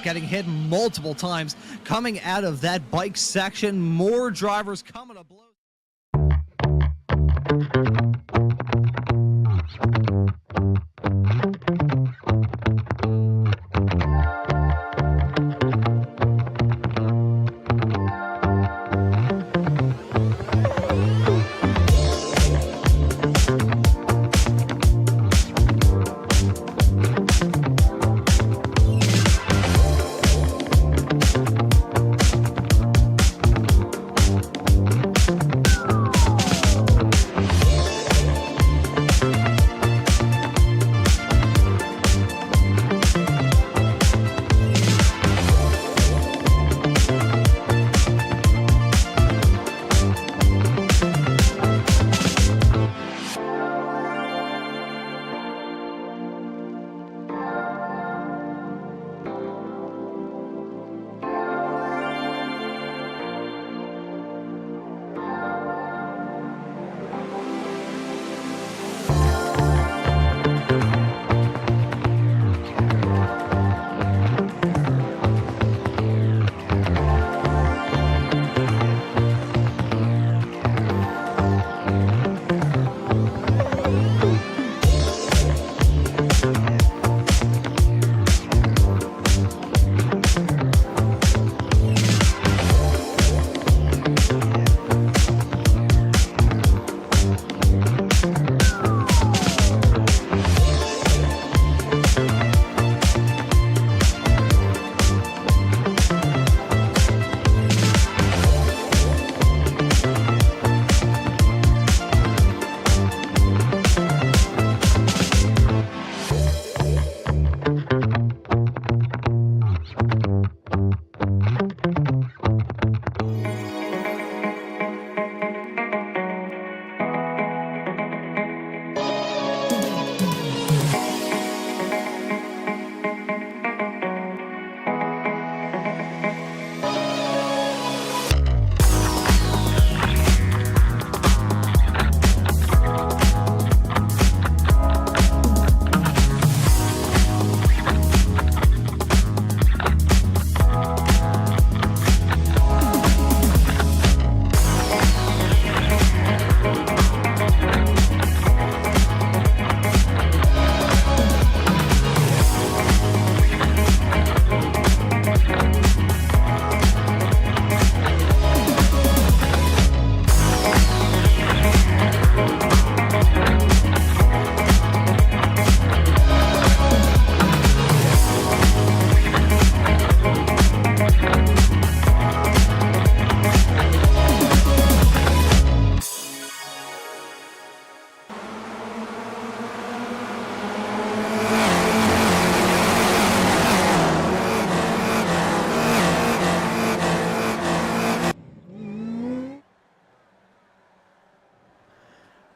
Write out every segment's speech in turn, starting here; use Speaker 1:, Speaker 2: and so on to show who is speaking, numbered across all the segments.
Speaker 1: getting hit multiple times coming out of that bike section. More drivers coming to blows.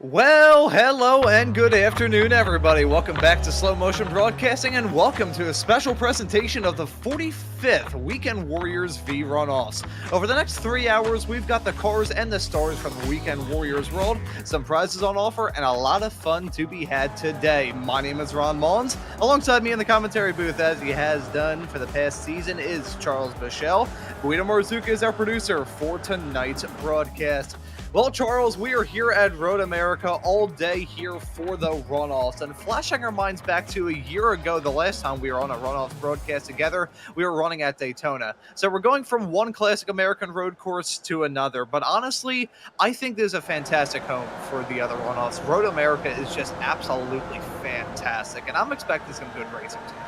Speaker 2: Well, hello and good afternoon, everybody. Welcome back to Slow Motion Broadcasting, and welcome to a special presentation of the 45th Weekend Warriors vRunoffs. Over the next 3 hours, we've got the cars and the stars from the Weekend Warriors world, some prizes on offer, and a lot of fun to be had today. My name is Ron Maunz. Alongside me in the commentary booth, as he has done for the past season, is Charles Boshell. Guido Marzucchi is our producer for tonight's broadcast. Well, Charles, we are here at Road America all day here for the runoffs, and flashing our minds back to a year ago, the last time we were on a runoffs broadcast together, we were running at Daytona. So we're going from one classic American road course to another, but honestly, I think this is a fantastic home for the other runoffs. Road America is just absolutely fantastic, and I'm expecting some good racing today.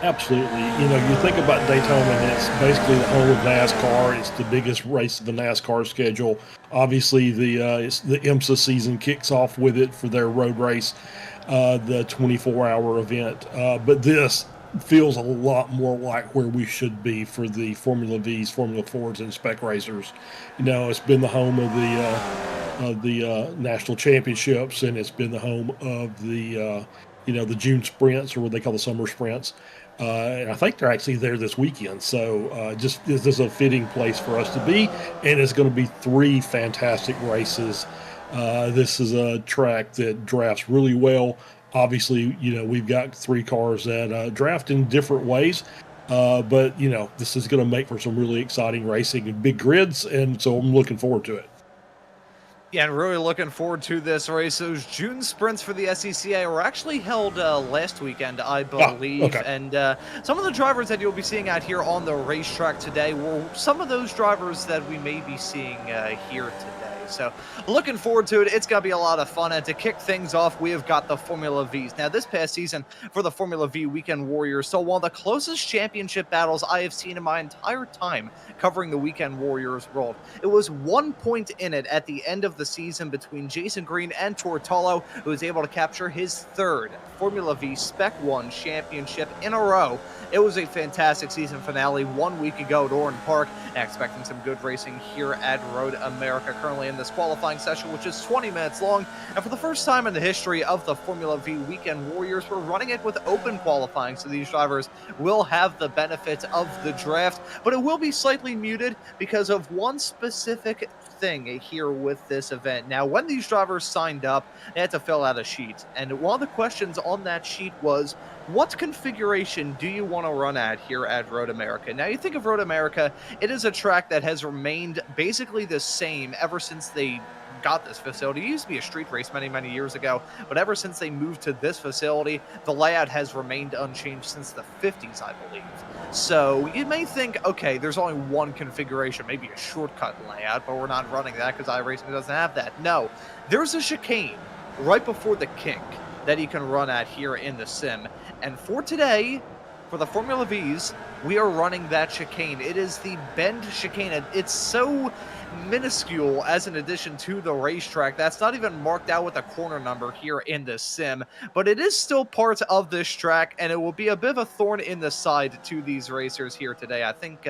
Speaker 3: Absolutely. You know, you think about Daytona, and it's basically the home of NASCAR. It's the biggest race of the NASCAR schedule. Obviously, the IMSA season kicks off with it for their road race, the 24-hour event. But this feels a lot more like where we should be for the Formula Vees, Formula Fords, and Spec Racers. You know, it's been the home of the national championships, and it's been the home of the the June sprints, or what they call the summer sprints. And I think they're actually there this weekend. So just this is a fitting place for us to be. And it's going to be 3 fantastic races. This is a track that drafts really well. Obviously, you know, we've got 3 cars that draft in different ways. But this is going to make for some really exciting racing and big grids, and so I'm looking forward to it.
Speaker 2: Yeah, and really looking forward to this race. Those June sprints for the SCCA were actually held last weekend, I believe.
Speaker 3: Okay.
Speaker 2: And some of the drivers that you'll be seeing out here on the racetrack today were some of those drivers that we may be seeing here today. So looking forward to it. It's going to be a lot of fun. And to kick things off, we have got the Formula Vees. Now, this past season for the Formula V Weekend Warriors, so one of the closest championship battles I have seen in my entire time covering the Weekend Warriors world. It was 1 point in it at the end of the season between Jason Green and Tortolo, who was able to capture his third Formula V Spec 1 championship in a row. It was a fantastic season finale 1 week ago at Oran Park, and expecting some good racing here at Road America, currently in this qualifying session, which is 20 minutes long. And for the first time in the history of the Formula V Weekend Warriors, we're running it with open qualifying, so these drivers will have the benefits of the draft, but it will be slightly muted because of one specific thing here with this event. Now, when these drivers signed up, they had to fill out a sheet, and one of the questions on that sheet was, what configuration do you want to run at here at Road America? Now, you think of Road America, it is a track that has remained basically the same ever since they got this facility. It used to be a street race many years ago, but ever since they moved to this facility, the layout has remained unchanged since the 50s, I believe. So you may think, okay, there's only one configuration, maybe a shortcut layout, but we're not running that because iRacing doesn't have that. No, there's a chicane right before the kink that you can run at here in the sim. And for today, for the Formula V's, we are running that chicane. It is the bend chicane. It's so minuscule as an addition to the racetrack that's not even marked out with a corner number here in the sim, but it is still part of this track, and it will be a bit of a thorn in the side to these racers here today. I think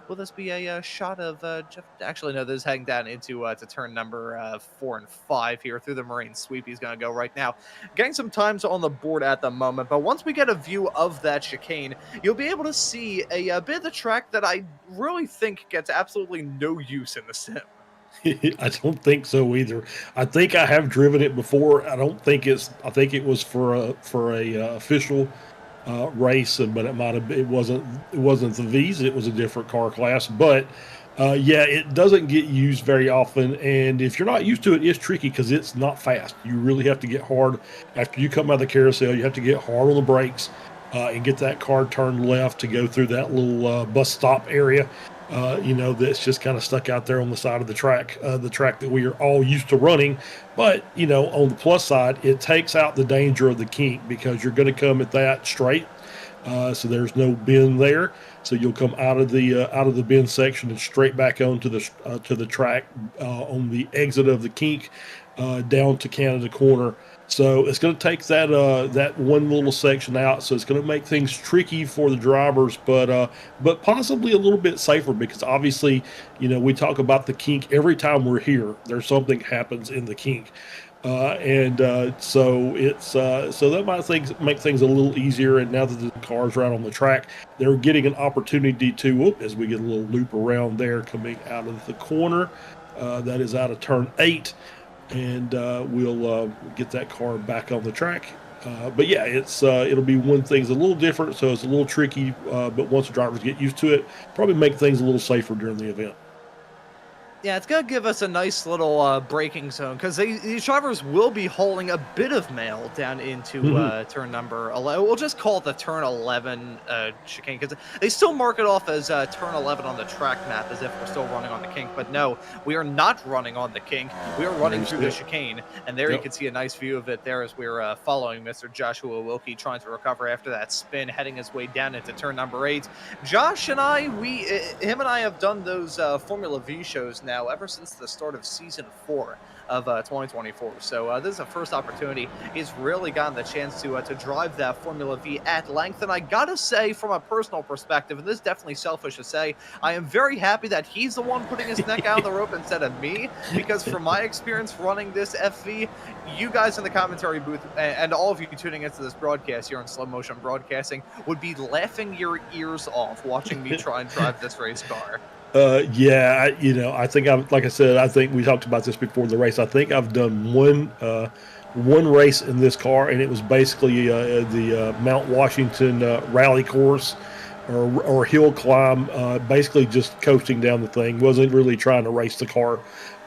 Speaker 2: will this be a shot of Jeff? Actually, no, this is heading down into to turn number 4 and 5 here through the Marine sweep. He's going to go right now, getting some times on the board at the moment, but once we get a view of that chicane, you'll be able to see a bit of the track that I really think gets absolutely no use in the sim.
Speaker 3: I don't think so either. I think I have driven it before. I think it was for a official race, but it wasn't the V's. It was a different car class. But yeah, it doesn't get used very often, and if you're not used to it, it's tricky because it's not fast. You really have to get hard after you come out of the carousel. You have to get hard on the brakes and get that car turned left to go through that little bus stop area. That's just kind of stuck out there on the side of the track that we are all used to running. But, on the plus side, it takes out the danger of the kink because you're going to come at that straight. So there's no bend there. So you'll come out of the bend section and straight back onto the track on the exit of the kink down to Canada Corner. So it's going to take that one little section out. So it's going to make things tricky for the drivers, but possibly a little bit safer because obviously, we talk about the kink every time we're here. There's something happens in the kink, so that might make things a little easier. And now that the car's right on the track, they're getting an opportunity to, as we get a little loop around there coming out of the corner, that is out of turn 8. And we'll get that car back on the track. But yeah, it'll be one thing's a little different, so it's a little tricky. But once the drivers get used to it, probably make things a little safer during the event.
Speaker 2: Yeah, it's going to give us a nice little braking zone because these drivers will be hauling a bit of mail down into turn number 11. We'll just call it the turn 11 chicane because they still mark it off as turn 11 on the track map as if we're still running on the kink. But no, we are not running on the kink. We are running through the chicane. And there you can see a nice view of it there as we're following Mr. Joshua Wilkie trying to recover after that spin, heading his way down into turn number 8. Josh and I, him and I have done those Formula V shows now ever since the start of season 4 of 2024. So this is the first opportunity he's really gotten the chance to drive that Formula V at length. And I gotta say, from a personal perspective, and this is definitely selfish to say, I am very happy that he's the one putting his neck out of the rope instead of me, because from my experience running this FV, you guys in the commentary booth and all of you tuning into this broadcast here on Slow Motion Broadcasting would be laughing your ears off watching me try and drive this race car.
Speaker 3: I think I think we talked about this before the race. I think I've done one race in this car, and it was basically the Mount Washington rally course or hill climb, basically just coasting down the thing. Wasn't really trying to race the car.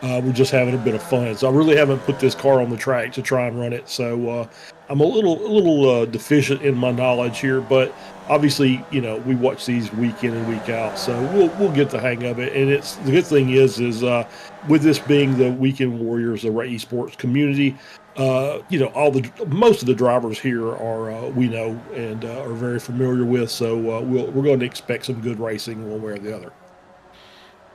Speaker 3: We're just having a bit of fun. So I really haven't put this car on the track to try and run it. So I'm a little deficient in my knowledge here, but obviously, we watch these week in and week out, so we'll get the hang of it. And it's the good thing is with this being the Weekend Warriors, the eSports community, most of the drivers here are we know and are very familiar with. So we're going to expect some good racing one way or the other.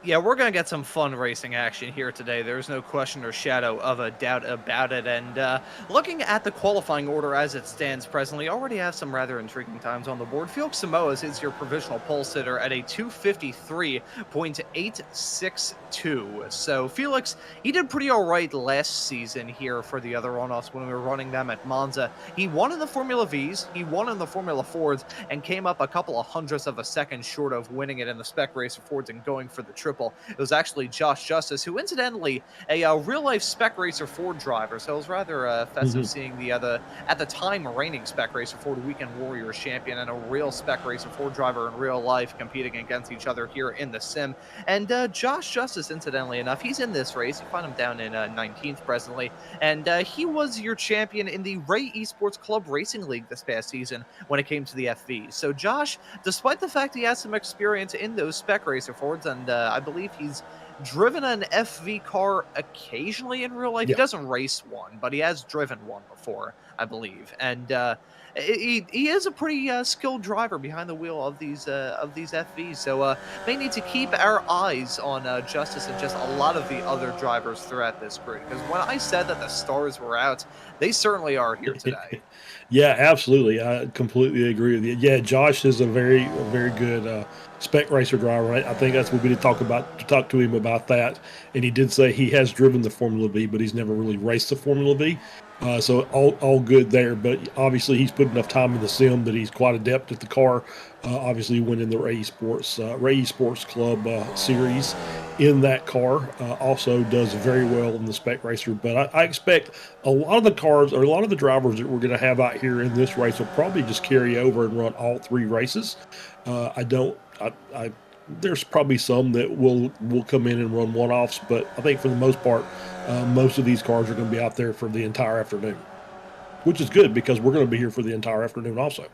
Speaker 2: Yeah, we're going to get some fun racing action here today. There's no question or shadow of a doubt about it. And looking at the qualifying order as it stands presently, already have some rather intriguing times on the board. Felix Samoas is your provisional pole sitter at a 253.862. So Felix, he did pretty all right last season here for the other runoffs when we were running them at Maunz. He won in the Formula Vees, he won in the Formula Fords, and came up a couple of hundredths of a second short of winning it in the Spec Racer Fords and going for the triple. It was actually Josh Justice, who incidentally a real-life Spec Racer Ford driver, so it was rather festive seeing the at the time reigning Spec Racer Ford Weekend Warriors champion and a real Spec Racer Ford driver in real life competing against each other here in the sim. And Josh Justice, incidentally enough, he's in this race. You find him down in 19th presently, and he was your champion in the Ray Esports Club Racing League this past season when it came to the FV. So Josh, despite the fact he has some experience in those Spec Racer Fords, and I believe he's driven an FV car occasionally in real life.
Speaker 3: Yeah.
Speaker 2: He doesn't race one, but he has driven one before, I believe. And he is a pretty skilled driver behind the wheel of these FVs. So may need to keep our eyes on Justice and just a lot of the other drivers throughout this grid. Because when I said that the stars were out, they certainly are here today.
Speaker 3: Yeah, absolutely. I completely agree with you. Yeah, Josh is a very good Spec Racer driver. I think that's what we did talk to him about that. And he did say he has driven the Formula V, but he's never really raced the Formula V. So all good there. But obviously he's put enough time in the sim that he's quite adept at the car. Obviously winning the Ray Esports Club series in that car. Also does very well in the Spec Racer. But I expect a lot of the cars or a lot of the drivers that we're going to have out here in this race will probably just carry over and run all three races. There's probably some that will come in and run one-offs, but I think for the most part, most of these cars are going to be out there for the entire afternoon, which is good because we're going to be here for the entire afternoon also.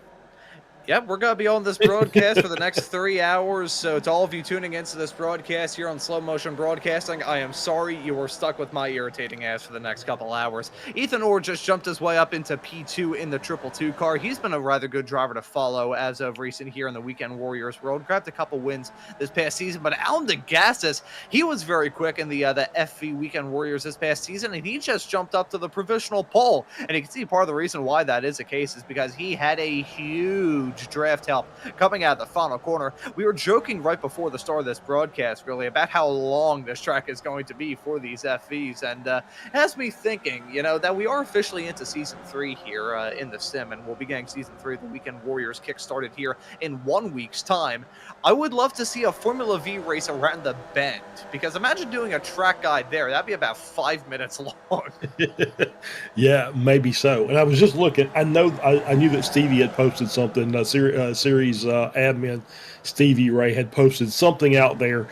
Speaker 2: Yep, we're going to be on this broadcast for the next 3 hours. So to all of you tuning into this broadcast here on Slow Motion Broadcasting, I am sorry you were stuck with my irritating ass for the next couple hours. Ethan Orr just jumped his way up into P2 in the 222 car. He's been a rather good driver to follow as of recent here in the Weekend Warriors world. Grabbed a couple wins this past season, but Alan DeGassis, he was very quick in the FV Weekend Warriors this past season, and he just jumped up to the provisional pole. And you can see part of the reason why that is the case is because he had a huge draft help coming out of the final corner. We were joking right before the start of this broadcast, really, about how long this track is going to be for these FVs, and it has me thinking, that we are officially into Season 3 here in the sim, and we'll be getting Season 3 of the Weekend Warriors kick-started here in 1 week's time. I would love to see a Formula V race around the bend, because imagine doing a track guide there. That'd be about 5 minutes long.
Speaker 3: Yeah, maybe so. And I was just looking. I knew that Stevie had posted something. Series admin Stevie Ray had posted something out there,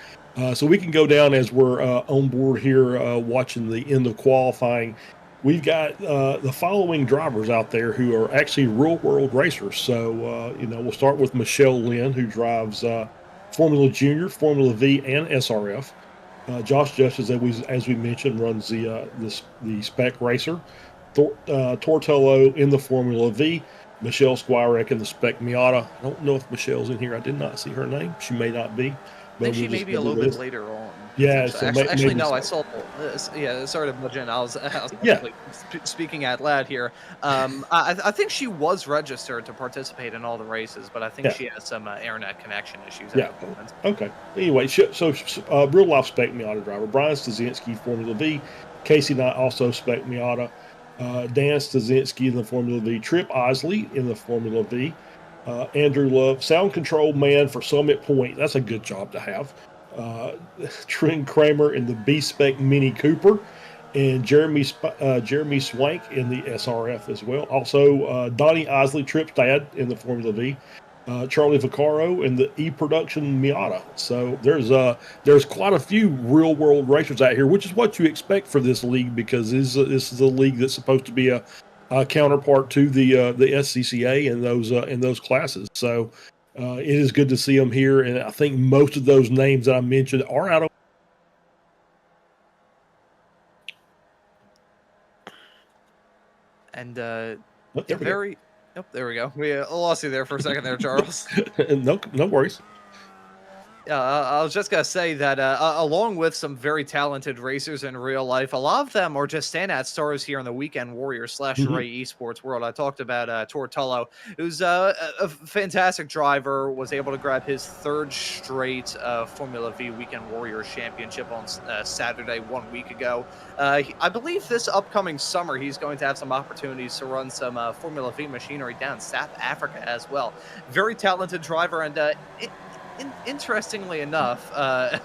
Speaker 3: so we can go down as we're on board here watching the end of qualifying. We've got the following drivers out there who are actually real world racers. So we'll start with Michelle Lynn, who drives Formula Junior, Formula V, and SRF. Josh Justice, as we mentioned, runs the Spec Racer. Tortello in the Formula V. Michelle Squirek in the Spec Miata. I don't know if Michelle's in here. I did not see her name. She may not be.
Speaker 2: I think she may be a little bit later on.
Speaker 3: Yeah.
Speaker 2: So actually, no, I saw. Yeah, sorry to budge in. I was speaking out loud here. I think she was registered to participate in all the races, but I think she has some internet connection issues at the moment.
Speaker 3: Okay. Anyway, so real life Spec Miata driver. Brian Stasinski, Formula V. Casey Knight, also Spec Miata. Dan Stasinski in the Formula V, Trip Isley in the Formula V, Andrew Love, sound control man for Summit Point. That's a good job to have. Trin Kramer in the B-Spec Mini Cooper, and Jeremy Swank in the SRF as well. Also, Donnie Isley, Trip's dad, in the Formula V. Charlie Vaccaro, and the E-Production Miata. So there's quite a few real world racers out here, which is what you expect for this league, because this is a league that's supposed to be a counterpart to the SCCA in those classes. So it is good to see them here, and I think most of those names that I mentioned are out of.
Speaker 2: And
Speaker 3: Oh, there we go.
Speaker 2: very. Oh, there we go. We lost you there for a second there, Charles.
Speaker 3: No worries.
Speaker 2: I was just gonna say that along with some very talented racers in real life, a lot of them are just standout stars here in the Weekend Warriors / Ray eSports world. I talked about Tortello, who's a fantastic driver, was able to grab his 3rd straight Formula Vee Weekend Warriors Championship on Saturday 1 week ago. I believe this upcoming summer he's going to have some opportunities to run some Formula Vee machinery down in South Africa as well. Very talented driver, and interestingly enough, I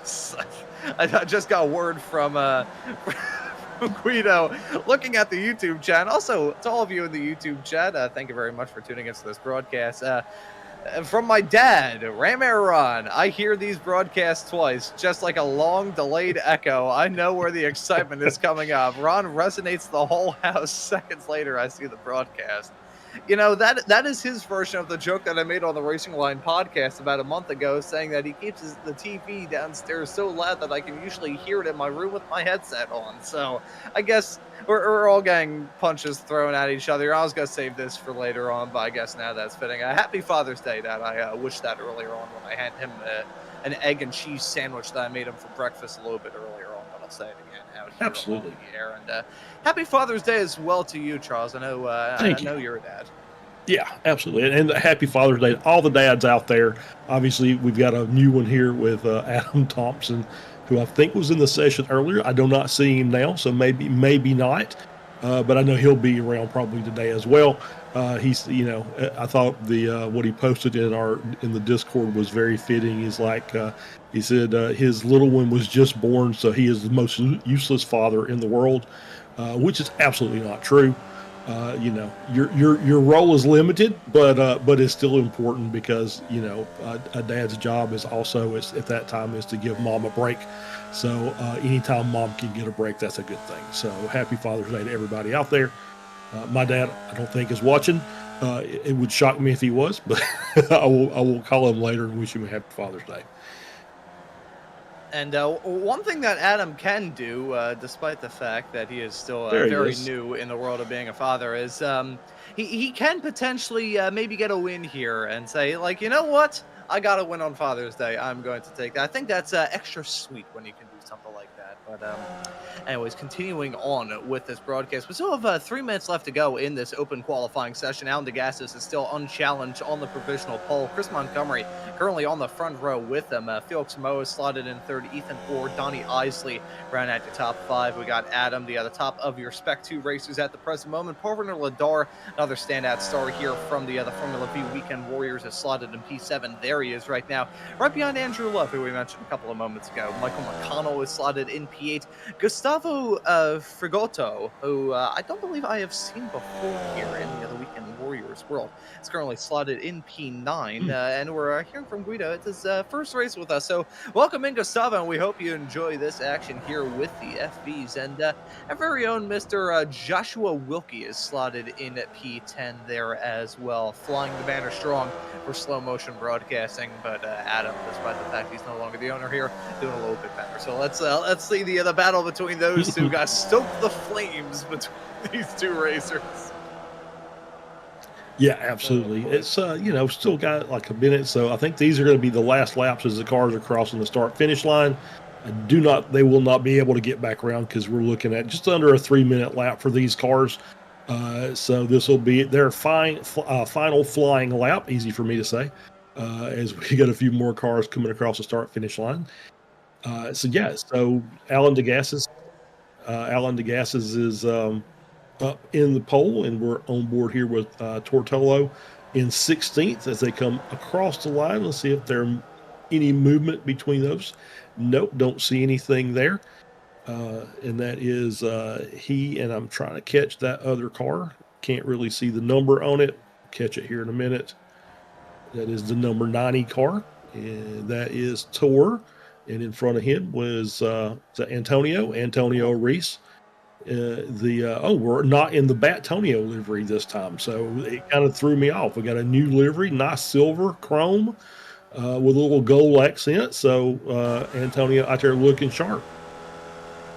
Speaker 2: just got word from Guido looking at the YouTube chat. Also, to all of you in the YouTube chat, thank you very much for tuning into this broadcast. From my dad, Ram Ron, I hear these broadcasts twice, just like a long delayed echo. I know where the excitement is coming up. Ron resonates the whole house. Seconds later, I see the broadcast. You know, that is his version of the joke that I made on the Racing Line podcast about a month ago, saying that he keeps the TV downstairs so loud that I can usually hear it in my room with my headset on. So I guess we're all getting punches thrown at each other. I was going to save this for later on, but I guess now that's fitting. Happy Father's Day, Dad. I wished that earlier on when I had him an egg and cheese sandwich that I made him for breakfast a little bit earlier on, but I'll say it again out here.
Speaker 3: Absolutely.
Speaker 2: On the air. And happy Father's Day as well to you, Charles. I know I know you're a dad.
Speaker 3: Yeah, absolutely. And happy Father's Day to all the dads out there. Obviously, we've got a new one here with Adam Thompson, who I think was in the session earlier. I do not see him now, so maybe not. But I know he'll be around probably today as well. He's, I thought the what he posted in the Discord was very fitting. He's like, he said his little one was just born, so he is the most useless father in the world, which is absolutely not true. Your role is limited, but it's still important, because a dad's job is also at that time is to give mom a break. So anytime mom can get a break, that's a good thing. So happy Father's Day to everybody out there. My dad, I don't think, is watching. It would shock me if he was, but I will call him later and wish him a happy Father's Day.
Speaker 2: And one thing that Adam can do, despite the fact that he is still very new in the world of being a father, is he can potentially maybe get a win here and say, like, you know what? I got a win on Father's Day. I'm going to take that. I think that's extra sweet when you can do something like that. But anyways, continuing on with this broadcast, we still have 3 minutes left to go in this open qualifying session. Alan DeGassis is still unchallenged on the provisional pole. Chris Montgomery currently on the front row with them. Felix Moe is slotted in 3rd. Ethan Orr, Donnie Isley round at your top 5. We got Adam, the other top of your Spec 2 racers at the present moment. Parviner Ladar, another standout star here from the Formula Vee Weekend Warriors, is slotted in P7. There he is right now, right behind Andrew Love, who we mentioned a couple of moments ago. Michael McConnell is slotted in P8. Gustavo Frigotto, who I don't believe I have seen before here in the Weekend Warriors world, is currently slotted in P9, and we're hearing from Guido. It's his first race with us, so welcome in, Gustavo, and we hope you enjoy this action here with the FVs. And our very own Mr. Joshua Wilkie is slotted in P10 there as well, flying the banner strong for slow motion broadcasting. But Adam, despite the fact he's no longer the owner here, doing a little bit better. So let's see the battle between those two guys. Stoke the flames between these two racers.
Speaker 3: Yeah, absolutely. It's still got like a minute, so I think these are going to be the last laps as the cars are crossing the start-finish line. They will not be able to get back around, because we're looking at just under a 3-minute lap for these cars. So this will be their final flying lap. Easy for me to say, as we got a few more cars coming across the start-finish line. So Alan DeGassis is up in the pole, and we're on board here with Tortello in 16th as they come across the line. Let's see if there's any movement between those. Nope, don't see anything there. And that is he, and I'm trying to catch that other car. Can't really see the number on it. Catch it here in a minute. That is the number 90 car, and that is Tor. And in front of him was Antonio Reese. We're not in the Batonio livery this time, so it kind of threw me off. We got a new livery, nice silver chrome with a little gold accent. So Antonio out there looking sharp.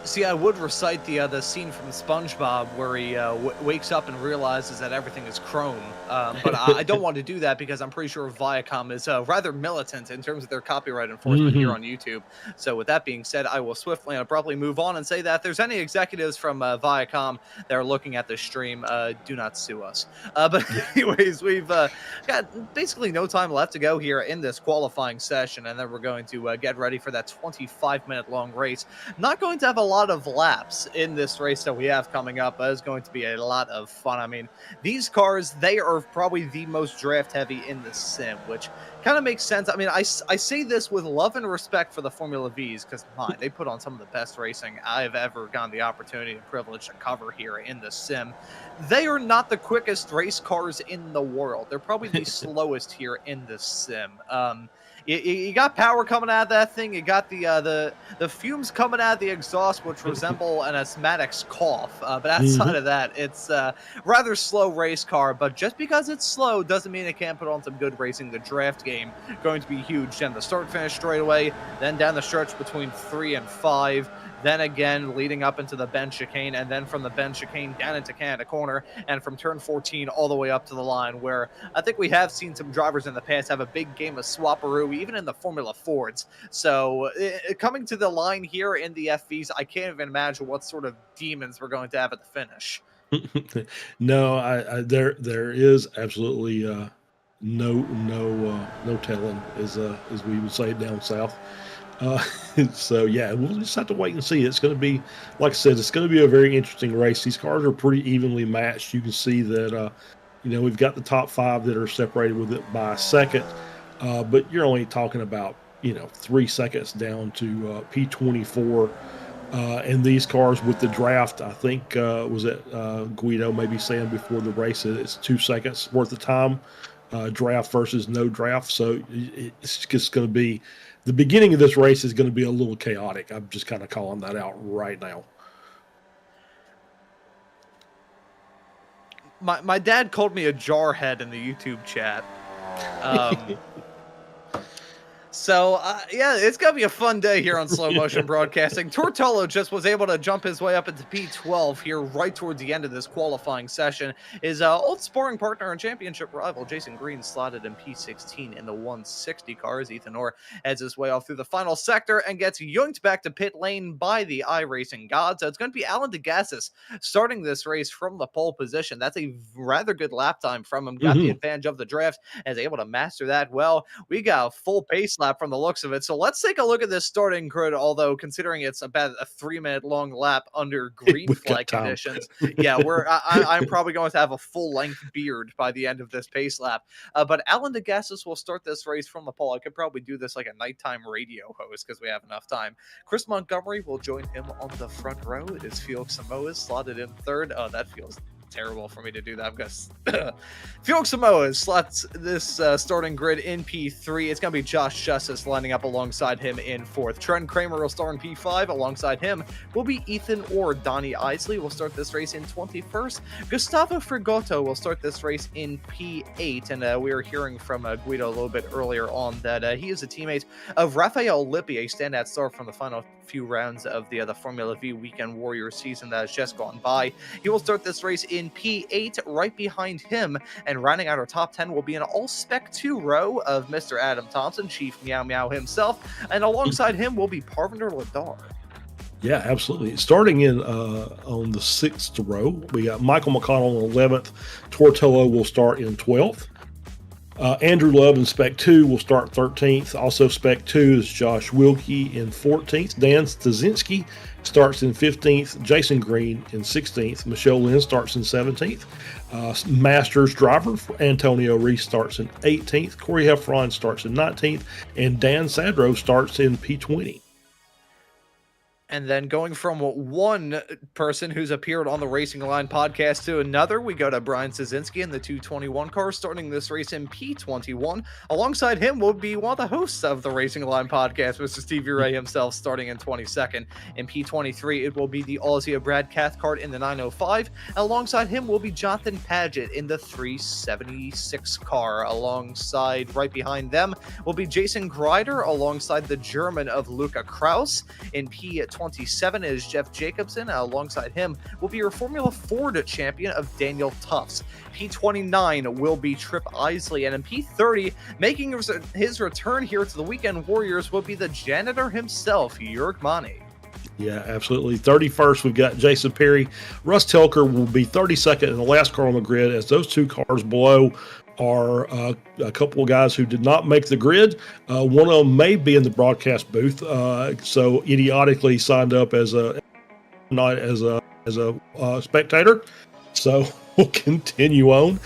Speaker 2: See, I would recite the scene from SpongeBob where he wakes up and realizes that everything is chrome, but I don't want to do that because I'm pretty sure Viacom is rather militant in terms of their copyright enforcement here on YouTube. So with that being said, I will swiftly and abruptly move on and say that if there's any executives from Viacom that are looking at this stream, do not sue us. But anyways, we've got basically no time left to go here in this qualifying session, and then we're going to get ready for that 25-minute long race. Not going to have a lot of laps in this race that we have coming up, but it's going to be a lot of fun. I mean, these cars, they are probably the most draft heavy in the sim, which kind of makes sense. I mean, I say this with love and respect for the Formula Vees, because they put on some of the best racing I've ever gotten the opportunity and privilege to cover here in the sim. They are not the quickest race cars in the world. They're probably the slowest here in the sim. You got power coming out of that thing. You got the fumes coming out of the exhaust, which resemble an asthmatic's cough. But outside of that, it's a rather slow race car. But just because it's slow doesn't mean it can't put on some good racing. The draft game going to be huge. And the start-finish straightaway, then down the stretch between 3 and 5. Then again, leading up into the bend chicane, and then from the bend chicane down into Canada Corner, and from turn 14 all the way up to the line, where I think we have seen some drivers in the past have a big game of swapperoo, even in the Formula Fords. So coming to the line here in the FVs, I can't even imagine what sort of demons we're going to have at the finish.
Speaker 3: No, there is absolutely no telling, as we would say down south. So yeah, we'll just have to wait and see. It's going to be, like I said, it's going to be a very interesting race. These cars are pretty evenly matched. You can see that, we've got the top 5 that are separated with it by a second, but you're only talking about, 3 seconds down to P24. And these cars with the draft, I think, was it Guido maybe saying before the race that it's 2 seconds worth of time, draft versus no draft. So it's just going to be, the beginning of this race is going to be a little chaotic. I'm just kind of calling that out right now.
Speaker 2: My dad called me a jarhead in the YouTube chat. So, yeah, it's going to be a fun day here on Slow Motion Broadcasting. Tortello just was able to jump his way up into P12 here right towards the end of this qualifying session. His old sparring partner and championship rival, Jason Green, slotted in P16 in the 160 cars. Ethan Orr heads his way off through the final sector and gets yoinked back to pit lane by the iRacing gods. So it's going to be Alan DeGassis starting this race from the pole position. That's a rather good lap time from him. Got the advantage of the draft and is able to master that well. We got a full pace lap from the looks of it. So let's take a look at this starting grid, although considering it's about a 3-minute long lap under green flag conditions. Yeah, I'm probably going to have a full length beard by the end of this pace lap. But Alan DeGassis will start this race from the pole. I could probably do this like a nighttime radio host because we have enough time. Chris Montgomery will join him on the front row. It is Felix Samoa slotted in third. Oh, that feels terrible for me to do that. I'm gonna Felix Samoa slots this starting grid in P3. It's gonna be Josh Justice lining up alongside him in 4th. Trent Kramer will start in P5. Alongside him will be Ethan Orr. Donnie Isley will start this race in 21st. Gustavo Frigotto will start this race in P8. And we were hearing from Guido a little bit earlier on that he is a teammate of Rafael Lippi, a standout star from the final few rounds of the Formula Vee Weekend Warriors season that has just gone by. He will start this race in P8. Right behind him and rounding out our top 10 will be an all Spec 2 row of Mr. Adam Thompson, Chief Meow Meow himself, and alongside him will be Parvinder Ladar.
Speaker 3: Yeah, absolutely. Starting in on the 6th row, we got Michael McConnell on 11th. Tortello will start in 12th. Andrew Love in Spec 2 will start 13th. Also Spec 2 is Josh Wilkie in 14th. Dan Stasinski starts in 15th. Jason Green in 16th. Michelle Lynn starts in 17th. Masters driver Antonio Reese starts in 18th. Corey Heffron starts in 19th. And Dan Sadro starts in P20.
Speaker 2: And then going from one person who's appeared on the Racing Line podcast to another, we go to Brian Szynski in the 221 car, starting this race in P21. Alongside him will be one of the hosts of the Racing Line podcast, Mr. Stevie Ray himself, starting in 22nd. In P23, it will be the Aussie Brad Cathcart in the 905. Alongside him will be Jonathan Paget in the 376 car. Alongside, right behind them, will be Jason Greider, alongside the German of Luca Kraus. In P27 is Jeff Jacobson. Alongside him will be your Formula Ford champion of Daniel Tufts. P29 will be Trip Isley. And in P30, making his return here to the Weekend Warriors, will be the janitor himself, Jörg Mani.
Speaker 3: Yeah, absolutely. 31st, we've got Jason Perry. Russ Telker will be 32nd in the last car on the grid, as those two cars below are a couple of guys who did not make the grid. One of them may be in the broadcast booth, so idiotically signed up as a spectator. So we'll continue on.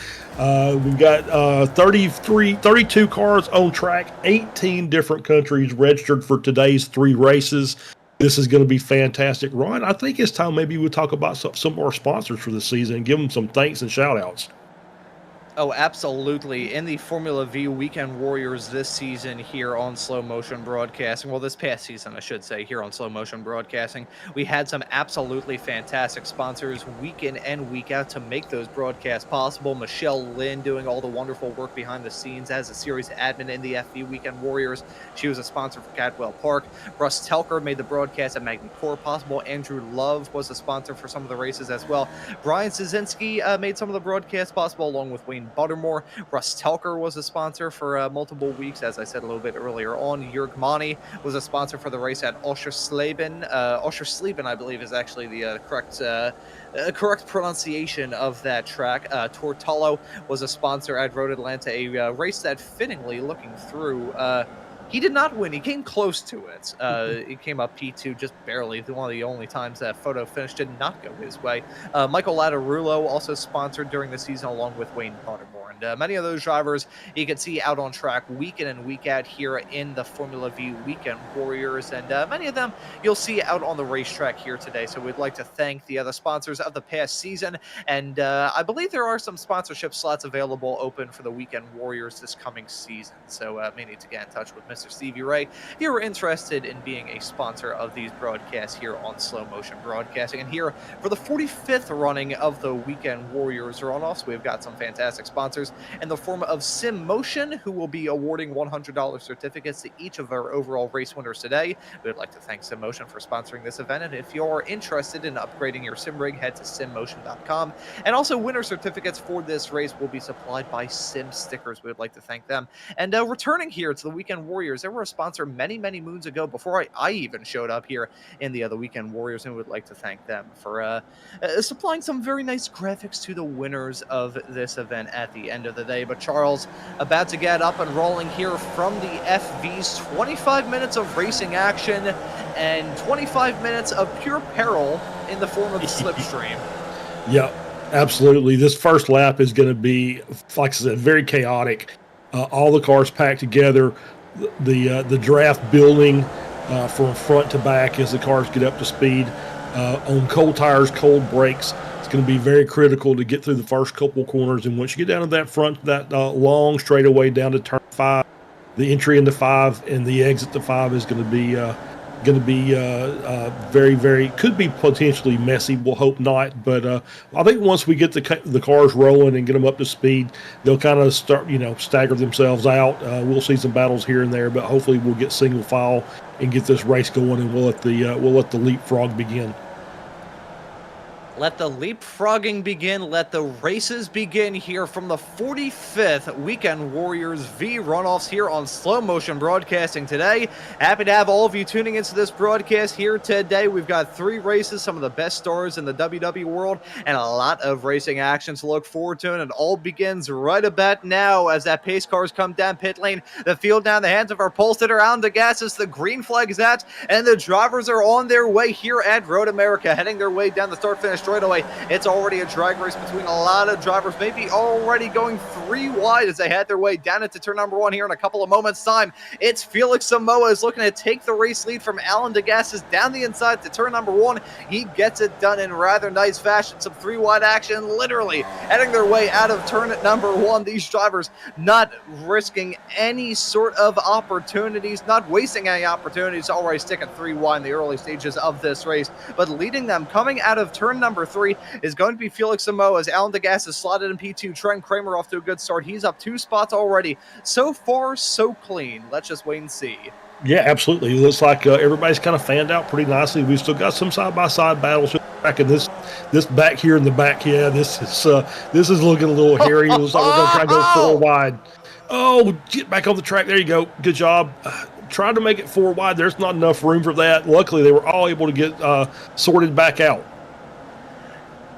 Speaker 3: We've got 32 cars on track, 18 different countries registered for today's 3 races. This is going to be fantastic. Ron, I think it's time maybe we'll talk about some of our sponsors for the season and give them some thanks and shout outs.
Speaker 2: Oh, absolutely. In the Formula Vee Weekend Warriors this season here on Slow Motion Broadcasting, well, this past season, I should say, here on Slow Motion Broadcasting, we had some absolutely fantastic sponsors week in and week out to make those broadcasts possible. Michelle Lynn doing all the wonderful work behind the scenes as a series admin in the FV Weekend Warriors. She was a sponsor for Cadwell Park. Russ Telker made the broadcast at Magny Core possible. Andrew Love was a sponsor for some of the races as well. Brian Szynski made some of the broadcasts possible, along with Wayne Buttermore. Russ Telker was a sponsor for multiple weeks, as I said a little bit earlier on. Jörg Mani was a sponsor for the race at Oschersleben. Oschersleben, I believe, is actually the correct pronunciation of that track. Tortolo was a sponsor at Road Atlanta, a race that, fittingly, looking through, he did not win. He came close to it. He came up P2 just barely. One of the only times that photo finish did not go his way. Michael Lattarulo also sponsored during the season, along with Wayne Pottermore. And many of those drivers you can see out on track week in and week out here in the Formula Vee Weekend Warriors. And many of them you'll see out on the racetrack here today. So we'd like to thank the other sponsors of the past season. And I believe there are some sponsorship slots available open for the Weekend Warriors this coming season. So may need to get in touch with Mr. Stevie Ray if you're interested in being a sponsor of these broadcasts here on Slow Motion Broadcasting. And here for the 45th running of the Weekend Warriors runoffs, we've got some fantastic sponsors in the form of Sim Motion, who will be awarding $100 certificates to each of our overall race winners today. We'd like to thank Sim Motion for sponsoring this event. And if you're interested in upgrading your sim rig, head to simmotion.com. And also, winner certificates for this race will be supplied by Sim Stickers. We would like to thank them. And returning here to the Weekend Warriors, they were a sponsor many, many moons ago, before I even showed up here in the other Weekend Warriors, and would like to thank them for supplying some very nice graphics to the winners of this event at the end of the day. But Charles, about to get up and rolling here from the FV's 25 minutes of racing action and 25 minutes of pure peril in the form of the slipstream.
Speaker 3: Yeah, absolutely. This first lap is going to be, like I said, very chaotic. All the cars packed together. The draft building from front to back as the cars get up to speed. On cold tires, cold brakes. It's going to be very critical to get through the first couple corners. And once you get down to that front, that long straightaway down to turn 5, the entry into 5 and the exit to 5 is going to be very, very, could be potentially messy. We'll hope not. But I think once we get the cars rolling and get them up to speed, they'll kind of start, stagger themselves out. We'll see some battles here and there, but hopefully we'll get single file and get this race going, and we'll let the leapfrog begin.
Speaker 2: Let the leapfrogging begin. Let the races begin here from the 45th Weekend Warriors Vee runoffs here on Slow Motion Broadcasting today. Happy to have all of you tuning into this broadcast here today. We've got 3 races, some of the best stars in the WW world, and a lot of racing action to look forward to. And it all begins right about now as that pace cars come down pit lane. The field down the hands of our pole sitter on the gas as the green flag is out, and the drivers are on their way here at Road America, heading their way down the start-finish straightaway. It's already a drag race between a lot of drivers, maybe already going 3 wide as they head their way down into turn number 1 here in a couple of moments' time. It's Felix Samoa is looking to take the race lead from Alan Degassis down the inside to turn number 1. He gets it done in rather nice fashion. Some 3 wide action, literally heading their way out of turn number 1. These drivers not risking any sort of opportunities, not wasting any opportunities, already sticking 3 wide in the early stages of this race. But leading them coming out of turn number 3 is going to be Felix Samoa as Alan Degassis is slotted in P2. Trent Kramer off to a good start. He's up 2 spots already. So far, so clean. Let's just wait and see.
Speaker 3: Yeah, absolutely. It looks like everybody's kind of fanned out pretty nicely. We've still got some side-by-side battles back in this back here in the back. Yeah, this is looking a little hairy. It looks like we're going to try to go 4 wide. Oh, get back on the track. There you go. Good job. Trying to make it 4 wide. There's not enough room for that. Luckily, they were all able to get sorted back out.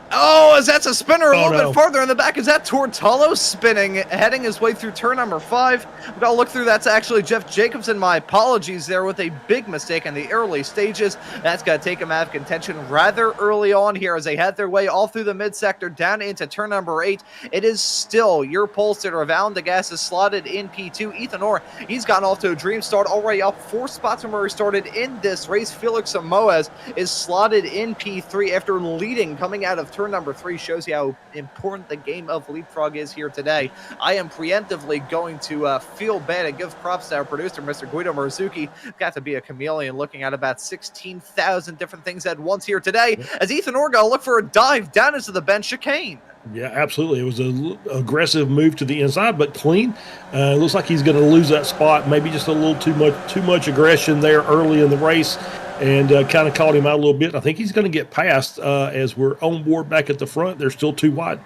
Speaker 2: Oh, as that's a spinner a little bit farther in the back. Is that Tortolo spinning, heading his way through turn number 5? We've got to look through. That's actually Jeff Jacobson. My apologies there with a big mistake in the early stages. That's going to take him out of contention rather early on here as they head their way all through the mid-sector down into turn number 8. It is still your pole sitter of Alan Degassis slotted in P2. Ethan Orr, he's gotten off to a dream start, already up 4 spots from where he started in this race. Felix Samoa is slotted in P3 after leading coming out of turn number 3. Shows you how important the game of leapfrog is here today. I am preemptively going to feel bad and give props to our producer, Mr. Guido Marzucchi. Got to be a chameleon looking at about 16,000 different things at once here today as Ethan Orr look for a dive down into the bench chicane.
Speaker 3: Yeah, absolutely. It was an aggressive move to the inside, but clean. Looks like he's going to lose that spot. Maybe just a little too much aggression there early in the race, and kind of caught him out a little bit. I think he's going to get past as we're on board back at the front. They're still 2 wide.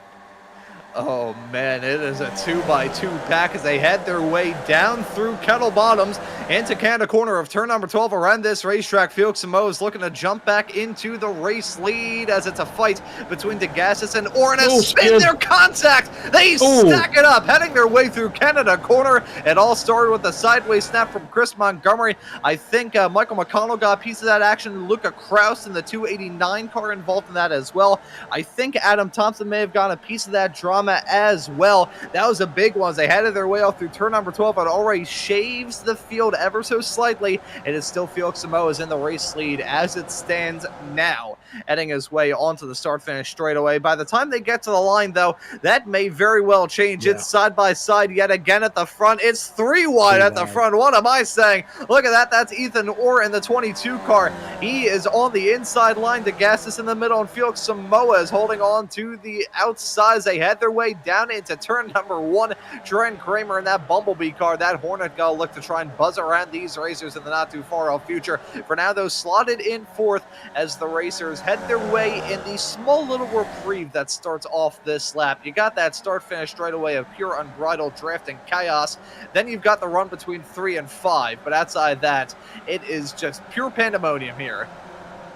Speaker 2: Oh man, it is a 2x2 pack as they head their way down through Kettle Bottoms into Canada corner of turn number 12 around this racetrack. Felix Samoa is looking to jump back into the race lead as it's a fight between Degassis and Orr. Spin their contact. They stack it up, heading their way through Canada corner. It all started with a sideways snap from Chris Montgomery. I think Michael McConnell got a piece of that action. Luca Kraus in the 289 car involved in that as well. I think Adam Thompson may have gotten a piece of that drama as well. That was a big one as they headed their way off through turn number 12. It already shaves the field ever so slightly. It is still Felix Samoa in the race lead as it stands now, heading his way onto the start-finish straightaway. By the time they get to the line, though, that may very well change. Yeah. It's side by side yet again at the front. It's 3 wide at the front. What am I saying? Look at that. That's Ethan Orr in the 22 car. He is on the inside line. Degassis in the middle, and Felix Samoa is holding on to the outside as they head their way down into turn number 1. Trent Kramer in that Bumblebee car. That Hornet gonna look to try and buzz around these racers in the not too far off future. For now, though, slotted in 4th as the racers head their way in the small little reprieve that starts off this lap. You got that start finish straight away of pure unbridled drafting chaos. Then you've got the run between 3 and 5. But outside that, it is just pure pandemonium here.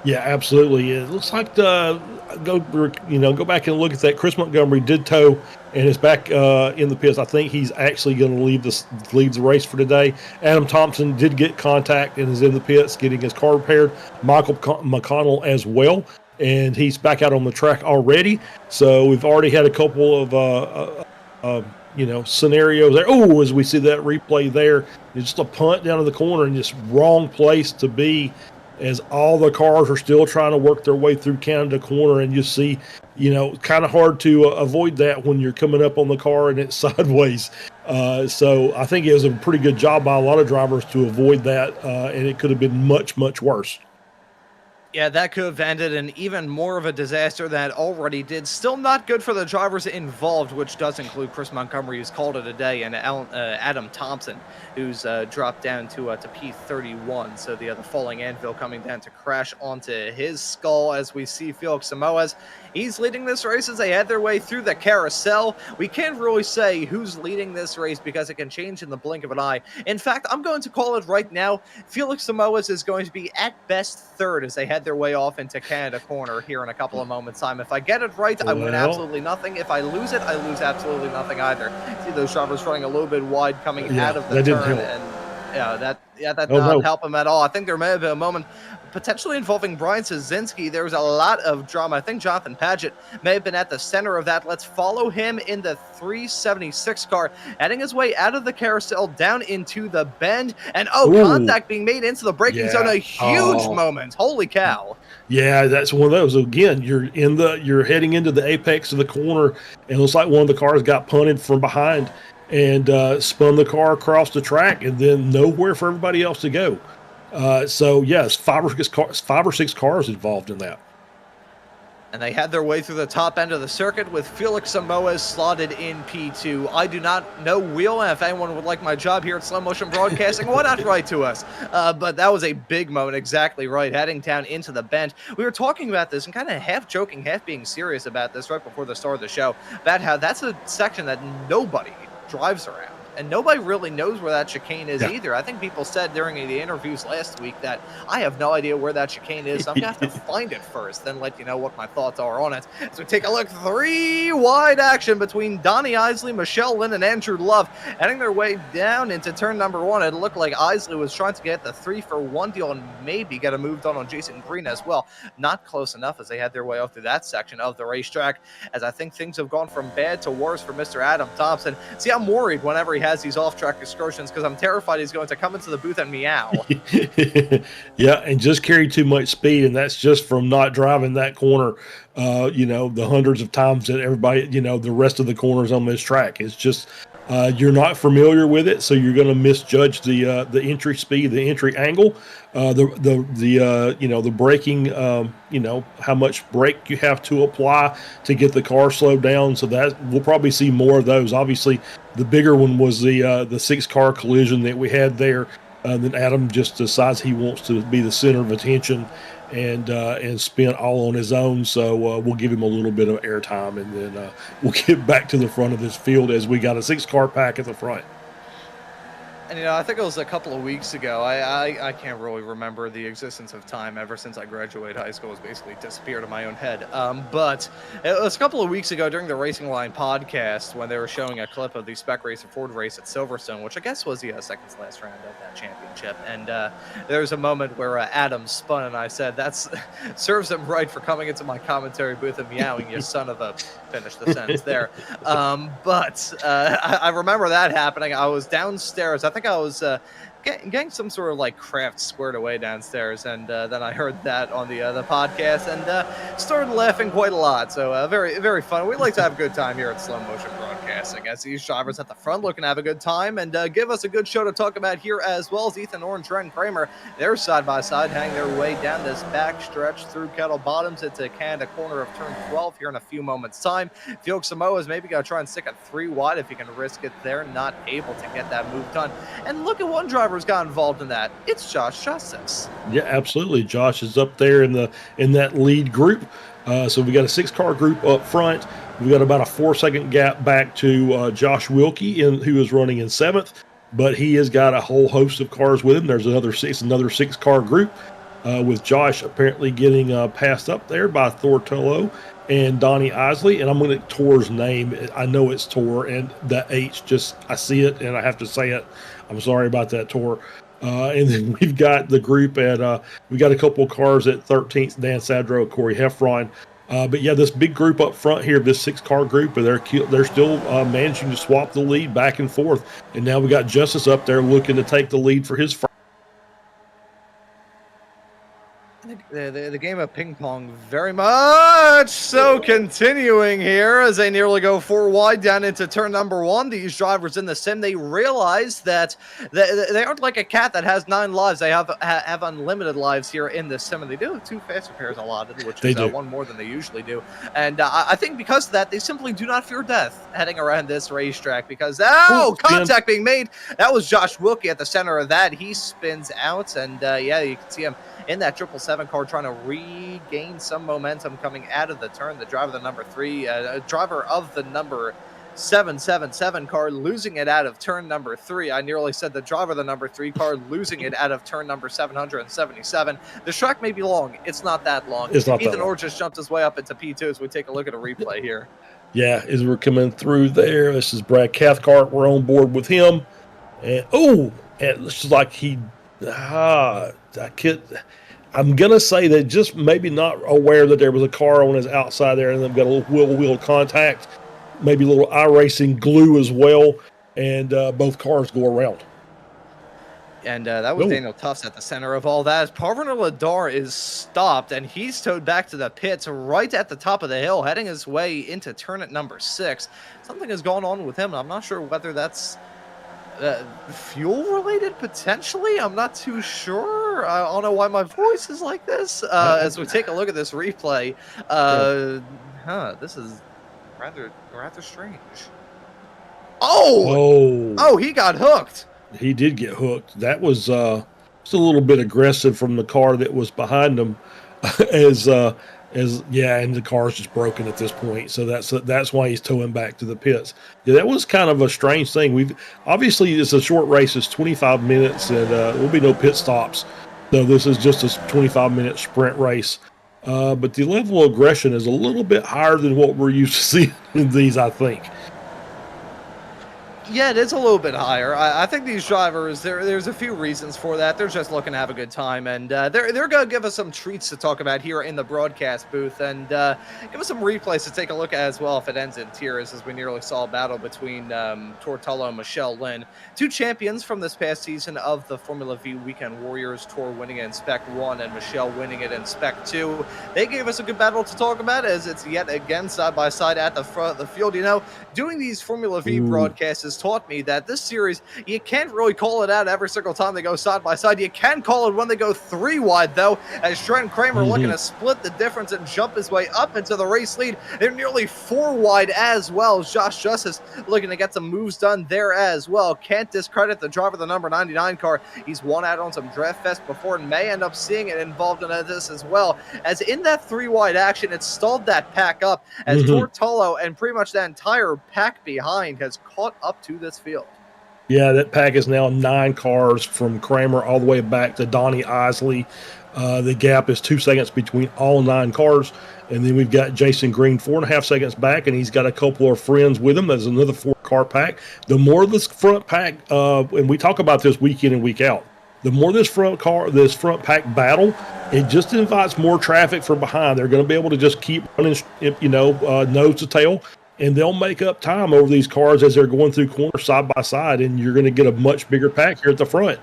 Speaker 3: Yeah, absolutely. It looks like go back and look at that. Chris Montgomery did tow and is back in the pits. I think he's actually going to lead the race for today. Adam Thompson did get contact and is in the pits getting his car repaired. Michael McConnell as well, and he's back out on the track already. So we've already had a couple of scenarios there. Oh, as we see that replay there, it's just a punt down to the corner and just wrong place to be, as all the cars are still trying to work their way through Canada corner, and you see, kind of hard to avoid that when you're coming up on the car and it's sideways. So I think it was a pretty good job by a lot of drivers to avoid that, and it could have been much, much worse.
Speaker 2: Yeah, that could have ended in even more of a disaster than it already did. Still not good for the drivers involved, which does include Chris Montgomery, who's called it a day, and Adam Thompson, who's dropped down to P31. So the falling anvil coming down to crash onto his skull as we see Felix Samoa. He's leading this race as they head their way through the carousel. We can't really say who's leading this race because it can change in the blink of an eye. In fact, I'm going to call it right now. Felix Samoa is going to be at best 3rd as they head their way off into Canada corner here in a couple of moments' time. If I get it right, I win absolutely nothing. If I lose it, I lose absolutely nothing either. See those drivers running a little bit wide coming out of the turn, and yeah, Yeah, that
Speaker 3: Oh,
Speaker 2: not
Speaker 3: no.
Speaker 2: help him at all. I think there may have been a moment potentially involving Brian Szynski. There was a lot of drama. I think Jonathan Paget may have been at the center of that. Let's follow him in the 376 car, heading his way out of the carousel down into the bend. And
Speaker 3: Ooh,
Speaker 2: contact being made into the braking zone.
Speaker 3: yeah.
Speaker 2: A huge
Speaker 3: Oh,
Speaker 2: moment. Holy cow.
Speaker 3: yeah, that's one of those. Again, you're heading into the apex of the corner, and it looks like one of the cars got punted from behind and spun the car across the track, and then nowhere for everybody else to go. So yes, 5 or 6 cars involved in that.
Speaker 2: And they had their way through the top end of the circuit with Felix Samoa slotted in P2. I do not know wheel, and if anyone would like my job here at Slow Motion Broadcasting, why not write to us? But that was a big moment, exactly right, heading down into the bend. We were talking about this and kind of half joking, half being serious about this right before the start of the show, about how that's a section that nobody drives around. And nobody really knows where that chicane is either. I think people said during the interviews last week that I have no idea where that chicane is. So I'm going to have to find it first, then let you know what my thoughts are on it. So take a look. 3 wide action between Donnie Isley, Michelle Lynn, and Andrew Love heading their way down into turn number 1. It looked like Isley was trying to get the 3-for-1 deal and maybe get a move on Jason Green as well. Not close enough as they had their way up through that section of the racetrack, as I think things have gone from bad to worse for Mr. Adam Thompson. See, I'm worried whenever he has these off-track excursions because I'm terrified he's going to come into the booth and meow.
Speaker 3: Yeah, and just carry too much speed, and that's just from not driving that corner, the hundreds of times that everybody, the rest of the corners on this track. It's just you're not familiar with it, so you're going to misjudge the entry speed, the entry angle, the braking, how much brake you have to apply to get the car slowed down. So that we'll probably see more of those. Obviously, the bigger one was the 6-car collision that we had there. Then Adam just decides he wants to be the center of attention and spin all on his own. So we'll give him a little bit of airtime, and then we'll get back to the front of this field as we got a 6-car pack at the front.
Speaker 2: And, I think it was a couple of weeks ago. I can't really remember the existence of time ever since I graduated high school. It's basically disappeared in my own head. But it was a couple of weeks ago during the Racing Line podcast when they were showing a clip of the Spec Racer Ford race at Silverstone, which I guess was the second to last round of that championship. And there was a moment where Adam spun, and I said, "That's serves him right for coming into my commentary booth and meowing, you son of a..." Finish the sentence there. But I remember that happening. I was downstairs. I think I was getting some sort of like craft squared away downstairs, and then I heard that on the podcast and started laughing quite a lot. So very, very fun. We like to have a good time here at Slow Motion Broadcasting, as these drivers at the front looking to have a good time and give us a good show to talk about here, as well as Ethan Orr and Trent Kramer. They're side by side, hanging their way down this back stretch through Kettle Bottoms into Canada corner of turn 12 here in a few moments' time. Felix Samoa is maybe going to try and stick a 3 wide if he can risk it there. Not able to get that move done. And look at one driver's got involved in that. It's Josh Justice.
Speaker 3: Yeah, absolutely. Josh is up there in that lead group. So we got a 6-car group up front. We got about a 4-second gap back to Josh Wilkie, who is running in 7th, but he has got a whole host of cars with him. There's another 6-car group with Josh apparently getting passed up there by Thortolo and Donnie Isley. And I'm going to Tor's name. I know it's Tor, and the H, I see it and I have to say it. I'm sorry about that, Tor. And then we've got the group we got a couple of cars at 13th, Dan Sadro, Corey Heffron. But yeah, this big group up front here, this 6-car group, and they're still managing to swap the lead back and forth. And now we got Justice up there looking to take the lead for his first.
Speaker 2: The game of ping pong very much so continuing here as they nearly go 4 wide down into turn number 1. These drivers in the sim, they realize that they aren't like a cat that has 9 lives. They have unlimited lives here in the sim, and they do have 2 fast repairs allotted, which is one more than they usually do. And I think because of that, they simply do not fear death heading around this racetrack, because contact being made. That was Josh Wilkie at the center of that. He spins out, and yeah, you can see him in that 777 car trying to regain some momentum coming out of the turn. The driver of the number 3, driver of the number 777 car losing it out of turn number 3. I nearly said the driver of the number 3 car losing it out of turn number 777. The track may be long. It's not that long. Ethan Orr just jumped his way up into P2 as we take a look at a replay here.
Speaker 3: Yeah, as we're coming through there, this is Brad Cathcart. We're on board with him. And it looks like he I'm gonna say that just maybe not aware that there was a car on his outside there, and they've got a little wheel contact, maybe a little iRacing glue as well, and both cars go around.
Speaker 2: And that was Daniel Tufts at the center of all that. Parviner Ladar is stopped, and he's towed back to the pits right at the top of the hill, heading his way into turn at number 6. Something is going on with him. I'm not sure whether that's fuel-related, potentially. I'm not too sure. I don't know why my voice is like this. As we take a look at this replay, this is rather strange. Oh, he got hooked.
Speaker 3: He did get hooked. That was just a little bit aggressive from the car that was behind him, and the car's just broken at this point. So that's why he's towing back to the pits. Yeah, that was kind of a strange thing. Obviously it's a short race. It's 25 minutes, and there will be no pit stops. So this is just a 25-minute sprint race. But the level of aggression is a little bit higher than what we're used to seeing in these, I think.
Speaker 2: Yeah, it is a little bit higher. I think these drivers, there's a few reasons for that. They're just looking to have a good time, and they're going to give us some treats to talk about here in the broadcast booth, and give us some replays to take a look at as well if it ends in tears, as we nearly saw a battle between Tortello and Michelle Lynn, 2 champions from this past season of the Formula Vee Weekend Warriors Tour, winning it in Spec 1 and Michelle winning it in Spec 2. They gave us a good battle to talk about, as it's yet again side by side at the front of the field. You know, doing these Formula Vee broadcasts is taught me that this series, you can't really call it out every single time they go side by side. You can call it when they go 3 wide, though, as Trent Kramer looking to split the difference and jump his way up into the race lead. They're nearly 4 wide as well. Josh Justice looking to get some moves done there as well. Can't discredit the driver of the number 99 car. He's won out on some Draft Fest before and may end up seeing it involved in this as well. As in that 3 wide action, it stalled that pack up as Tortello and pretty much that entire pack behind has caught up to this field.
Speaker 3: Yeah, that pack is now 9 cars from Kramer all the way back to Donnie Isley. The gap is 2 seconds between all 9 cars. And then we've got Jason Green 4.5 seconds back, and he's got a couple of friends with him. There's another 4-car pack. The more this front pack, and we talk about this week in and week out, the more this front pack battle, it just invites more traffic from behind. They're going to be able to just keep running, nose to tail. And they'll make up time over these cars as they're going through corners side by side, and you're going to get a much bigger pack here at the front.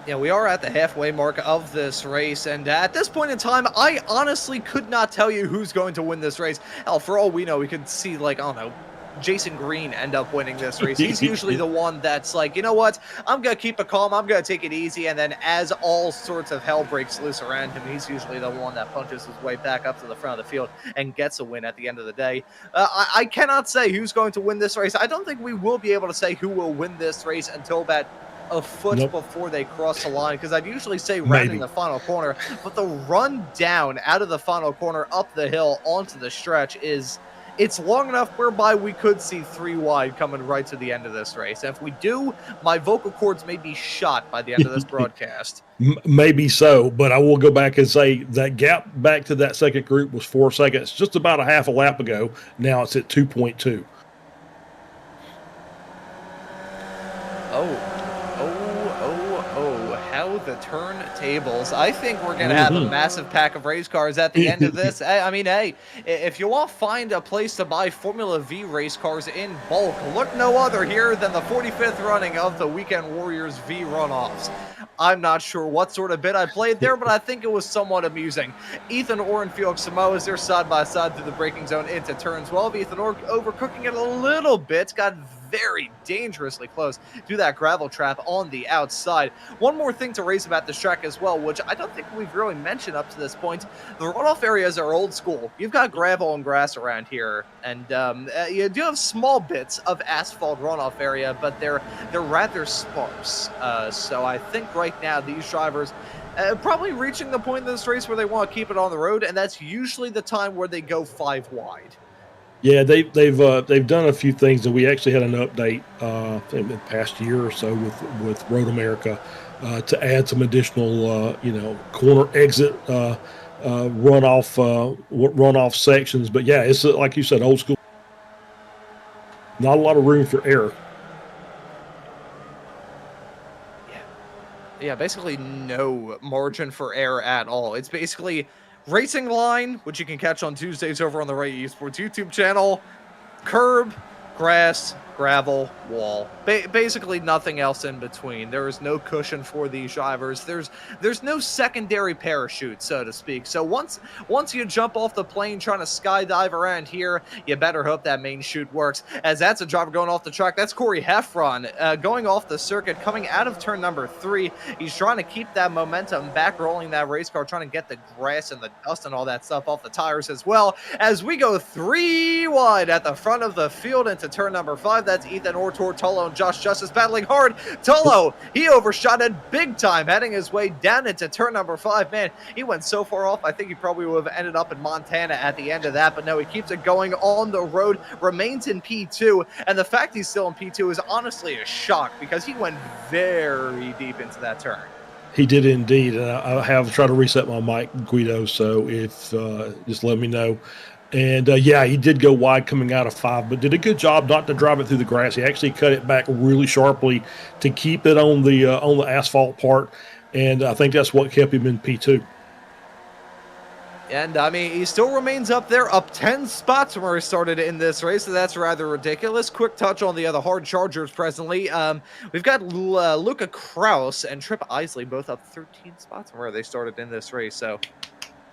Speaker 2: Yeah, we are at the halfway mark of this race, and at this point in time, I honestly could not tell you who's going to win this race. Hell, for all we know, we could see, like, I don't know, Jason Green end up winning this race. He's usually the one that's like, you know what, I'm going to keep it calm, I'm going to take it easy, and then as all sorts of hell breaks loose around him, he's usually the one that punches his way back up to the front of the field and gets a win at the end of the day. I cannot say who's going to win this race. I don't think we will be able to say who will win this race until about a foot before they cross the line, because I'd usually say right in the final corner, but the run down out of the final corner up the hill onto the stretch it's long enough whereby we could see 3 wide coming right to the end of this race. And if we do, my vocal cords may be shot by the end of this broadcast.
Speaker 3: Maybe so, but I will go back and say that gap back to that second group was 4 seconds, just about a half a lap ago. Now it's at 2.2.
Speaker 2: How the turntables. I think we're going to have a massive pack of race cars at the end of this. I mean, hey, if you want to find a place to buy Formula Vee race cars in bulk, look no other here than the 45th running of the Weekend Warriors vRunoffs. I'm not sure what sort of bit I played there, but I think it was somewhat amusing. Ethan Orr and Felix Samoa, they're side by side through the braking zone into turn 12. Ethan Orr overcooking it a little bit, got very dangerously close to that gravel trap on the outside. One more thing to raise about this track as well, which I don't think we've really mentioned up to this point. The runoff areas are old school. You've got gravel and grass around here, and you do have small bits of asphalt runoff area, but they're rather sparse. So I think right now these drivers probably reaching the point in this race where they want to keep it on the road, and that's usually the time where they go 5 wide.
Speaker 3: Yeah, they've done a few things, and we actually had an update in the past year or so with Road America to add some additional corner exit runoff sections. But yeah, it's like you said, old school. Not a lot of room for error.
Speaker 2: Yeah, basically no margin for error at all. It's basically racing line, which you can catch on Tuesdays over on the Right eSports YouTube channel, curb, grass, gravel, wall. Basically nothing else in between. There is no cushion for these drivers. There's no secondary parachute, so to speak. So once you jump off the plane trying to skydive around here, you better hope that main chute works, as that's a driver going off the track. That's Corey Heffron going off the circuit, coming out of turn number 3. He's trying to keep that momentum, back rolling that race car, trying to get the grass and the dust and all that stuff off the tires as well, as we go 3 wide at the front of the field into turn number 5. That's Ethan Ortor, Tolo, and Josh Justice battling hard. Tolo, he overshot it big time, heading his way down into turn number 5. Man, he went so far off, I think he probably would have ended up in Montana at the end of that, but no, he keeps it going on the road, remains in P2, and the fact he's still in P2 is honestly a shock, because he went very deep into that turn.
Speaker 3: He did indeed. I have tried to reset my mic, Guido, so if just let me know. And yeah, he did go wide coming out of 5, but did a good job not to drive it through the grass. He actually cut it back really sharply to keep it on the asphalt part, and I think that's what kept him in P2.
Speaker 2: And, I mean, he still remains up there, up 10 spots from where he started in this race, so that's rather ridiculous. Quick touch on the other hard chargers presently. We've got Luca Kraus and Trip Isley both up 13 spots from where they started in this race, so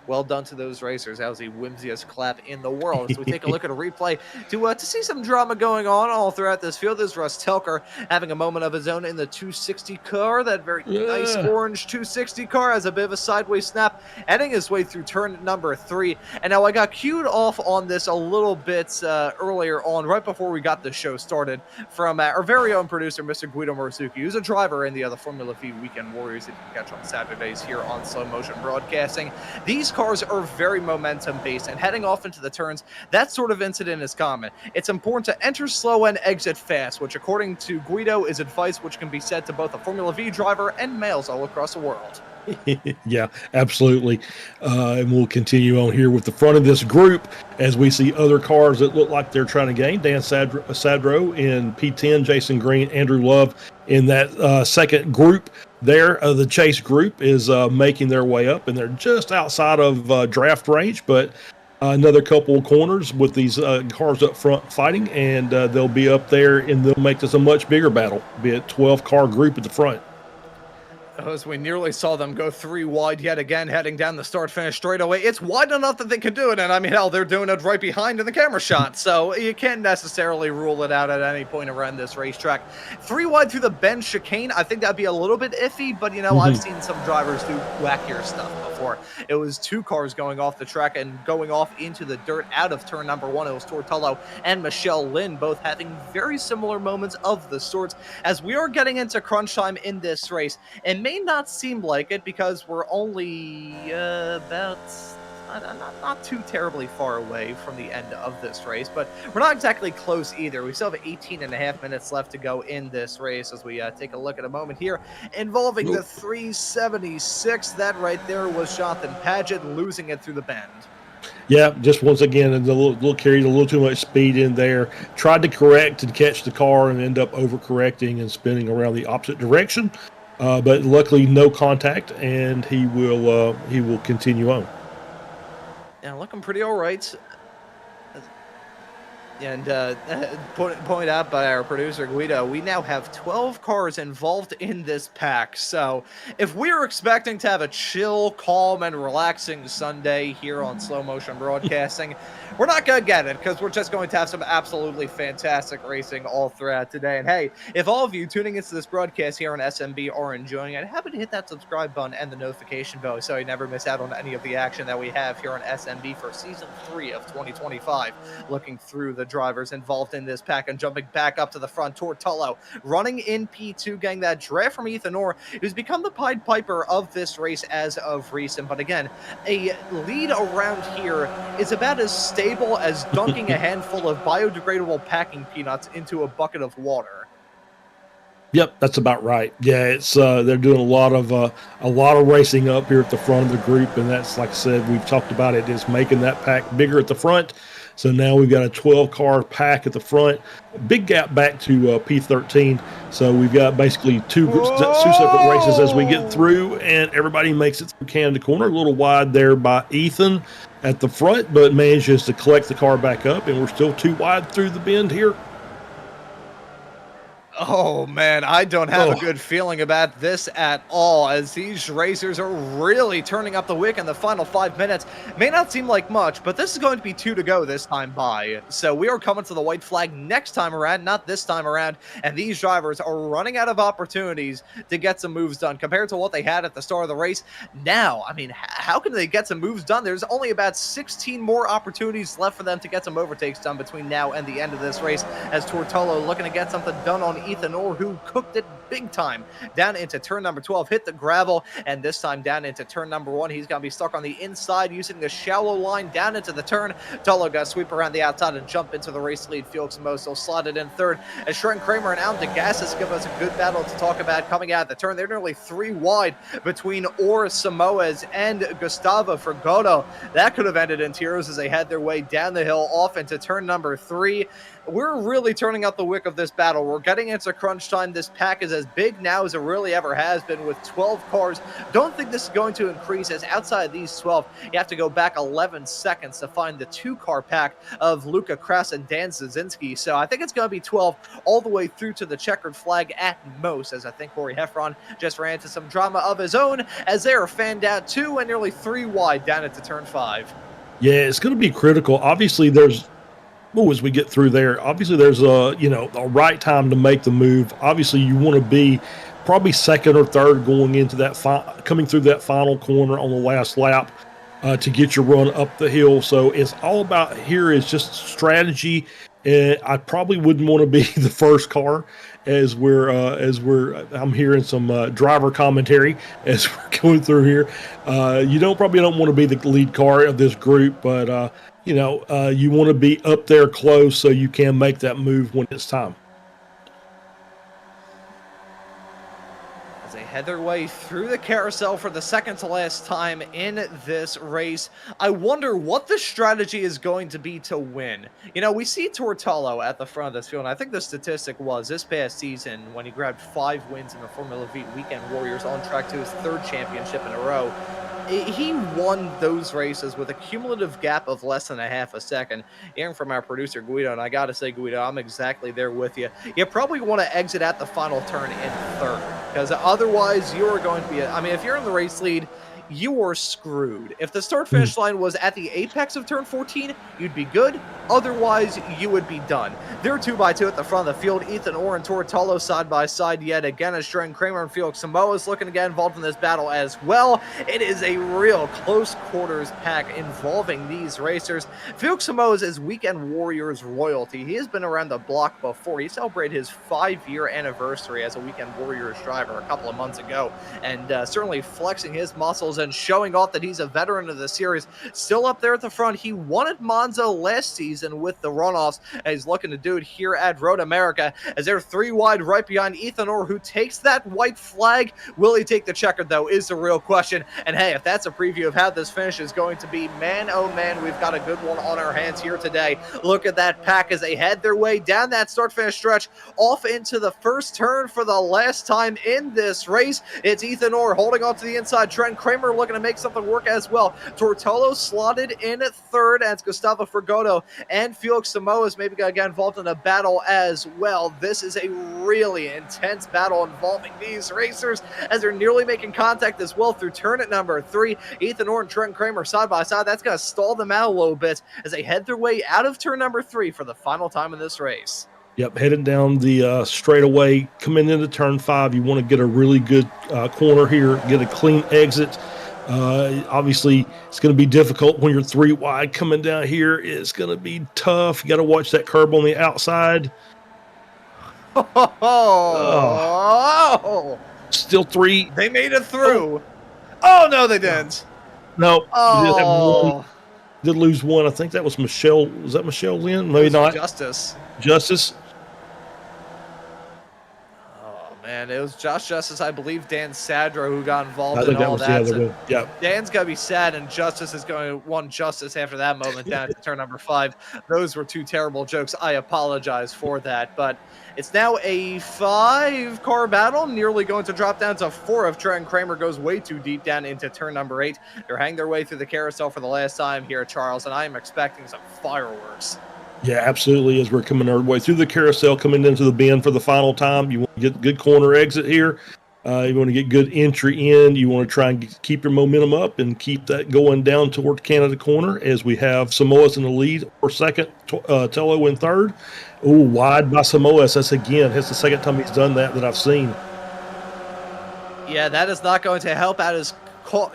Speaker 2: well done to those racers. That was the whimsiest clap in the world. As we take a look at a replay to see some drama going on all throughout this field. There's Russ Telker having a moment of his own in the 260 car. That very nice orange 260 car has a bit of a sideways snap, heading his way through turn number 3. And now I got cued off on this a little bit earlier on, right before we got the show started, from our very own producer, Mr. Guido Marzucchi, who's a driver in the other Formula Vee Weekend Warriors that you can catch on Saturdays here on Slow Motion Broadcasting. These cars are very momentum based, and heading off into the turns, that sort of incident is common. It's important to enter slow and exit fast, which according to Guido is advice which can be said to both a Formula Vee driver and males all across the world.
Speaker 3: Yeah, absolutely. And we'll continue on here with the front of this group as we see other cars that look like they're trying to gain. Dan Sadro in P10, Jason Green, Andrew Love in that second group there. The chase group is making their way up, and they're just outside of draft range, but another couple of corners with these cars up front fighting, and they'll be up there, and they'll make this a much bigger battle, be a 12-car group at the front.
Speaker 2: As we nearly saw them go 3 wide yet again, heading down the start-finish straightaway. It's wide enough that they can do it, and I mean, hell, they're doing it right behind in the camera shot, so you can't necessarily rule it out at any point around this racetrack. 3 wide through the bend chicane, I think that'd be a little bit iffy, but, you know, I've seen some drivers do wackier stuff before. It was 2 cars going off the track and going off into the dirt out of turn number 1. It was Tortello and Michelle Lynn, both having very similar moments of the sorts. As we are getting into crunch time in this race, and may not seem like it because we're only about not too terribly far away from the end of this race, but we're not exactly close either. We still have 18.5 minutes left to go in this race as we take a look at a moment here involving the 376. That right there was Jonathan Paget losing it through the bend.
Speaker 3: Yeah, just once again, a little carried a little too much speed in there. Tried to correct and catch the car and end up overcorrecting and spinning around the opposite direction. But luckily, no contact, and he will continue on.
Speaker 2: Yeah, looking pretty all right. And point out by our producer, Guido, we now have 12 cars involved in this pack. So if we're expecting to have a chill, calm, and relaxing Sunday here on Slow Motion Broadcasting, we're not going to get it because we're just going to have some absolutely fantastic racing all throughout today. And hey, if all of you tuning into this broadcast here on SMB are enjoying it, happy to hit that subscribe button and the notification bell so you never miss out on any of the action that we have here on SMB for Season 3 of 2025. Looking through the drivers involved in this pack and jumping back up to the front, Tortello running in P2, getting that draft from Ethan Orr, who's become the Pied Piper of this race as of recent. But again, a lead around here is about as stable as dunking a handful of biodegradable packing peanuts into a bucket of water.
Speaker 3: Yep, that's about right. Yeah, it's they're doing a lot of racing up here at the front of the group, and that's, like I said, we've talked about it, is making that pack bigger at the front. So now we've got a 12-car pack at the front, big gap back to P13. So we've got basically two separate races as we get through, and everybody makes it through Canada Corner. A little wide there by Ethan at the front, but manages to collect the car back up, and we're still too wide through the bend here.
Speaker 2: Oh man, I don't have a good feeling about this at all, as these racers are really turning up the wick in the final 5 minutes. May not seem like much, but this is going to be 2 to go this time by. So we are coming to the white flag next time around, not this time around, and these drivers are running out of opportunities to get some moves done compared to what they had at the start of the race. Now, I mean, how can they get some moves done? There's only about 16 more opportunities left for them to get some overtakes done between now and the end of this race, as Tortolo looking to get something done on Ethan Orr, who cooked it big time down into turn number 12, hit the gravel, and this time down into turn number 1. He's going to be stuck on the inside using the shallow line down into the turn. Tolo got to sweep around the outside and jump into the race lead. Felix Moso slotted in third, as Trent Kramer and Alan DeGassis give us a good battle to talk about coming out of the turn. They're nearly 3 wide between Orr Samoas and Gustavo Frigoto. That could have ended in tears as they had their way down the hill off into turn number 3. We're really turning up the wick of this battle. We're getting into crunch time. This pack is as big now as it really ever has been, with 12 cars. Don't think this is going to increase, as outside of these 12, you have to go back 11 seconds to find the 2-car pack of Luca Krass and Dan Zazinski. So I think it's going to be 12 all the way through to the checkered flag at most, as I think Corey Heffron just ran into some drama of his own, as they are fanned out 2 and nearly 3 wide down into turn 5.
Speaker 3: Yeah, it's going to be critical. Obviously, as we get through there, obviously there's a right time to make the move. Obviously, you want to be probably second or third going into that coming through that final corner on the last lap to get your run up the hill. So it's all about here is just strategy. I probably wouldn't want to be the first car, as I'm hearing some driver commentary as we're going through here. You probably don't want to be the lead car of this group, but you want to be up there close so you can make that move when it's time.
Speaker 2: As they head their way through the carousel for the second to last time in this race, I wonder what the strategy is going to be to win. We see Tortolo at the front of this field, and I think the statistic was this past season when he grabbed 5 wins in the Formula Vee Weekend Warriors, on track to his 3rd championship in a row. He won those races with a cumulative gap of less than a half a second. Hearing from our producer, Guido, and I got to say, Guido, I'm exactly there with you. You probably want to exit at the final turn in 3rd, because otherwise you're going to be, if you're in the race lead, you are screwed. If the start-finish line was at the apex of turn 14, you'd be good. Otherwise, you would be done. They're 2x2 at the front of the field. Ethan Orr and Tortolo side by side yet again, as Trent Kramer and Felix Samoa is looking to get involved in this battle as well. It is a real close quarters pack involving these racers. Felix Samoa is Weekend Warriors royalty. He has been around the block before. He celebrated his 5-year anniversary as a Weekend Warriors driver a couple of months ago, and certainly flexing his muscles and showing off that he's a veteran of the series. Still up there at the front. He won at Monza last season with the runoffs, and he's looking to do it here at Road America, as they're 3 wide right behind Ethan Orr, who takes that white flag. Will he take the checker, though, is the real question. And hey, if that's a preview of how this finish is going to be, man, oh man, we've got a good one on our hands here today. Look at that pack as they head their way down that start-finish stretch off into the first turn for the last time in this race. It's Ethan Orr holding on to the inside. Trent Kramer looking to make something work as well. Tortolo slotted in 3rd, as Gustavo Frigoto and Felix Samoa maybe going to get involved in a battle as well. This is a really intense battle involving these racers, as they're nearly making contact as well through turn at number 3. Ethan Orr and Trent Kramer side by side. That's going to stall them out a little bit as they head their way out of turn number 3 for the final time in this race.
Speaker 3: Yep, heading down the straightaway, coming into turn 5, you want to get a really good corner here, get a clean exit. Obviously, it's going to be difficult when you're 3 wide coming down here. It's going to be tough. You got to watch that curb on the outside. Still 3.
Speaker 2: They made it through. Oh, no, they didn't.
Speaker 3: No. Oh. Did lose 1. I think that was Michelle. Was that Michelle Lynn? Maybe not.
Speaker 2: Justice. man. It was Josh Justice, I believe, Dan Sadro who got involved
Speaker 3: I think
Speaker 2: in all that.
Speaker 3: the other one. Yeah.
Speaker 2: Dan's going to be sad, and Justice is going to want justice after that moment down at turn number 5. Those were 2 terrible jokes. I apologize for that, but it's now a 5-car battle, nearly going to drop down to 4 if Trent Kramer goes way too deep down into turn number 8. They're hanging their way through the carousel for the last time here, Charles, and I am expecting some fireworks.
Speaker 3: Yeah, absolutely. As we're coming our way through the carousel, coming into the bend for the final time, you want to get good corner exit here. You want to get good entry in. You want to try and keep your momentum up and keep that going down toward Canada corner as we have Samoas in the lead for second, Tello in third. Oh, wide by Samoas. That's the second time he's done that I've seen.
Speaker 2: Yeah, that is not going to help out his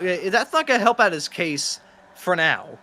Speaker 2: that's not going to help out his case for now.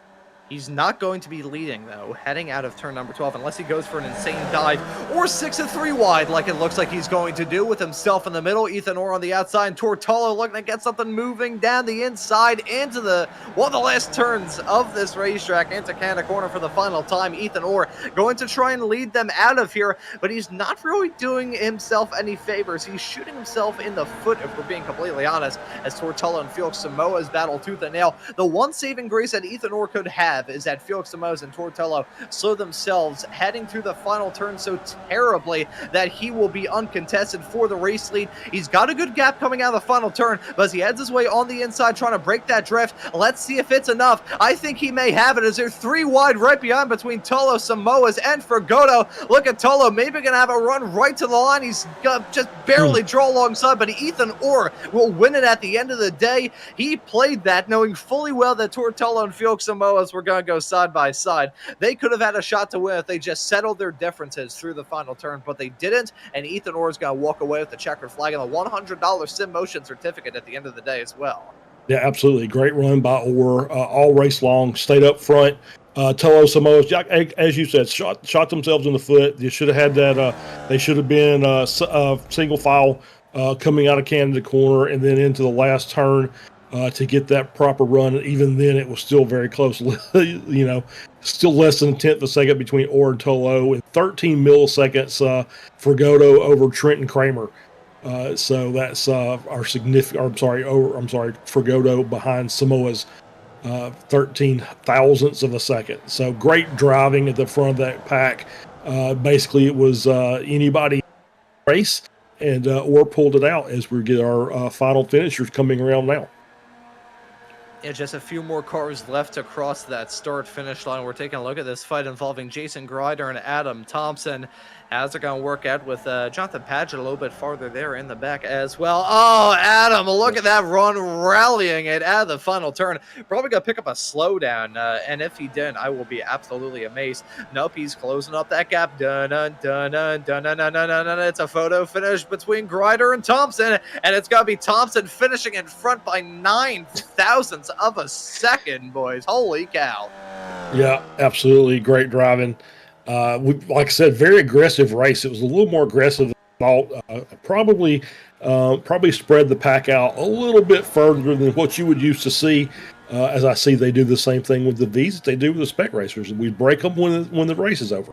Speaker 2: He's not going to be leading, though, heading out of turn number 12, unless he goes for an insane dive or 6-3 wide, like it looks like he's going to do with himself in the middle. Ethan Orr on the outside, and Tortolo looking to get something moving down the inside into one of the last turns of this racetrack into Canada corner for the final time. Ethan Orr going to try and lead them out of here, but he's not really doing himself any favors. He's shooting himself in the foot, if we're being completely honest, as Tortolo and Felix Samoa's battle tooth and nail. The one saving grace that Ethan Orr could have is that Felix Samoas and Tortello slow themselves heading through the final turn so terribly that he will be uncontested for the race lead. He's got a good gap coming out of the final turn, but as he heads his way on the inside trying to break that drift, let's see if it's enough. I think he may have it as they're 3 wide right behind between Tolo, Samoas, and Fergoto. Look at Tolo, maybe going to have a run right to the line. He's got just barely draw alongside, but Ethan Orr will win it at the end of the day. He played that knowing fully well that Tortello and Felix Samoas were going to go side by side. They could have had a shot to win if they just settled their differences through the final turn, but they didn't, and Ethan Orr is going to walk away with the checkered flag and a $100 Sim Motion certificate at the end of the day as well.
Speaker 3: Yeah, absolutely. Great run by Orr, all race long, stayed up front. Tolo Samoas, as you said, shot themselves in the foot. They should have had that. They should have been single file coming out of Canada corner and then into the last turn. To get that proper run. Even then, it was still very close. Still less than a tenth of a second between Orr and Tolo, and 13 milliseconds for Godo over Trenton Kramer. So that's our significant. Fergoto behind Samoa's 13 thousandths of a second. So great driving at the front of that pack. Basically, it was anybody race, and Orr pulled it out as we get our final finishers coming around now.
Speaker 2: Yeah, just a few more cars left to cross that start-finish line. We're taking a look at this fight involving Jason Grider and Adam Thompson. How's it going to work out with Jonathan Padgett a little bit farther there in the back as well? Oh, Adam, look at that run, rallying it out of the final turn. Probably going to pick up a slowdown, and if he didn't, I will be absolutely amazed. Nope, he's closing up that gap. Dun-dun-dun-dun-dun-dun-dun-dun-dun. It's a photo finish between Grider and Thompson, and it's going to be Thompson finishing in front by 9 thousandths of a second, boys. Holy cow.
Speaker 3: Yeah, absolutely. Great driving. Like I said, very aggressive race. It was a little more aggressive than I thought. Probably spread the pack out a little bit further than what you would used to see. As I see, they do the same thing with the V's that they do with the Spec Racers. We break them when the race is over.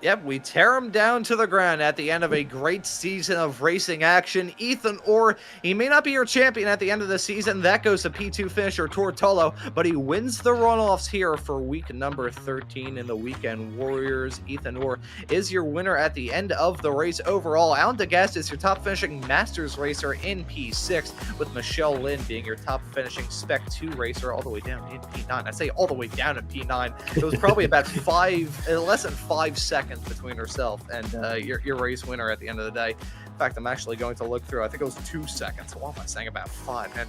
Speaker 2: Yep, we tear him down to the ground at the end of a great season of racing action. Ethan Orr, he may not be your champion at the end of the season. That goes to P2 finisher Tortolo, but he wins the runoffs here for week number 13 in the Weekend Warriors. Ethan Orr is your winner at the end of the race overall. Alan DeGast is your top finishing Masters racer in P6, with Michelle Lynn being your top finishing Spec 2 racer all the way down in P9. I say all the way down in P9. It was probably about less than 5 seconds between herself and your race winner at the end of the day. In fact, I'm actually going to look through. I think it was 2 seconds. What am I saying about 5? And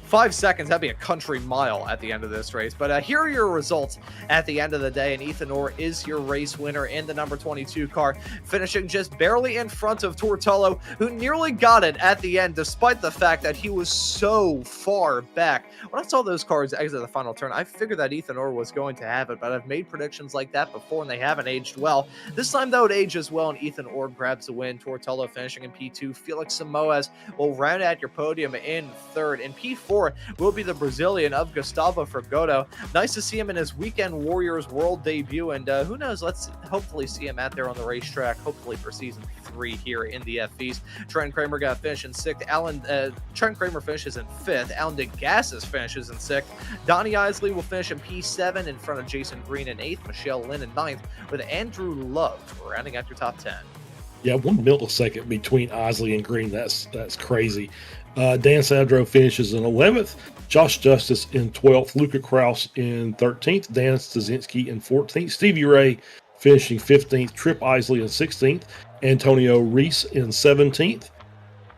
Speaker 2: 5 seconds, that'd be a country mile at the end of this race. But here are your results at the end of the day, and Ethan Orr is your race winner in the number 22 car, finishing just barely in front of Tortolo, who nearly got it at the end, despite the fact that he was so far back. When I saw those cars exit the final turn, I figured that Ethan Orr was going to have it, but I've made predictions like that before, and they haven't aged well. This time, though, it ages well, and Ethan Orr grabs the win. Tortolo finishing in P2. Felix Samoas will round out your podium in third. In P4, 4 will be the Brazilian of Gustavo Frigoto. Nice to see him in his Weekend Warriors World debut, and who knows, let's hopefully see him out there on the racetrack, hopefully for Season 3 here in the FVs. Trent Kramer got finished in 6th. Trent Kramer finishes in 5th. Alan DeGassis finishes in 6th. Donnie Isley will finish in P7 in front of Jason Green in 8th. Michelle Lynn in 9th, with Andrew Love rounding out your top 10.
Speaker 3: Yeah, 1 millisecond between Isley and Green. That's crazy. Dan Sadro finishes in 11th. Josh Justice in 12th. Luca Kraus in 13th. Dan Stasinski in 14th. Stevie Ray finishing 15th. Trip Isley in 16th. Antonio Reese in 17th.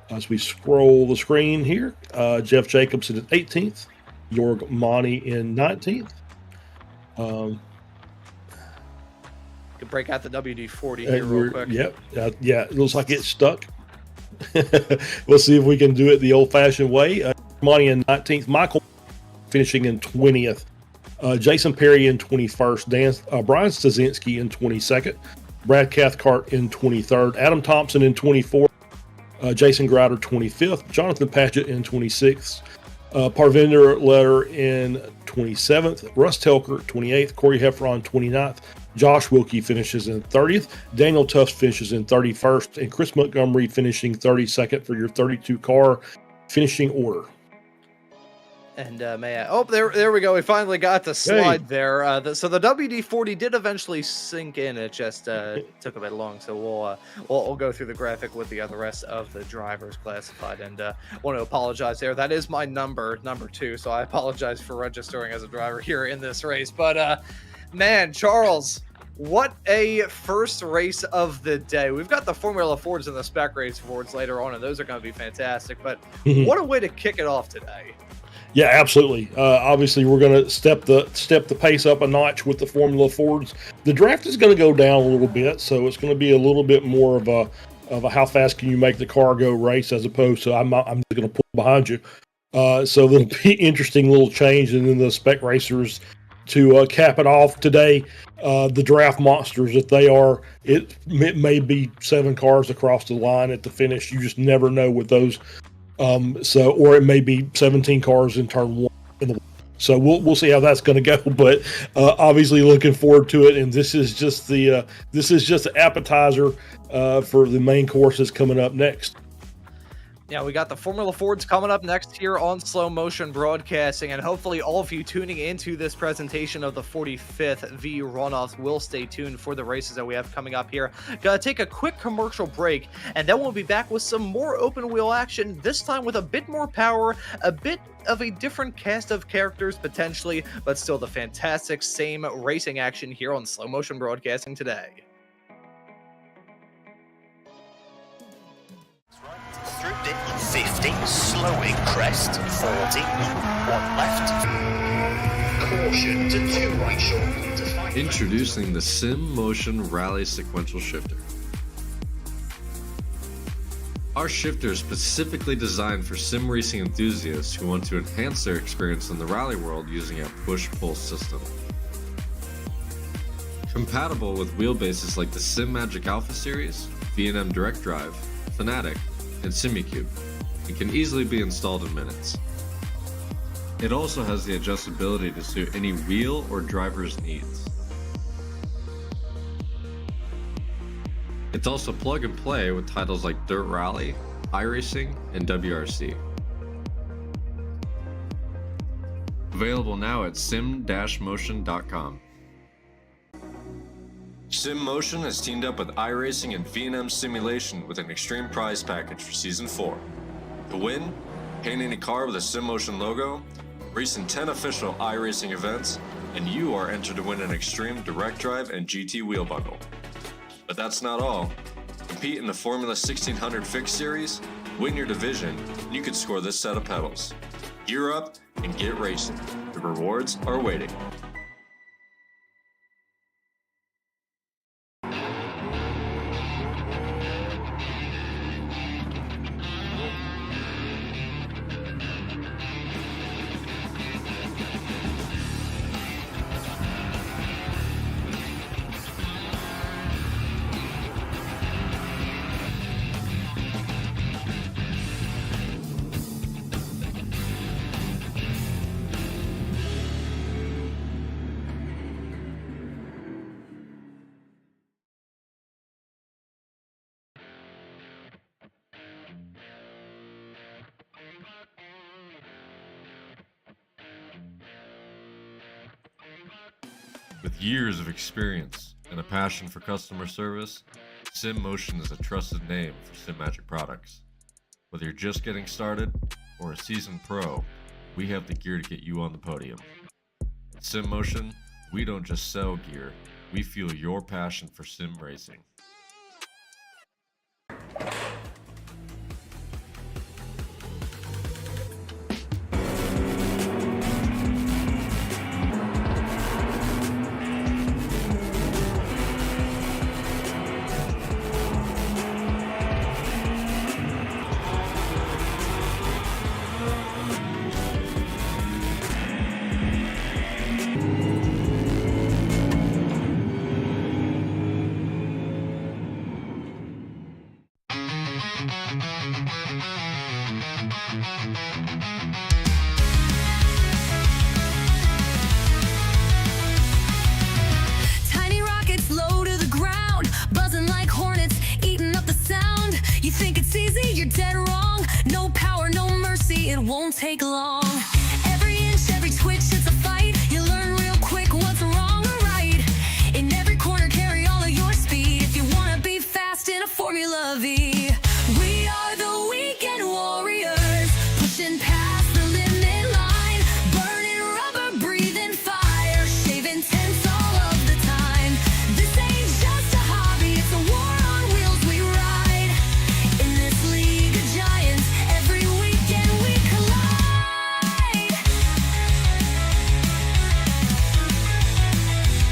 Speaker 3: As we scroll the screen here, Jeff Jacobson in 18th. Jorg Monty in 19th.
Speaker 2: Could break out the WD-40 here real quick.
Speaker 3: Yep. Yeah, it looks like it's stuck. We'll see if we can do it the old-fashioned way. Monty in 19th. Michael finishing in 20th. Jason Perry in 21st. Brian Stasinski in 22nd. Brad Cathcart in 23rd. Adam Thompson in 24th. Jason Grouder 25th. Jonathan Patchett in 26th. Parvinder Letter in 27th. Russ Telker 28th. Corey Heffron 29th. Josh Wilkie finishes in 30th. Daniel Tufts finishes in 31st. And Chris Montgomery finishing 32nd for your 32 car finishing order.
Speaker 2: And there we go. We finally got the slide there. So the WD-40 did eventually sink in. It just took a bit long. So we'll go through the graphic with the rest of the drivers classified. And want to apologize there. That is my number 2. So I apologize for registering as a driver here in this race. But man, Charles, what a first race of the day. We've got the Formula Fords and the Spec Racer Fords later on, and those are going to be fantastic. But what a way to kick it off today.
Speaker 3: Yeah, absolutely. Obviously, we're going to step the pace up a notch with the Formula Fords. The draft is going to go down a little bit, so it's going to be a little bit more of a how fast can you make the car go race, as opposed to I'm going to pull behind you. So it'll be interesting little change, and then the Spec Racers to cap it off today. The draft monsters that they are, it may be 7 cars across the line at the finish. You just never know with those. Or it may be 17 cars in turn 1. So we'll see how that's going to go. But obviously looking forward to it. And this is just the appetizer for the main course that's coming up next.
Speaker 2: Yeah, we got the Formula Fords coming up next here on Slow Motion Broadcasting, and hopefully all of you tuning into this presentation of the 45th vRunoffs will stay tuned for the races that we have coming up here. Gotta take a quick commercial break, and then we'll be back with some more open wheel action, this time with a bit more power, a bit of a different cast of characters potentially, but still the fantastic same racing action here on Slow Motion Broadcasting today.
Speaker 4: Through dip 50, slowing crest 40, 1 left. Caution to 2 right short to 5.
Speaker 5: Introducing the Sim Motion Rally Sequential Shifter. Our shifter is specifically designed for sim racing enthusiasts who want to enhance their experience in the rally world using a push-pull system. Compatible with wheelbases like the Sim Magic Alpha series, V&M Direct Drive, Fanatic, and Simicube, it can easily be installed in minutes. It also has the adjustability to suit any wheel or driver's needs. It's also plug and play with titles like Dirt Rally, iRacing, and WRC. Available now at sim-motion.com. SimMotion has teamed up with iRacing and V&M Simulation with an extreme prize package for Season 4. To win, paint any car with a SimMotion logo, race in 10 official iRacing events, and you are entered to win an extreme direct drive and GT wheel bundle. But that's not all. Compete in the Formula 1600 Fixed Series, win your division, and you could score this set of pedals. Gear up and get racing. The rewards are waiting. years of experience and a passion for customer service, SimMotion is a trusted name for SimMagic products. Whether you're just getting started or a seasoned pro, we have the gear to get you on the podium. At SimMotion, we don't just sell gear, we feel your passion for sim racing.
Speaker 6: Tiny rockets low to the ground, buzzing like hornets, eating up the sound. You think it's easy, you're dead wrong. No power, no mercy, it won't take long. Every inch, every twitch, it's a fight. You learn real quick what's wrong or right. In every corner, carry all of your speed. If you wanna be fast in a Formula Vee, we are the weekend warriors, pushing past the limit line, burning rubber, breathing fire, shaving tents all of the time. This ain't just a hobby, it's a war on wheels we ride. In this league of giants, every weekend we collide.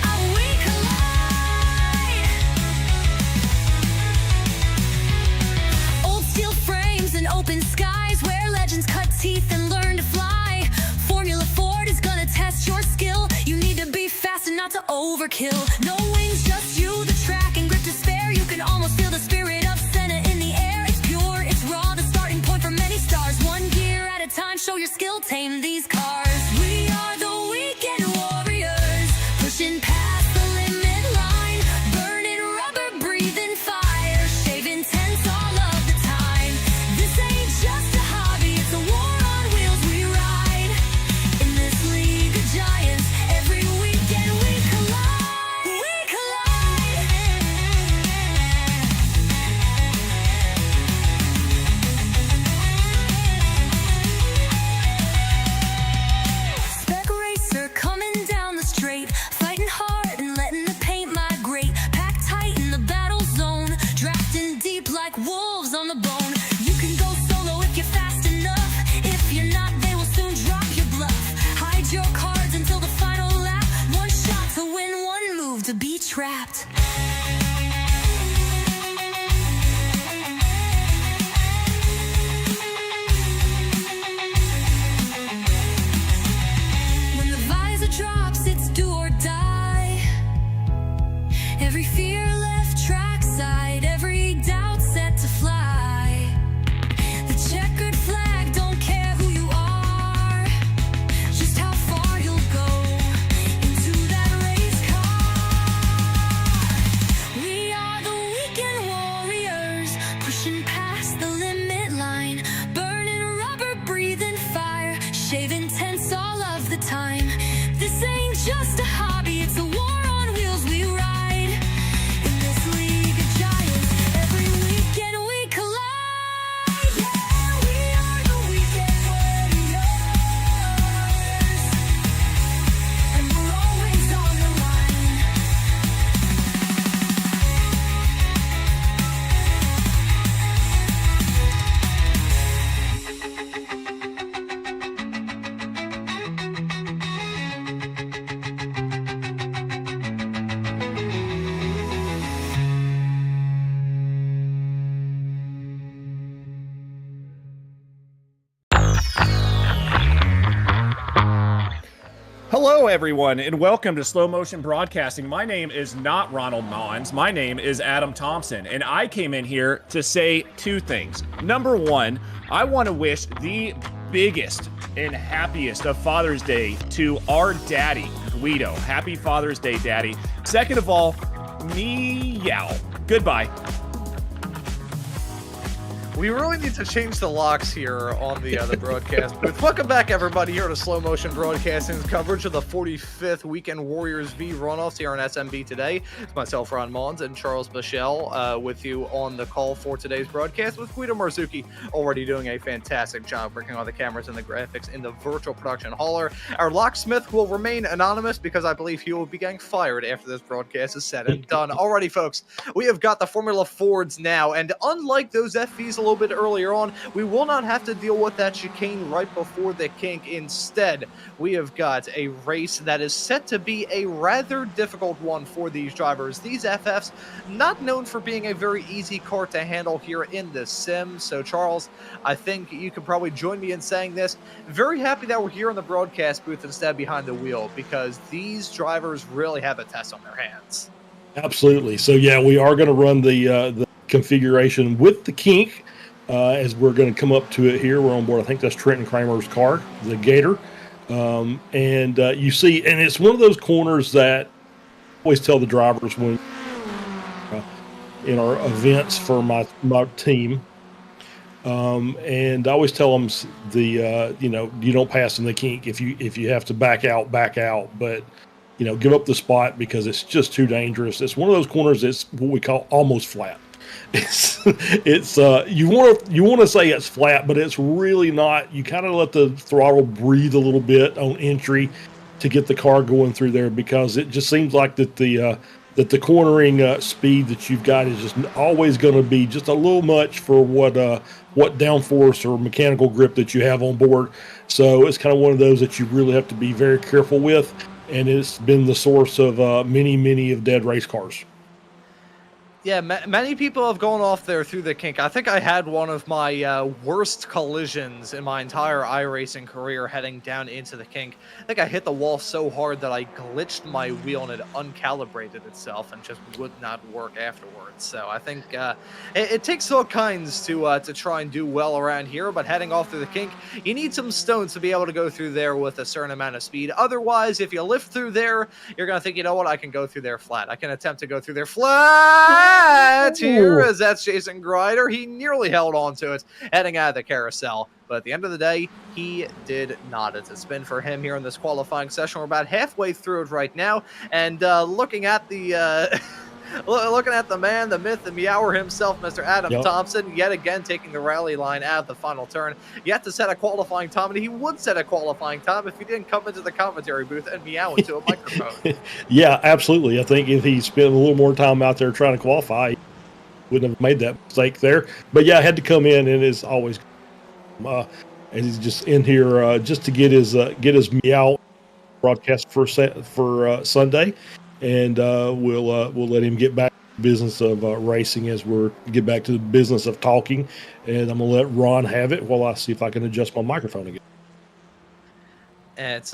Speaker 6: Oh, we collide. Old steel frames and open skies, where legends cut teeth and learn to fly. Formula Ford is gonna test your skill. You need to be fast and not to overkill. No wings, just you, the track, and grip to spare. You can almost feel the spirit of Senna in the air. It's pure, it's raw, the starting point for many stars. One gear at a time, show your skill, tame these cars. We are the weekend warriors, pushing past the limit line, burning rubber, breathing fire, shaving tents all of the time. This ain't just a hobby, it's a war on wheels we ride. In this league of giants, every weekend we collide. We collide. Spec Racer coming down the straight, fighting hard and letting the paint migrate. Packed tight in the battle zone, drafting deep like wolves on the bone. You can go solo if you're fast enough. If you're not, they will soon drop your bluff. Hide your cards until the final lap. One shot to win, one move to be trapped. When the visor drops, it's do or die. Every fear left trackside, every doubt set to fly. The checkered flag, don't care who you are, just how far you'll go into that race car. We are the weekend warriors, pushing past the limit line, burning rubber, breathing fire, shaving tents all of the time. This ain't just a hobby, it's a war on wheels we ride. In this league of giants, every weekend we collide. Yeah, we are the weekend warriors, and we're always on the line.
Speaker 7: Hello, everyone, and welcome to Slow Motion Broadcasting. My name is not Ronald Maunz. My name is Adam Thompson, and I came in here to say two things. Number one, I want to wish the biggest and happiest of Father's Day to our daddy, Guido. Happy Father's Day, Daddy. Second of all, meow. Goodbye.
Speaker 2: We really need to change the locks here on the broadcast booth. Welcome back, everybody, here to Slow Motion Broadcasting's coverage of the 45th Weekend Warriors vRunoffs here on SMB today. It's myself, Ron Maunz, and Charles Boshell with you on the call for today's broadcast, with Guido Marzucchi already doing a fantastic job working on the cameras and the graphics in the virtual production hauler. Our locksmith will remain anonymous because I believe he will be getting fired after this broadcast is said and done. Alrighty, folks, we have got the Formula Fords now, and unlike those FVs a little bit earlier on, we will not have to deal with that chicane right before the kink. Instead, we have got a race that is set to be a rather difficult one for these drivers. These FFs, not known for being a very easy car to handle here in the sim. So, Charles, I think you could probably join me in saying this. Very happy that we're here in the broadcast booth instead behind the wheel, because these drivers really have a test on their hands.
Speaker 3: Absolutely. So, yeah, we are going to run the configuration with the kink. As we're going to come up to it here, we're on board. I think that's Trenton Kramer's car, the Gator. And you see, and it's one of those corners that I always tell the drivers when in our events for my team. And I always tell them you don't pass in the kink. If you have to back out, but give up the spot because it's just too dangerous. It's one of those corners that's what we call almost flat. It's you want to say it's flat, but it's really not. You kind of let the throttle breathe a little bit on entry to get the car going through there, because it just seems like that the cornering speed that you've got is just always going to be just a little much for what downforce or mechanical grip that you have on board. So it's kind of one of those that you really have to be very careful with, and it's been the source of many of dead race cars.
Speaker 2: Yeah, many people have gone off there through the kink. I think I had one of my worst collisions in my entire iRacing career heading down into the kink. I think I hit the wall so hard that I glitched my wheel and it uncalibrated itself and just would not work afterwards. So I think it takes all kinds to try and do well around here, but heading off through the kink, you need some stones to be able to go through there with a certain amount of speed. Otherwise, if you lift through there, you're going to think, you know what, I can go through there flat. I can attempt to go through there flat. Here, as that's Jason Grider. He nearly held on to it heading out of the carousel, but at the end of the day, he did not. It's a spin for him here in this qualifying session. We're about halfway through it right now, and looking at the looking at the man, the myth, the meower himself, Mr. Adam Thompson, yet again taking the rally line out of the final turn. Yet to set a qualifying time, and he would set a qualifying time if he didn't come into the commentary booth and meow into a microphone.
Speaker 3: Yeah, absolutely. I think if he spent a little more time out there trying to qualify, he wouldn't have made that mistake there. But yeah, I had to come in, and it's always and he's just in here just to get his meow broadcast for Sunday. And we'll let him get back to the business of racing as we get back to the business of talking. And I'm going to let Ron have it while I see if I can adjust my microphone again.
Speaker 2: It's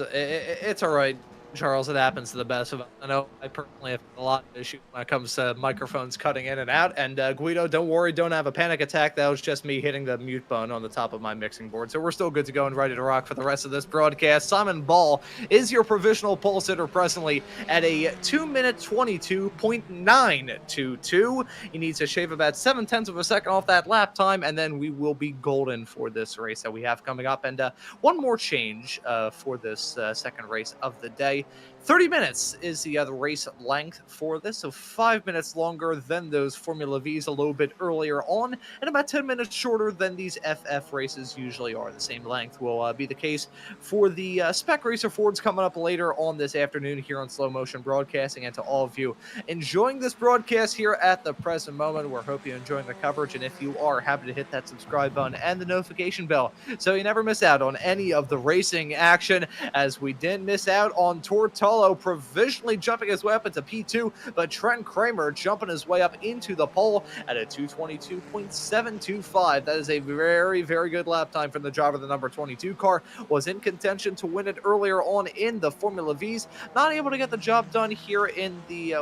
Speaker 2: all right, Charles. It happens to the best of us. I know I personally have a lot of issues when it comes to microphones cutting in and out. And Guido, don't worry, don't have a panic attack. That was just me hitting the mute button on the top of my mixing board. So we're still good to go and ready to rock for the rest of this broadcast. Simon Ball is your provisional pole sitter presently at a 2-minute 22.922. He needs to shave about 0.7 of a second off that lap time, and then we will be golden for this race that we have coming up. And one more change for this second race of the day. 30 minutes is the race length for this, so 5 minutes longer than those Formula V's a little bit earlier on, and about 10 minutes shorter than these FF races usually are. The same length will be the case for the Spec Racer Fords coming up later on this afternoon here on Slow Motion Broadcasting. And to all of you enjoying this broadcast here at the present moment, we're hoping you're enjoying the coverage, and if you are, happy to hit that subscribe button and the notification bell so you never miss out on any of the racing action, as we didn't miss out on Tortolo provisionally jumping his way up into P2, but Trent Kramer jumping his way up into the pole at a 222.725. That is a very, very good lap time from the driver of the number 22 car. Was in contention to win it earlier on in the Formula V's. Not able to get the job done here in the,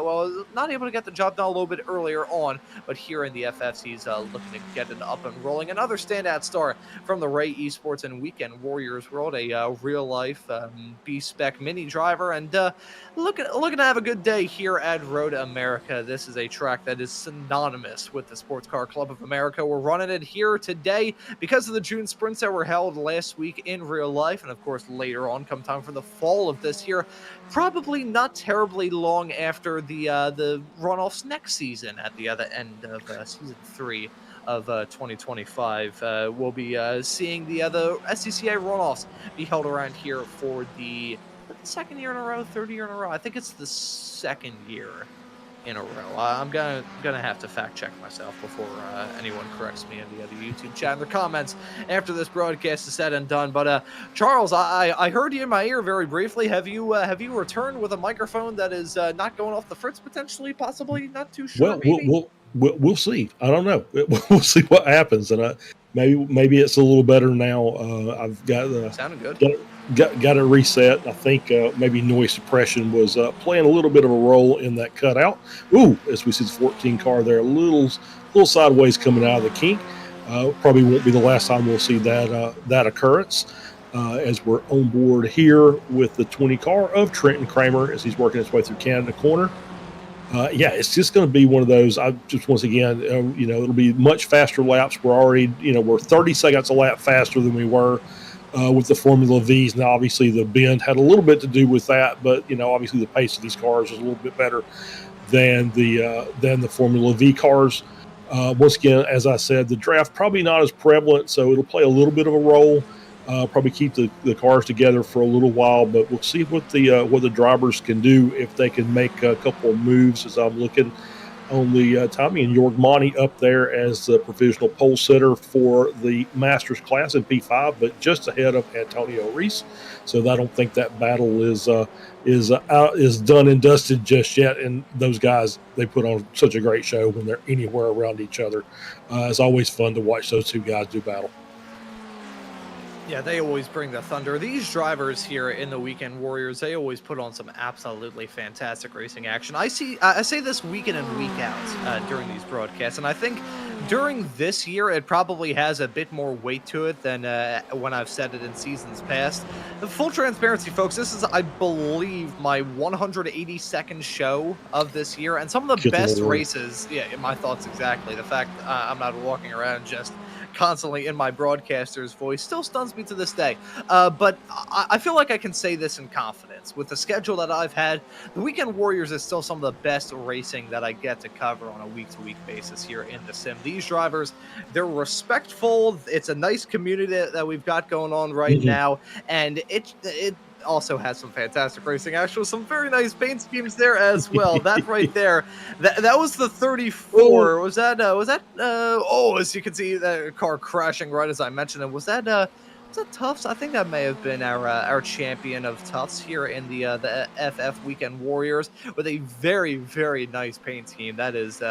Speaker 2: not able to get the job done a little bit earlier on, but here in the FFs, he's looking to get it up and rolling. Another standout star from the Ray eSports and Weekend Warriors world, a real-life B-Spec mini driver, and looking to have a good day here at Road America. This is a track that is synonymous with the Sports Car Club of America. We're running it here today because of the June sprints that were held last week in real life, and of course later on, come time for the fall of this year, probably not terribly long after the runoffs next season at the other end of season 3 of 2025. We'll be seeing the other SCCA runoffs be held around here for the second year in a row, third year in a row. I think it's the second year in a row. I'm gonna have to fact check myself before anyone corrects me in the other YouTube chat in the comments after this broadcast is said and done. But Charles, I heard you in my ear very briefly. Have you returned with a microphone that is not going off the fritz potentially, possibly? Not too sure.
Speaker 3: We'll see. I don't know. We'll see what happens, and maybe it's a little better now. I've got
Speaker 2: sounding good.
Speaker 3: Got it reset. I think maybe noise suppression was playing a little bit of a role in that cutout. Ooh, as we see the 14 car there, a little sideways coming out of the kink. Probably won't be the last time we'll see that occurrence. As we're on board here with the 20 car of Trenton Kramer as he's working his way through Canada corner. It's just going to be one of those. I just once again, it'll be much faster laps. We're already, we're 30 seconds a lap faster than we were with the Formula Vees. Now, obviously, the bend had a little bit to do with that, but obviously the pace of these cars is a little bit better than the Formula V cars. Once again, as I said, the draft probably not as prevalent, so it'll play a little bit of a role. Probably keep the cars together for a little while, but we'll see what the drivers can do if they can make a couple of moves. As I'm looking on the Tommy and Jorg Monty up there as the provisional pole sitter for the Masters class in P5, but just ahead of Antonio Reese. So I don't think that battle is done and dusted just yet. And those guys, they put on such a great show when they're anywhere around each other. It's always fun to watch those two guys do battle.
Speaker 2: Yeah, they always bring the thunder. These drivers here in the Weekend Warriors, they always put on some absolutely fantastic racing action. I say this week in and week out during these broadcasts, and I think during this year, it probably has a bit more weight to it than when I've said it in seasons past. Full transparency, folks, this is, I believe, my 182nd show of this year, and some of the best races, my thoughts exactly. The fact I'm not walking around just constantly in my broadcaster's voice still stuns me to this day. But I feel like I can say this in confidence. With the schedule that I've had, the Weekend Warriors is still some of the best racing that I get to cover on a week-to-week basis here in the sim. These drivers, they're respectful. It's a nice community that we've got going on right now, and it also has some fantastic racing action with some very nice paint schemes there as well. That right there, that was the 34. Was that as you can see that car crashing right as I mentioned it. Was that Tufts? I think that may have been our champion of Tufts here in the FF Weekend Warriors with a very, very nice paint scheme. That is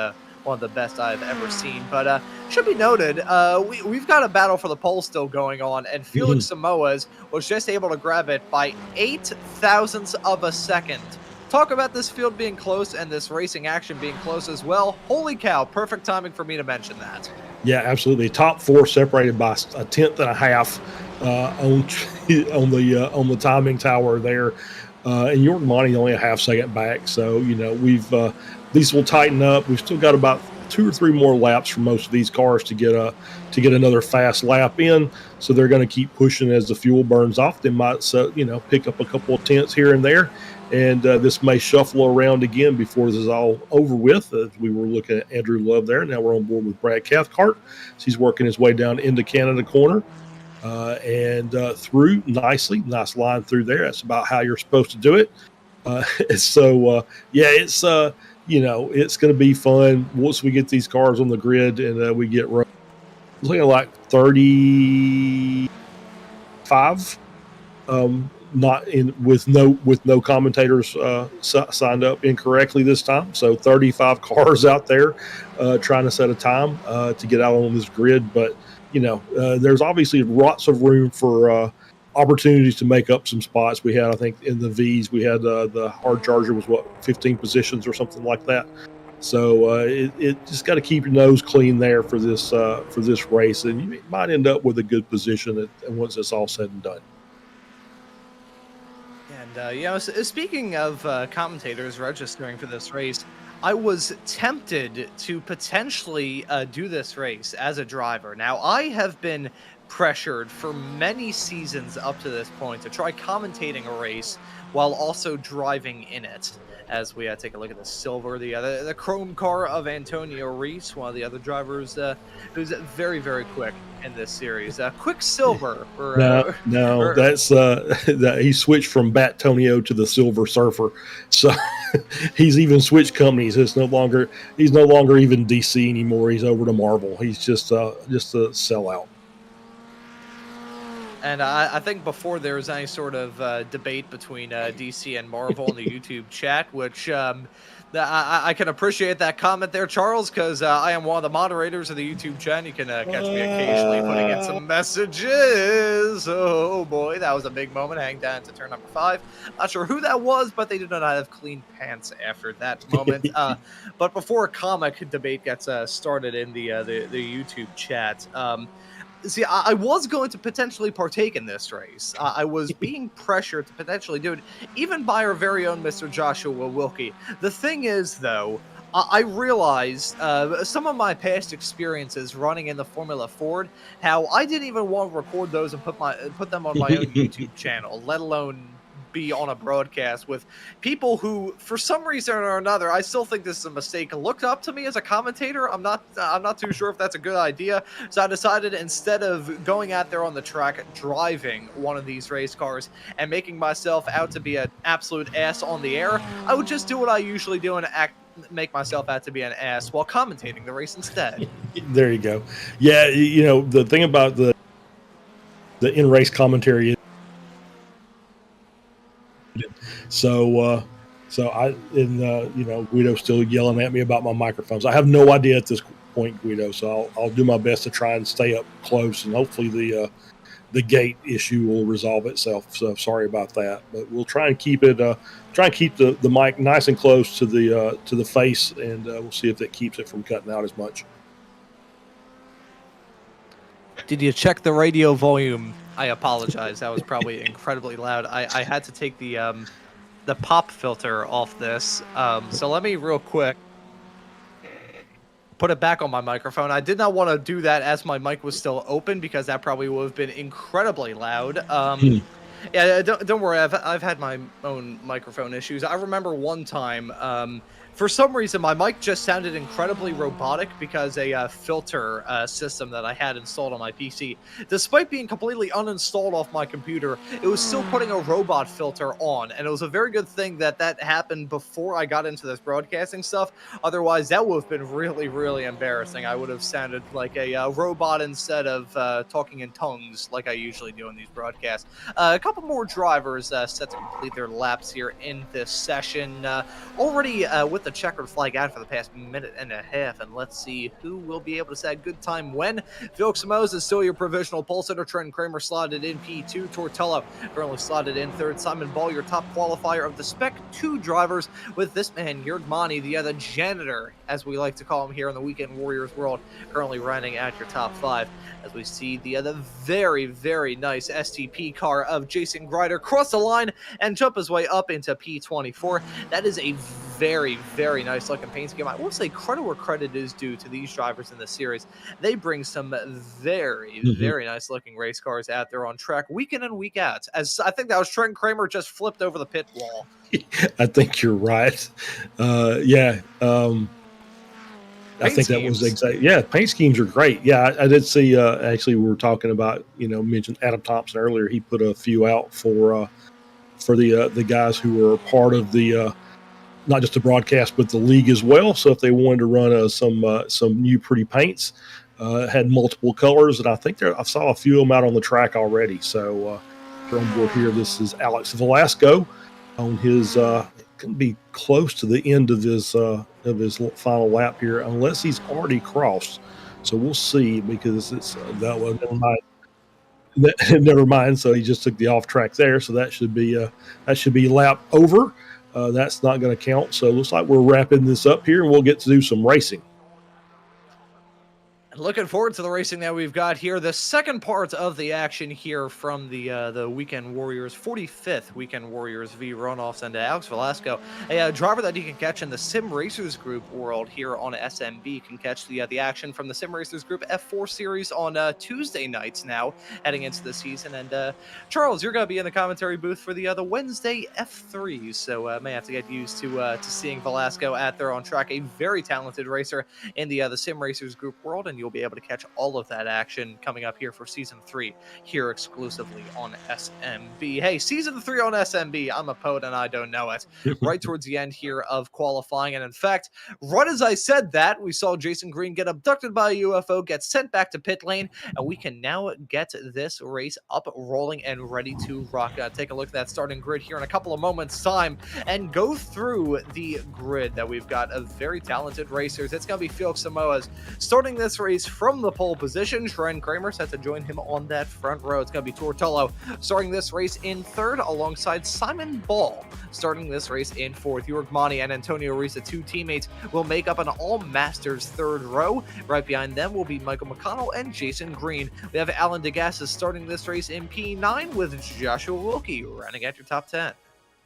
Speaker 2: one of the best I've ever seen. But should be noted, we've got a battle for the pole still going on, and Felix Samoas was just able to grab it by 8 thousandths of a second. Talk about this field being close and this racing action being close as well. Holy cow, perfect timing for me to mention that.
Speaker 3: Yeah, absolutely. Top four separated by a tenth and a half on the timing tower there. And Jorg Monty only a half second back. So, we've these will tighten up. We've still got about 2 or 3 more laps for most of these cars to get another fast lap in. So they're going to keep pushing as the fuel burns off. They might, pick up a couple of tenths here and there. And this may shuffle around again before this is all over with. We were looking at Andrew Love there. Now we're on board with Brad Cathcart. So he's working his way down into Canada corner and through nicely. Nice line through there. That's about how you're supposed to do it. It's it's going to be fun once we get these cars on the grid and we get run. It's looking like 35. Not in with no commentators signed up incorrectly this time. So 35 cars out there trying to set a time to get out on this grid. But there's obviously lots of room for opportunities to make up some spots. We had, I think, in the V's, we had the hard charger was 15 positions or something like that. So it just got to keep your nose clean there for this race, and you might end up with a good position once it's all said and done.
Speaker 2: Speaking of commentators registering for this race, I was tempted to potentially do this race as a driver. Now, I have been pressured for many seasons up to this point to try commentating a race while also driving in it. As we take a look at the silver, the chrome car of Antonio Reese, one of the other drivers who's very, very quick in this series. Quicksilver.
Speaker 3: That's that he switched from Battonio to the Silver Surfer, so he's even switched companies. He's no longer even DC anymore. He's over to Marvel. He's just a sellout.
Speaker 2: And I think before there was any sort of debate between DC and Marvel in the YouTube chat, which I can appreciate that comment there, Charles, because I am one of the moderators of the YouTube chat. You can catch me occasionally putting in some messages. Oh boy, that was a big moment. Hang down to turn number 5. Not sure who that was, but they did not have clean pants after that moment. But before a comic debate gets started in the YouTube chat, see, I was going to potentially partake in this race. I was being pressured to potentially do it, even by our very own Mr. Joshua Wilkie. The thing is, though, I realized some of my past experiences running in the Formula Ford, how I didn't even want to record those and put them on my own YouTube channel, let alone be on a broadcast with people who, for some reason or another, I still think this is a mistake, looked up to me as a commentator. I'm not too sure if that's a good idea. So I decided, instead of going out there on the track driving one of these race cars and making myself out to be an absolute ass on the air, I would just do what I usually do and make myself out to be an ass while commentating the race instead.
Speaker 3: There you go. Yeah, the thing about the in-race commentary is, Guido's still yelling at me about my microphones. I have no idea at this point, Guido, so I'll do my best to try and stay up close, and hopefully the gate issue will resolve itself. So sorry about that, but we'll try and keep it the mic nice and close to the face, and we'll see if that keeps it from cutting out as much.
Speaker 2: Did you check the radio volume? I apologize. That was probably incredibly loud. I had to take the pop filter off this. So let me real quick put it back on my microphone. I did not want to do that as my mic was still open, because that probably would have been incredibly loud. Yeah, don't worry. I've had my own microphone issues. I remember one time, for some reason, my mic just sounded incredibly robotic because a filter system that I had installed on my PC, despite being completely uninstalled off my computer, it was still putting a robot filter on. And it was a very good thing that happened before I got into this broadcasting stuff. Otherwise, that would have been really, really embarrassing. I would have sounded like a robot instead of talking in tongues like I usually do in these broadcasts. A couple more drivers set to complete their laps here in this session. Already with the checkered flag out for the past minute and a half, and let's see who will be able to say a good time when. Felix Moses is still your provisional pole sitter. Trent Kramer slotted in P2. Tortello currently slotted in 3rd. Simon Ball, your top qualifier of the Spec 2 drivers, with this man, Yurdmani, the janitor, as we like to call him here in the Weekend Warriors world, currently running at your top 5. As we see the very, very nice STP car of Jason Grider cross the line and jump his way up into P24. That is a very, very nice looking paint scheme. I will say credit where credit is due to these drivers in the series. They bring some very, very nice looking race cars out there on track week in and week out. As I think that was Trent Kramer just flipped over the pit wall. I
Speaker 3: think you're right. I think that was exactly. Yeah, paint schemes are great. Yeah, I did see. Actually, we were talking about. Mentioned Adam Thompson earlier. He put a few out for the guys who are part of the not just the broadcast but the league as well. So if they wanted to run some new pretty paints, had multiple colors, and I think I saw a few of them out on the track already. So on board here, this is Alex Velasco on his. Can be close to the end of his final lap here, unless he's already crossed. So we'll see, because it's that one. Never mind. Never mind. So he just took the off track there. So that should be lap over. That's not going to count. So it looks like we're wrapping this up here, and we'll get to do some racing.
Speaker 2: Looking forward to the racing that we've got here. The second part of the action here from the Weekend Warriors, 45th Weekend Warriors vRunoffs, and Alex Velasco, a driver that you can catch in the Sim Racers Group world here on SMB. Can catch the action from the Sim Racers Group F4 series on Tuesday nights now, heading into the season. And Charles, you're going to be in the commentary booth for the Wednesday F3s, so may have to get used to seeing Velasco out there on track. A very talented racer in the Sim Racers Group world, and you'll be able to catch all of that action coming up here for Season 3 here exclusively on SMB. Hey, Season 3 on SMB, I'm a poet and I don't know it. Right towards the end here of qualifying, and in fact, right as I said that, we saw Jason Green get abducted by a UFO, get sent back to pit lane, and we can now get this race up, rolling, and ready to rock. Take a look at that starting grid here in a couple of moments' time and go through the grid that we've got of very talented racers. It's going to be Felix Samoa's starting this race from the pole position. Trent Kramer set to join him on that front row. It's going to be Tortolo starting this race in third, alongside Simon Ball starting this race in fourth. Jorg Mani and Antonio Risa, two teammates, will make up an all-Masters third row. Right behind them will be Michael McConnell and Jason Green. We have Alan Degassis starting this race in P9 with Joshua Wilkie running at your top 10.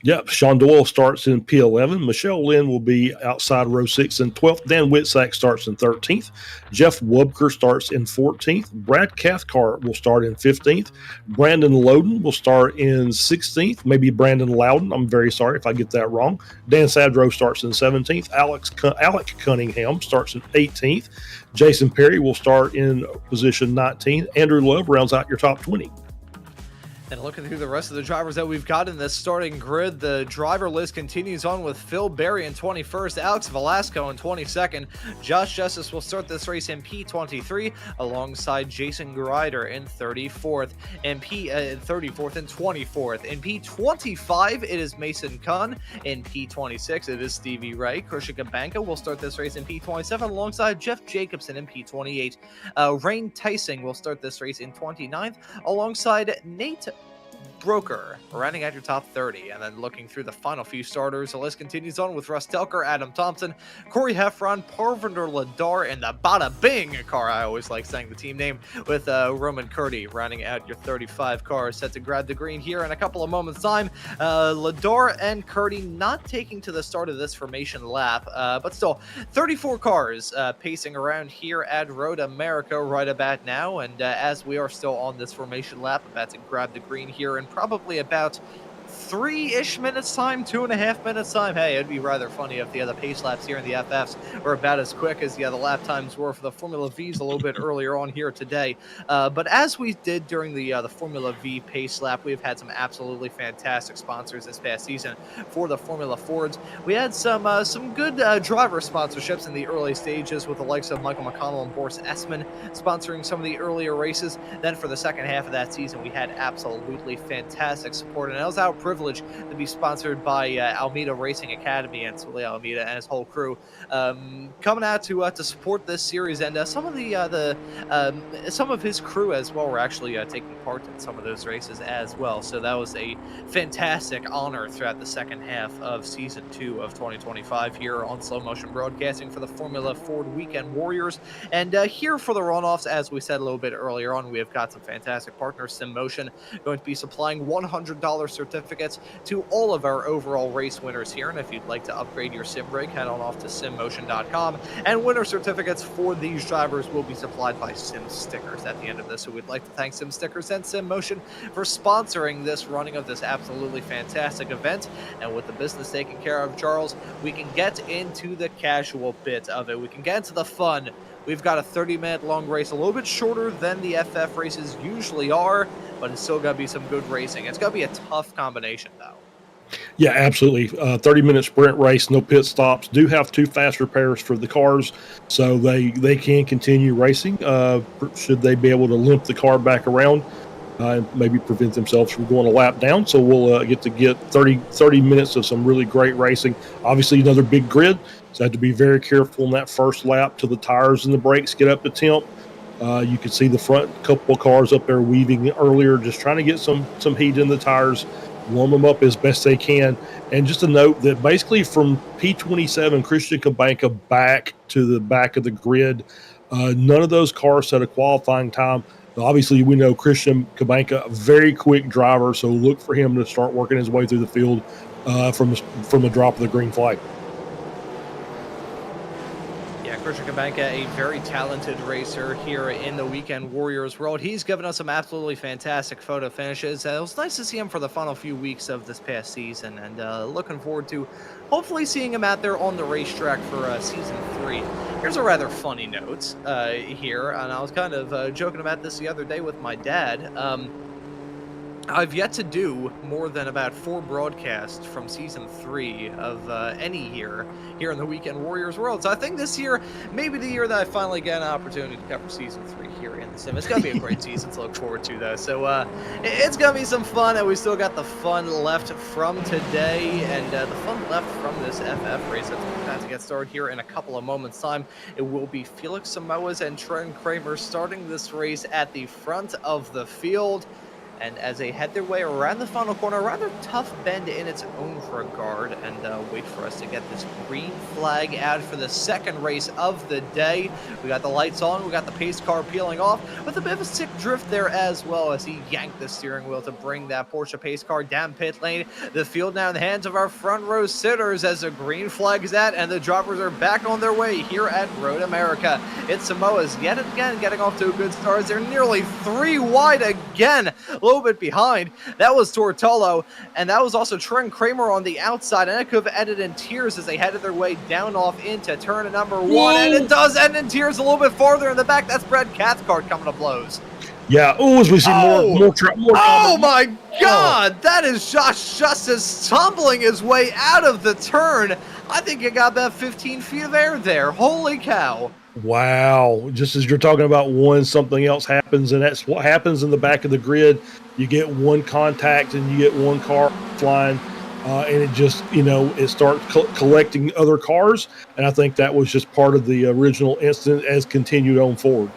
Speaker 3: Yep, Sean Doyle starts in P11. Michelle Lynn will be outside row 6 and 12th. Dan Whitsack starts in 13th. Jeff Wubker starts in 14th. Brad Cathcart will start in 15th. Brandon Loden will start in 16th. Maybe Brandon Loudon. I'm very sorry if I get that wrong. Dan Sadro starts in 17th. Alec Cunningham starts in 18th. Jason Perry will start in position 19. Andrew Love rounds out your top 20.
Speaker 2: And looking through the rest of the drivers that we've got in this starting grid, the driver list continues on with Phil Berry in 21st, Alex Velasco in 22nd. Josh Justice will start this race in P23 alongside Jason Grider in 34th and 34th and 24th. In P25, it is Mason Kunn. In P26, it is Stevie Ray. Krishika Banka will start this race in P27 alongside Jeff Jacobson in P28. Rain Tyson will start this race in 29th alongside Nate Broker, running at your top 30. And then looking through the final few starters, the list continues on with Russ Telker, Adam Thompson, Corey Heffron, Parvinder Ladar, and the Bada Bing car. I always like saying the team name, with Roman Curdy running at your 35 cars, set to grab the green here in a couple of moments' time. Ladar and Curdy not taking to the start of this formation lap, but still 34 cars pacing around here at Road America right about now. And as we are still on this formation lap, about to grab the green here in probably about 3-ish minutes time, 2.5 minutes time. Hey, it'd be rather funny if the other pace laps here in the FFs were about as quick as the other lap times were for the Formula V's a little bit earlier on here today. But as we did during the Formula V pace lap, we've had some absolutely fantastic sponsors this past season for the Formula Fords. We had some good driver sponsorships in the early stages with the likes of Michael McConnell and Boris Essman sponsoring some of the earlier races. Then for the second half of that season, we had absolutely fantastic support, and it was our privilege to be sponsored by Almeida Racing Academy and Sully Almeida and his whole crew coming out to support this series. And some of his crew as well were actually taking part in some of those races as well. So that was a fantastic honor throughout the second half of Season 2 of 2025 here on Slow Motion Broadcasting for the Formula Ford Weekend Warriors. And here for the runoffs, as we said a little bit earlier on, we have got some fantastic partners. Sim Motion going to be supplying $100 certificates to all of our overall race winners here. And if you'd like to upgrade your sim rig, head on off to simmotion.com. And winner certificates for these drivers will be supplied by Sim Stickers at the end of this. So we'd like to thank Sim Stickers and Sim Motion for sponsoring this running of this absolutely fantastic event. And with the business taken care of, Charles, we can get into the casual bit of it. We can get into the fun. We've got a 30-minute long race, a little bit shorter than the FF races usually are, but it's still going to be some good racing. It's going to be a tough combination, though.
Speaker 3: Yeah, absolutely. 30-minute sprint race, no pit stops. Do have 2 fast repairs for the cars, so they can continue racing. Should they be able to limp the car back around and maybe prevent themselves from going a lap down. So we'll get 30 minutes of some really great racing. Obviously, another big grid, so I have to be very careful in that first lap till the tires and the brakes get up to temp. You can see the front couple of cars up there weaving earlier, just trying to get some heat in the tires. warm them up as best they can. And just a note that basically from P27, Christian Kabanka back to the back of the grid, none of those cars set a qualifying time. Obviously, we know Christian Kabanka, a very quick driver, so look for him to start working his way through the field from the drop of the green flag.
Speaker 2: Yeah, Christian Kabanka, a very talented racer here in the Weekend Warriors world. He's given us some absolutely fantastic photo finishes. It was nice to see him for the final few weeks of this past season, and looking forward to hopefully seeing him out there on the racetrack for Season 3. Here's a rather funny note here, and I was kind of joking about this the other day with my dad. I've yet to do more than about 4 broadcasts from Season 3 of any year here in the Weekend Warriors world. So I think this year may be the year that I finally get an opportunity to cover Season 3 here in the sim. It's going to be a great season to look forward to, though. So it's going to be some fun, and we still got the fun left from today, and the fun left from this FF race that's about to get started here in a couple of moments' time. It will be Felix Samoas and Trent Kramer starting this race at the front of the field. And as they head their way around the final corner, a rather tough bend in its own regard, and wait for us to get this green flag out for the second race of the day. We got the lights on, we got the pace car peeling off, with a bit of a sick drift there as well as he yanked the steering wheel to bring that Porsche pace car down pit lane. The field now in the hands of our front row sitters as the green flag is out, and the drivers are back on their way here at Road America. It's Samoas yet again getting off to a good start as they're nearly 3 wide again. A little bit behind. That was Tortolo, and that was also Trent Kramer on the outside, and it could have ended in tears as they headed their way down off into turn number 1, and it does end in tears a little bit farther in the back. That's Brad Cathcart coming to blows.
Speaker 3: Yeah. Oh, as we see more.
Speaker 2: Oh my God! That is Josh Justice tumbling his way out of the turn. I think he got about 15 feet of air there. Holy cow!
Speaker 3: Wow. Just as you're talking about one, something else happens, and that's what happens in the back of the grid. You get one contact and you get one car flying, and it just, it starts collecting other cars. And I think that was just part of the original incident as continued on forward.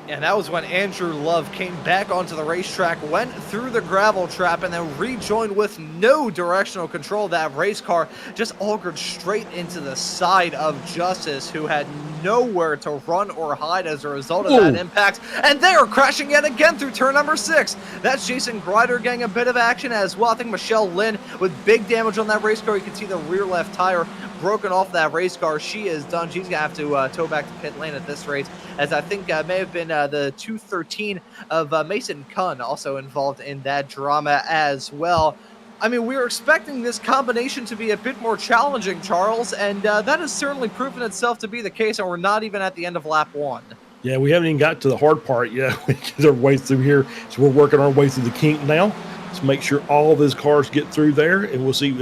Speaker 2: And that was when Andrew Love came back onto the racetrack, went through the gravel trap, and then rejoined with no directional control of that race car, just augured straight into the side of Justice, who had nowhere to run or hide as a result of that impact. And they are crashing yet again through turn number 6. That's Jason Grider getting a bit of action as well. I think Michelle Lynn with big damage on that race car. You can see the rear left tire broken off that race car. She is done. She's going to have to tow back to pit lane at this race, as I think may have been the 213 of Mason Kunn also involved in that drama as well. I mean, we were expecting this combination to be a bit more challenging, Charles, and that has certainly proven itself to be the case, and we're not even at the end of lap 1.
Speaker 3: Yeah, we haven't even got to the hard part yet. We get our way through here, so we're working our way through the kink now. Let's make sure all of his cars get through there, and we'll see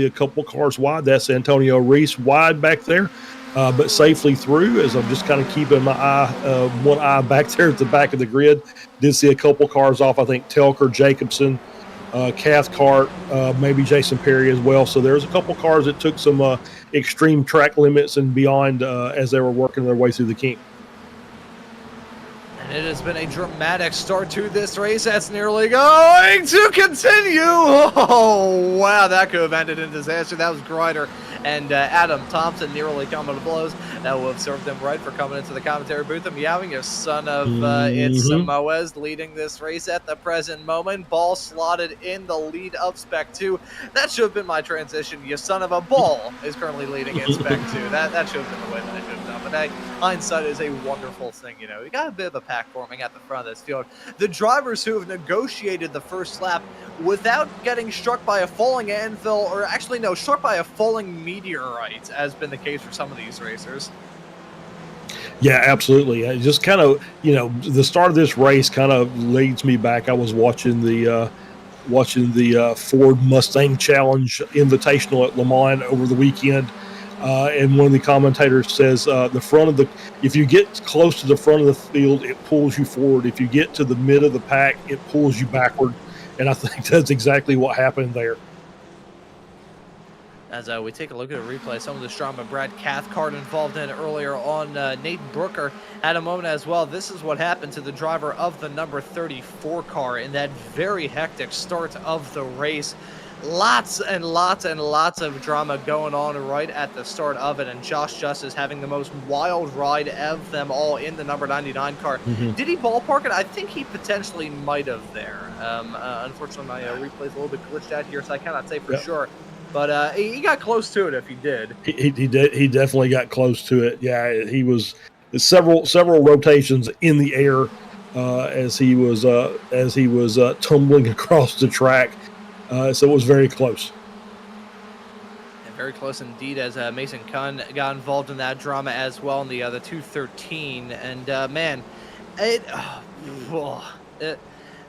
Speaker 3: a couple cars wide. That's Antonio Reese wide back there, but safely through, as I'm just kind of keeping my one eye back there at the back of the grid. Did see a couple cars off, I think Telker, Jacobson, Cathcart, maybe Jason Perry as well. So there's a couple cars that took some extreme track limits and beyond as they were working their way through the kink.
Speaker 2: And it has been a dramatic start to this race that's nearly going to continue. Oh, wow, that could have ended in disaster. That was Grider and Adam Thompson nearly coming to blows. That will have served them right for coming into the commentary booth and meowing. Your son of it's Samoas leading this race at the present moment. Ball slotted in the lead of Spec 2. That should have been my transition. Your son of a ball is currently leading in Spec 2. That should have been the way that I should have done. But hey, hindsight is a wonderful thing. You got a bit of a pack forming at the front of this field. The drivers who have negotiated the first lap without getting struck by a falling anvil, or actually no, struck by a falling meteorite, has been the case for some of these racers.
Speaker 3: Yeah, absolutely. I just kind of, the start of this race kind of leads me back. I was watching the Ford Mustang Challenge Invitational at Le Mans over the weekend. And one of the commentators says if you get close to the front of the field, it pulls you forward. If you get to the mid of the pack, it pulls you backward. And I think that's exactly what happened there.
Speaker 2: As we take a look at a replay, some of this drama Brad Cathcart involved in earlier on. Nathan Brooker had a moment as well. This is what happened to the driver of the number 34 car in that very hectic start of the race. Lots and lots and lots of drama going on right at the start of it, and Josh Justice having the most wild ride of them all in the number 99 car. Did he ballpark it? I think he potentially might have there. Unfortunately, my replay's a little bit glitched out here, so I cannot say for sure. But he got close to it if he did.
Speaker 3: He did. He definitely got close to it. Yeah, he was several rotations in the air as he was tumbling across the track. So it was very close.
Speaker 2: And very close indeed, as Mason Kunn got involved in that drama as well in the 213. And man,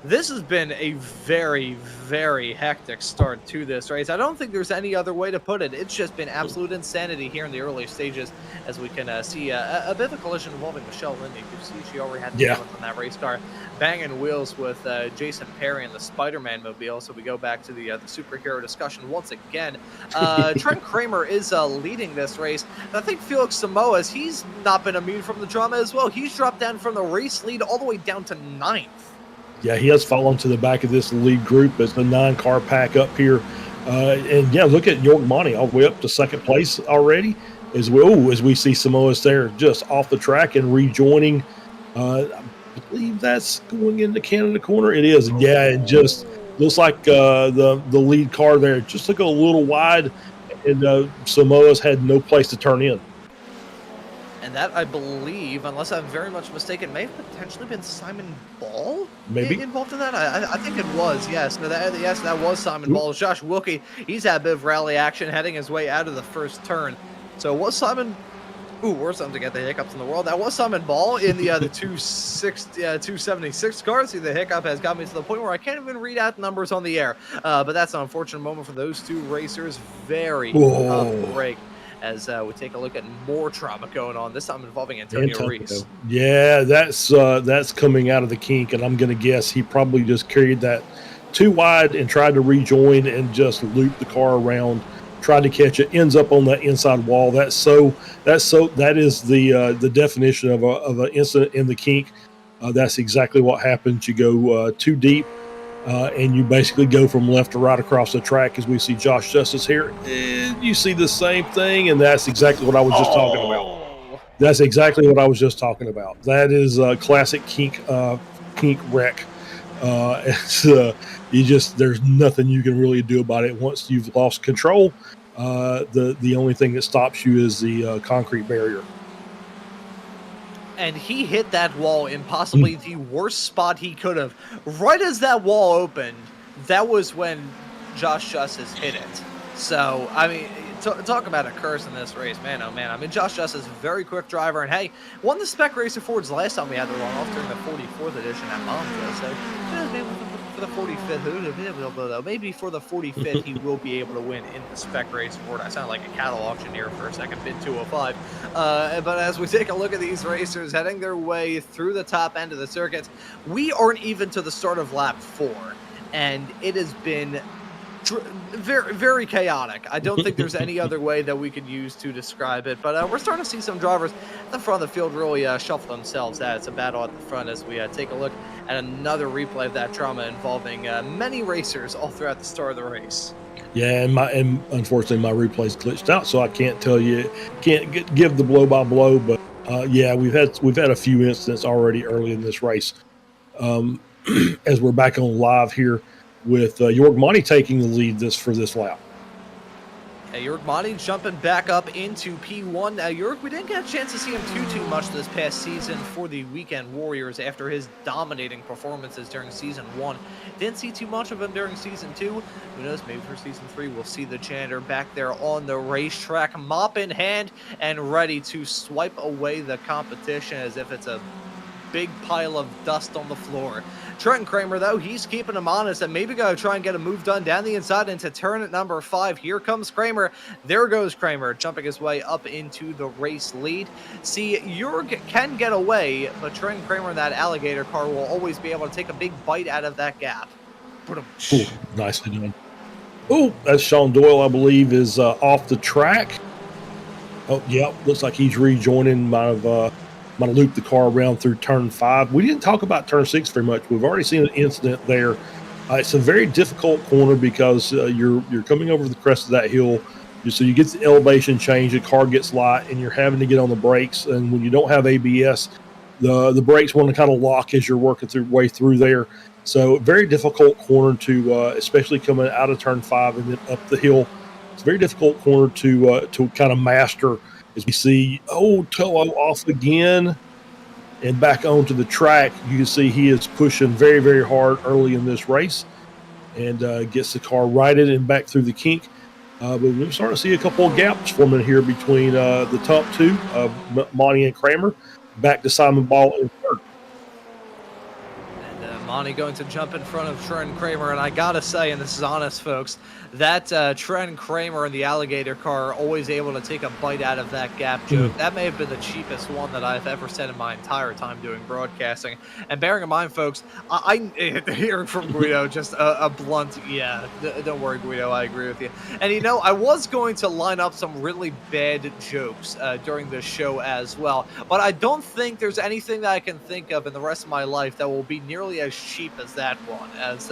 Speaker 2: this has been a very, very hectic start to this race. I don't think there's any other way to put it. It's just been absolute insanity here in the early stages, as we can see a bit of a collision involving Michelle Lindy. You see she already had the balance on that race car, banging wheels with Jason Perry and the Spider-Man mobile. So we go back to the superhero discussion once again. Trent Kramer is leading this race. And I think Felix Samoas, he's not been immune from the drama as well. He's dropped down from the race lead all the way down to 9th.
Speaker 3: Yeah, he has fallen to the back of this lead group as the 9-car pack up here. And yeah, look at York Monty all the way up to second place already as we see Samoas there just off the track and rejoining. I believe that's going into Canada corner. It is. Yeah, it just looks like the lead car there just took a little wide, and Samoas had no place to turn in.
Speaker 2: And that, I believe, unless I'm very much mistaken, may have potentially been Simon Ball
Speaker 3: maybe
Speaker 2: involved in that. I think it was. Yes, no, that was Simon Ball. Josh Wilkie, he's had a bit of rally action heading his way out of the first turn. So was Simon? Ooh, we're something to get the hiccups in the world. That was Simon Ball in the 276 car. See, the hiccup has got me to the point where I can't even read out numbers on the air. But that's an unfortunate moment for those two racers. Very tough break. As we take a look at more trauma going on, this time involving Antonio Reese.
Speaker 3: Yeah, that's coming out of the kink, and I'm going to guess he probably just carried that too wide and tried to rejoin and just loop the car around, tried to catch it, ends up on that inside wall. That is the definition of an incident in the kink. That's exactly what happens. You go too deep. And you basically go from left to right across the track, as we see Josh Justice here. And you see the same thing, and that's exactly what I was just talking about. That's exactly what I was just talking about. That is a classic kink wreck. There's nothing you can really do about it once you've lost control. The only thing that stops you is the concrete barrier.
Speaker 2: And he hit that wall in possibly the worst spot he could have. Right as that wall opened, that was when Josh Justice hit it. So, I mean, talk about a curse in this race, man, oh man. I mean, Josh Justice is a very quick driver, and hey, won the Spec Racer Fords last time we had the runoff during the 44th edition at Maunz. So, maybe for the 45th, maybe for the 45th, he will be able to win in the Spec Racer Ford. I sound like a cattle auctioneer for a second, bid 205. But as we take a look at these racers heading their way through the top end of the circuit, we aren't even to the start of lap 4, and it has been very, very chaotic. I don't think there's any other way that we could use to describe it, but we're starting to see some drivers at the front of the field really shuffle themselves out. It's a battle at the front as we take a look at another replay of that drama involving many racers all throughout the start of the race.
Speaker 3: Yeah, and unfortunately my replay's glitched out, so I can't tell you, give the blow by blow. But yeah, we've had a few incidents already early in this race. As we're back on live here, with York Monty taking the lead for this lap.
Speaker 2: York Monty jumping back up into P1. Now, York, we didn't get a chance to see him too much this past season for the Weekend Warriors after his dominating performances during Season 1. Didn't see too much of him during Season 2. Who knows, maybe for Season 3 we'll see the janitor back there on the racetrack, mop in hand and ready to swipe away the competition as if it's a big pile of dust on the floor. Trent Kramer, though, he's keeping him honest and maybe going to try and get a move done down the inside into turn at number 5. Here comes Kramer. There goes Kramer, jumping his way up into the race lead. See, Jurg can get away, but Trent Kramer in that alligator car will always be able to take a big bite out of that gap.
Speaker 3: Ooh, nicely done. Oh, that's Sean Doyle, I believe, is off the track. Oh, yep. Looks like he's rejoining. Might have looped the car around through turn 5. We didn't talk about turn 6 very much. We've already seen an incident there. It's a very difficult corner because you're coming over the crest of that hill. So you get the elevation change, the car gets light, and you're having to get on the brakes. And when you don't have ABS, the brakes want to kind of lock as you're working through way through there. So very difficult corner to, especially coming out of turn 5 and then up the hill. It's a very difficult corner to kind of master. As we see, Tolo off again and back onto the track. You can see he is pushing very, very hard early in this race and gets the car righted and back through the kink. But we're starting to see a couple of gaps forming here between the top two of Monty and Kramer. Back to Simon Ball in third.
Speaker 2: And Monty going to jump in front of Trent Kramer. And I got to say, and this is honest, folks, that Trent Kramer in the alligator car are always able to take a bite out of that gap joke. That may have been the cheapest one that I've ever said in my entire time doing broadcasting. And bearing in mind, folks, I hearing from Guido just a blunt, yeah, don't worry, Guido, I agree with you. And you know, I was going to line up some really bad jokes during this show as well, but I don't think there's anything that I can think of in the rest of my life that will be nearly as cheap as that one, as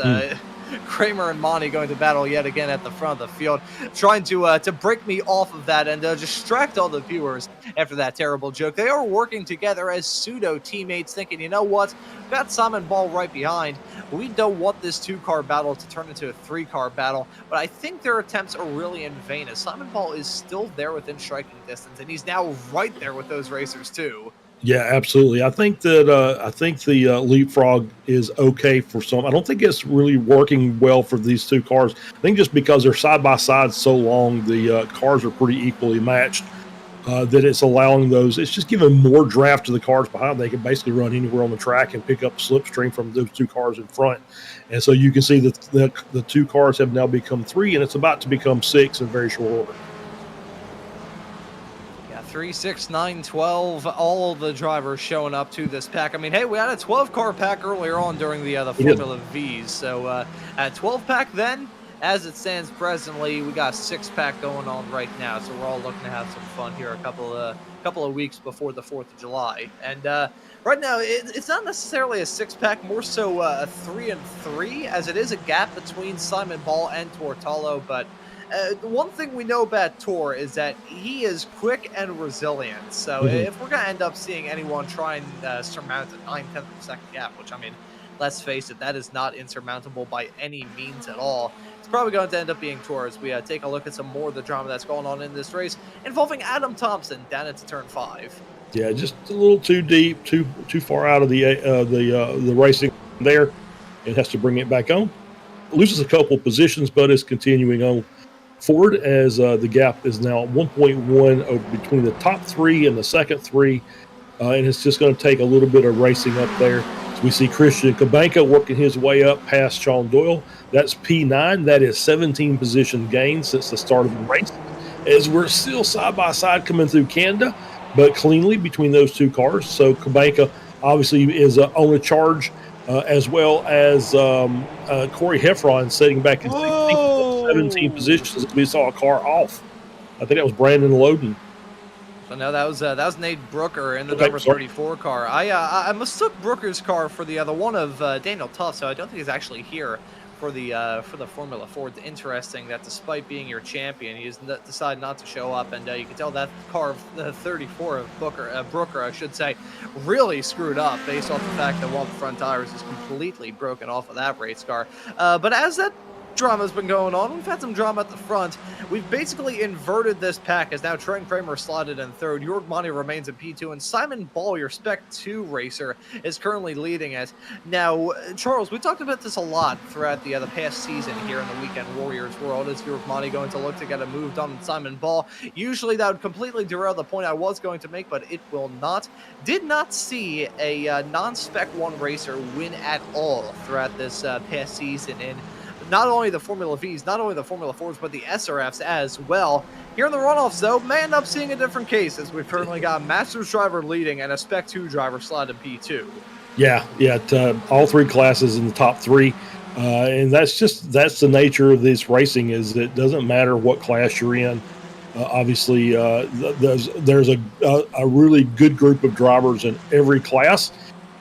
Speaker 2: Kramer and Monty going to battle yet again at the front of the field, trying to break me off of that and distract all the viewers after that terrible joke. They are working together as pseudo teammates, thinking, you know what, we've got Simon Ball right behind. We don't want this 2-car battle to turn into a 3-car battle, but I think their attempts are really in vain, as Simon Ball is still there within striking distance, and he's now right there with those racers too.
Speaker 3: Yeah, absolutely. I think that the leapfrog is okay for some. I don't think it's really working well for these two cars. I think just because they're side by side so long, the cars are pretty equally matched. That it's allowing those. It's just giving more draft to the cars behind. They can basically run anywhere on the track and pick up slipstream from those two cars in front. And so you can see that the two cars have now become 3, and it's about to become 6 in very short order.
Speaker 2: 3, 6, 9, 12, all of the drivers showing up to this pack. I mean, hey, we had a 12-car pack earlier on during the Formula V's. So at 12-pack then, as it stands presently, we got a 6-pack going on right now. So we're all looking to have some fun here a couple of weeks before the 4th of July. And right now, it's not necessarily a 6-pack, more so a 3 and 3, as it is a gap between Simon Ball and Tortolo, but one thing we know about Tor is that he is quick and resilient. So if we're going to end up seeing anyone try and surmount a 9/10 of a second gap, which, I mean, let's face it, that is not insurmountable by any means at all. It's probably going to end up being Tor as we take a look at some more of the drama that's going on in this race involving Adam Thompson down into turn 5.
Speaker 3: Yeah, just a little too deep, too far out of the racing there. It has to bring it back on. Loses a couple positions, but is continuing on forward as the gap is now 1.1 between the top 3 and the second 3, and it's just going to take a little bit of racing up there. So we see Christian Kabanka working his way up past Sean Doyle. That's P9. That is 17 position gain since the start of the race, as we're still side by side coming through Canada, but cleanly between those two cars. So Kabanka obviously is on a charge, as well as Corey Heffron sitting back in 17 positions. We saw a car off. I think that was Brandon Loden.
Speaker 2: So no, that was Nate Brooker in the number 34 car. I mistook Brooker's car for the other one of Daniel Tuff, so I don't think he's actually here for the Formula Ford. It's interesting that despite being your champion, he has decided not to show up, and you can tell that car of the 34 of Brooker, I should say, really screwed up based off the fact that one of the front tires is completely broken off of that race car. But as that drama's been going on, we've had some drama at the front. We've basically inverted this pack, as now Trent Kramer slotted in 3rd, Jorg Monty remains in P2, and Simon Ball, your Spec 2 racer, is currently leading it. Now, Charles, we talked about this a lot throughout the past season here in the Weekend Warriors world. Is Jorg Monty going to look to get a move done with Simon Ball? Usually that would completely derail the point I was going to make, but it will not. Did not see a non-Spec 1 racer win at all throughout this past season in not only the Formula V's, not only the Formula Fords, but the SRFs as well. Here in the runoffs, though, may end up seeing a different case, as we've currently got a Masters driver leading and a Spec 2 driver slotted P2.
Speaker 3: Yeah, all 3 classes in the top 3. And that's the nature of this racing. Is it doesn't matter what class you're in. Obviously, there's a really good group of drivers in every class,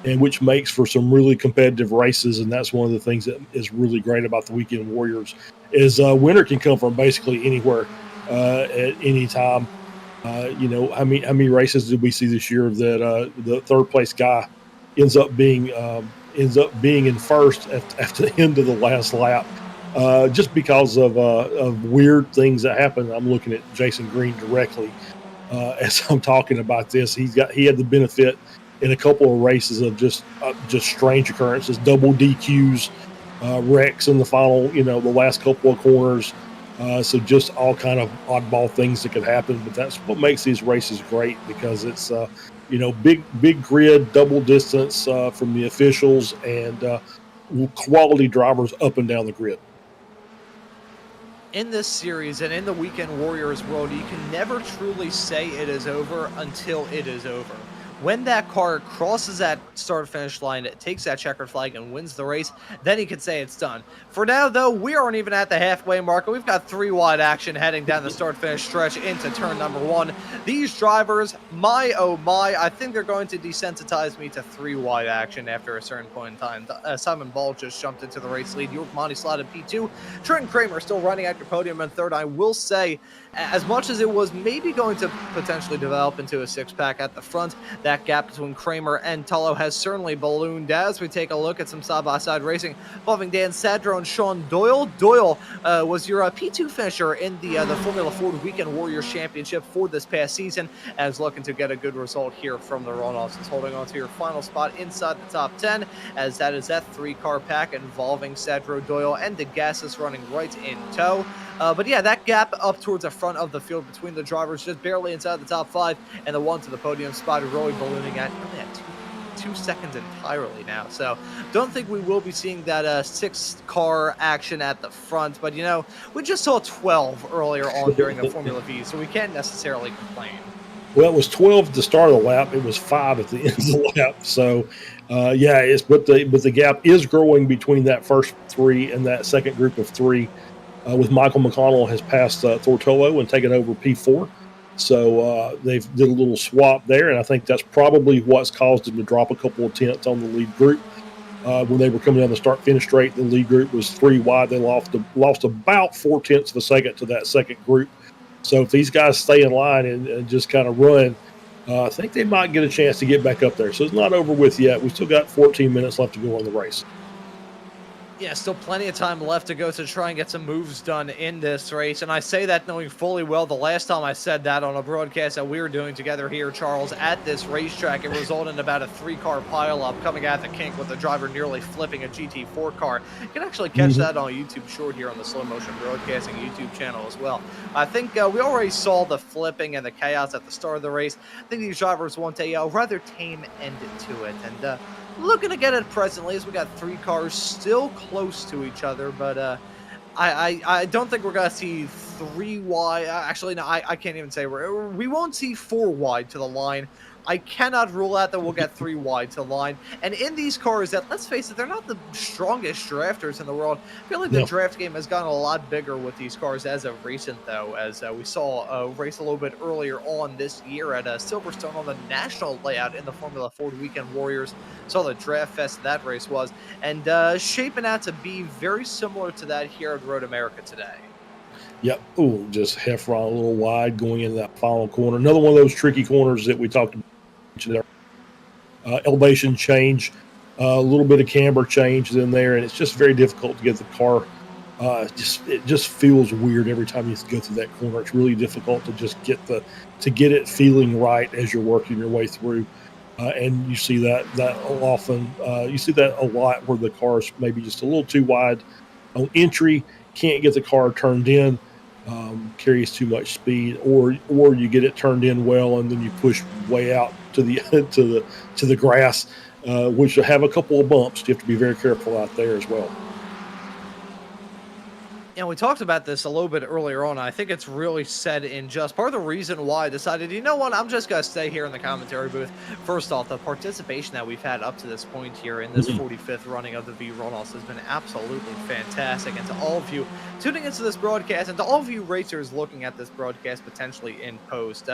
Speaker 3: and which makes for some really competitive races. And that's one of the things that is really great about the Weekend Warriors is winner can come from basically anywhere at any time. How many races did we see this year that the third place guy ends up being in first at the end of the last lap, just because of weird things that happen. I'm looking at Jason Green directly as I'm talking about this. He had the benefit in a couple of races of just strange occurrences, double DQs, wrecks in the final, the last couple of corners. So just all kind of oddball things that could happen, but that's what makes these races great, because it's big grid, double distance from the officials, and quality drivers up and down the grid.
Speaker 2: In this series and in the Weekend Warriors world, you can never truly say it is over until it is over. When that car crosses that start-finish line, it takes that checkered flag and wins the race, then you can say it's done. For now, though, we aren't even at the halfway mark. We've got 3 wide action heading down the start-finish stretch into turn number 1. These drivers, my oh my, I think they're going to desensitize me to 3 wide action after a certain point in time. Simon Ball just jumped into the race lead. York Monty slotted P2. Trenton Kramer still running at your podium in third. I will say, as much as it was maybe going to potentially develop into a 6-pack at the front, that gap between Kramer and Tullo has certainly ballooned as we take a look at some side-by-side racing involving Dan Sadro and Sean Doyle. Doyle was your P2 finisher in the Formula Ford Weekend Warriors Championship for this past season, and is looking to get a good result here from the runoffs. It's holding on to your final spot inside the top 10, as that is that 3-car pack involving Sadro, Doyle, and DeGassis running right in tow. But yeah, that gap up towards the front of the field between the drivers, just barely inside the top 5, and the one to the podium spot really ballooning at only at 2 seconds entirely now. So don't think we will be seeing that 6-car action at the front, but we just saw 12 earlier on during the Formula Vee, so we can't necessarily complain.
Speaker 3: Well, it was 12 at the start of the lap. It was 5 at the end of the lap. So, but the gap is growing between that first 3 and that second group of 3. With Michael McConnell has passed Thortolo and taken over P4. So they've did a little swap there, and I think that's probably what's caused them to drop a couple of tenths on the lead group. When they were coming down the start-finish straight, the lead group was 3 wide. They lost about 4 tenths of a second to that second group. So if these guys stay in line and just kind of run, I think they might get a chance to get back up there. So it's not over with yet. We still got 14 minutes left to go on the race.
Speaker 2: Yeah, still plenty of time left to go to try and get some moves done in this race. And I say that knowing fully well the last time I said that on a broadcast that we were doing together here, Charles, at this racetrack, it resulted in about a 3-car pileup coming out the kink with the driver nearly flipping a GT4 car. You can actually catch that on YouTube short here on the Slow Motion Broadcasting YouTube channel as well. I think we already saw the flipping and the chaos at the start of the race. I think these drivers want a rather tame end to it. And looking to get it presently as we got 3 cars still close to each other, but I don't think we're going to see 3 wide. Actually, no, I can't even say we won't see 4 wide to the line. I cannot rule out that we'll get 3 wide to the line. And in these cars that, let's face it, they're not the strongest drafters in the world. I feel like the draft game has gotten a lot bigger with these cars as of recent, though, as we saw a race a little bit earlier on this year at Silverstone on the national layout in the Formula Ford Weekend Warriors. Saw the draft fest that race was, and shaping out to be very similar to that here at Road America today.
Speaker 3: Yep. Ooh, just Heffron a little wide going into that final corner. Another one of those tricky corners that we talked about. Elevation change, a little bit of camber change in there, and it's just very difficult to get the car. It just feels weird every time you go through that corner. It's really difficult to just get it feeling right as you're working your way through. And you see that often. You see that a lot where the car's maybe just a little too wide on entry, can't get the car turned in, carries too much speed, or you get it turned in well and then you push way out to the to the grass, which will have a couple of bumps. You have to be very careful out there as well.
Speaker 2: And we talked about this a little bit earlier on. I think it's really said in just part of the reason why I decided, you know what, I'm just going to stay here in the commentary booth. First off, the participation that we've had up to this point here in this 45th running of the vRunoffs has been absolutely fantastic. And to all of you tuning into this broadcast, and to all of you racers looking at this broadcast potentially in post,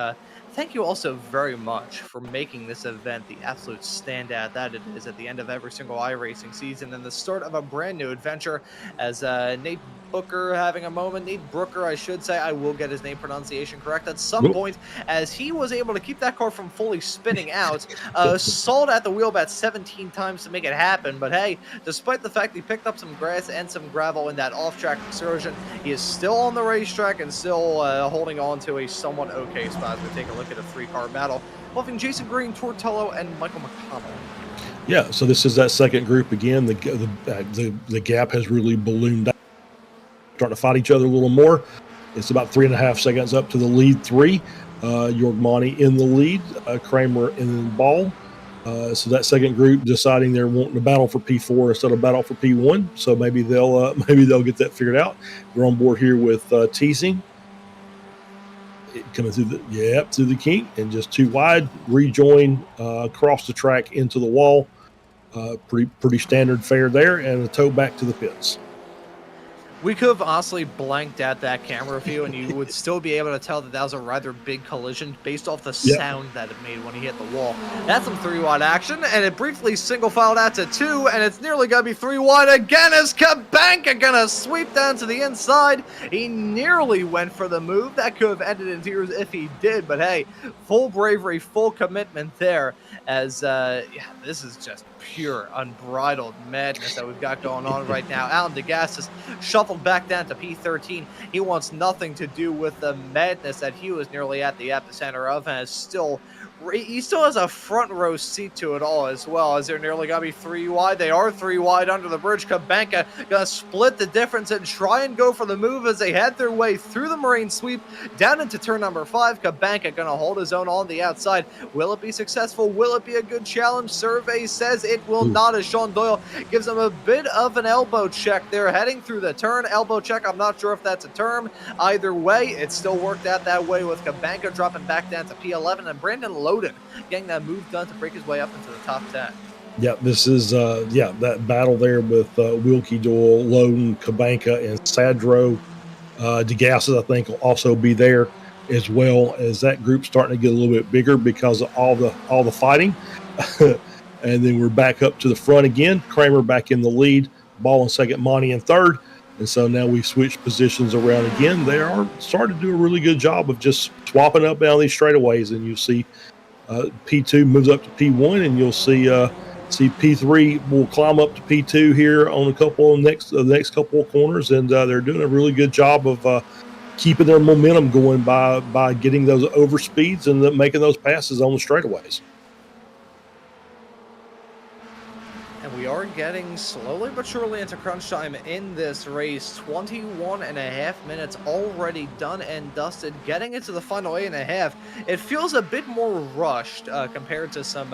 Speaker 2: thank you also very much for making this event the absolute standout that it is at the end of every single iRacing season and the start of a brand new adventure. As Nate Brooker, I should say. I will get his name pronunciation correct at some point, as he was able to keep that car from fully spinning out. Stalled at the wheel about 17 times to make it happen, but hey, despite the fact he picked up some grass and some gravel in that off-track excursion, he is still on the racetrack and still holding on to a somewhat okay spot. As we take a look at a three-car battle involving Jason Green, Tortello, and Michael McConnell.
Speaker 3: Yeah, so this is that second group again. The gap has really ballooned out, starting to fight each other a little more. It's about 3.5 seconds up to the lead three. Jorgmani in the lead, Kramer in the ball. So that second group deciding they're wanting to battle for P4 instead of battle for P1. So maybe they'll get that figured out. We're on board here with Teasing. Coming through the kink and just too wide. Rejoin across the track into the wall. Pretty standard fare there, and a tow back to the pits.
Speaker 2: We could have honestly blanked out that camera view, and you would still be able to tell that was a rather big collision based off the sound that it made when he hit the wall. That's some 3-wide action, and it briefly single-filed out to 2, and it's nearly going to be 3-wide again as Cabanca going to sweep down to the inside. He nearly went for the move. That could have ended in tears if he did, but hey, full bravery, full commitment there, as this is just pure unbridled madness that we've got going on right now. Alan Degas is shuffled back down to P13. He wants nothing to do with the madness that he was nearly at the epicenter of, and he still has a front row seat to it all as well, as they're nearly going to be 3 wide. They are 3 wide under the bridge. Cabanca going to split the difference and try and go for the move as they head their way through the Marine sweep down into turn number 5. Cabanca going to hold his own on the outside. Will it be successful? Will it be a good challenge? Survey says it will not, as Sean Doyle gives him a bit of an elbow check there heading through the turn. Elbow check, I'm not sure if that's a term. Either way, it still worked out that way, with Cabanca dropping back down to P11 and Brandon Loden getting that move done to break his way up into the top 10.
Speaker 3: Yeah, this is that battle there with Wilkie, Doyle, Loden, Cabanca, and Sadro. Degas, I think, will also be there, as well as that group starting to get a little bit bigger because of all the fighting. And then we're back up to the front again. Kramer back in the lead, Ball in second, Monty in third. And so now we've switched positions around again. They are starting to do a really good job of just swapping up down these straightaways. And you'll see P2 moves up to P1, and you'll see P3 will climb up to P2 here on the next couple of corners. And they're doing a really good job of keeping their momentum going by getting those overspeeds and making those passes on the straightaways.
Speaker 2: And we are getting slowly but surely into crunch time in this race. 21.5 minutes already done and dusted. Getting into the final 8.5. It feels a bit more rushed compared to some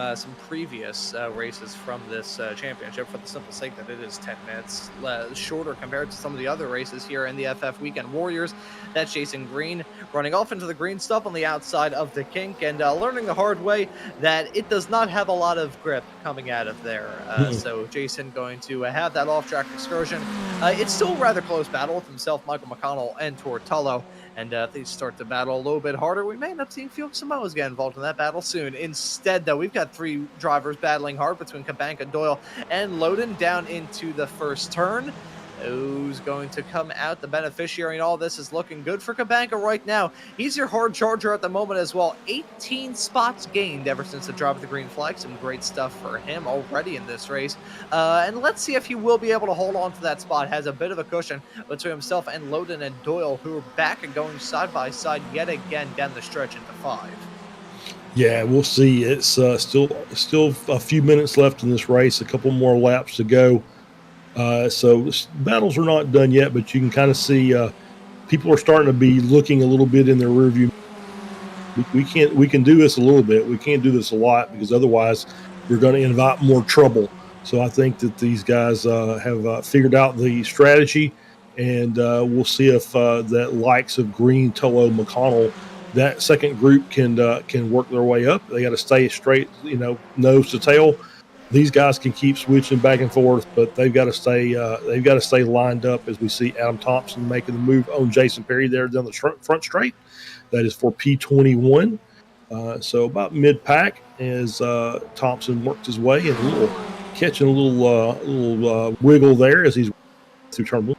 Speaker 2: previous races from this championship, for the simple sake that it is 10 minutes shorter compared to some of the other races here in the FF Weekend Warriors. That's Jason Green running off into the green stuff on the outside of the kink, and learning the hard way that it does not have a lot of grip coming out of there. So Jason going to have that off-track excursion. It's still a rather close battle with himself, Michael McConnell, and Tortello. And if they start to battle a little bit harder, we may end up seeing Felix Samoas get involved in that battle soon. Instead, though, we've got 3 drivers battling hard between Cabanca, Doyle, and Loden down into the first turn. Who's going to come out the beneficiary in all this? Is looking good for Cabanca right now. He's your hard charger at the moment as well. 18 spots gained ever since the drop of the green flag. Some great stuff for him already in this race. And let's see if he will be able to hold on to that spot. Has a bit of a cushion between himself and Loden and Doyle, who are back and going side by side yet again down the stretch into 5.
Speaker 3: Yeah, we'll see. It's still a few minutes left in this race. A couple more laps to go. So battles are not done yet, but you can kind of see people are starting to be looking a little bit in their rear view. We can do this a little bit. We can't do this a lot, because otherwise we're going to invite more trouble. So I think that these guys have figured out the strategy, and we'll see if that likes of Green, Tolo, McConnell, that second group can work their way up. They got to stay straight, nose to tail. These guys can keep switching back and forth, but they've got to stay. They've got to stay lined up as we see Adam Thompson making the move on Jason Perry there down the front straight. That is for P21. So about mid pack as Thompson worked his way and catching a little wiggle there as he's through turn one.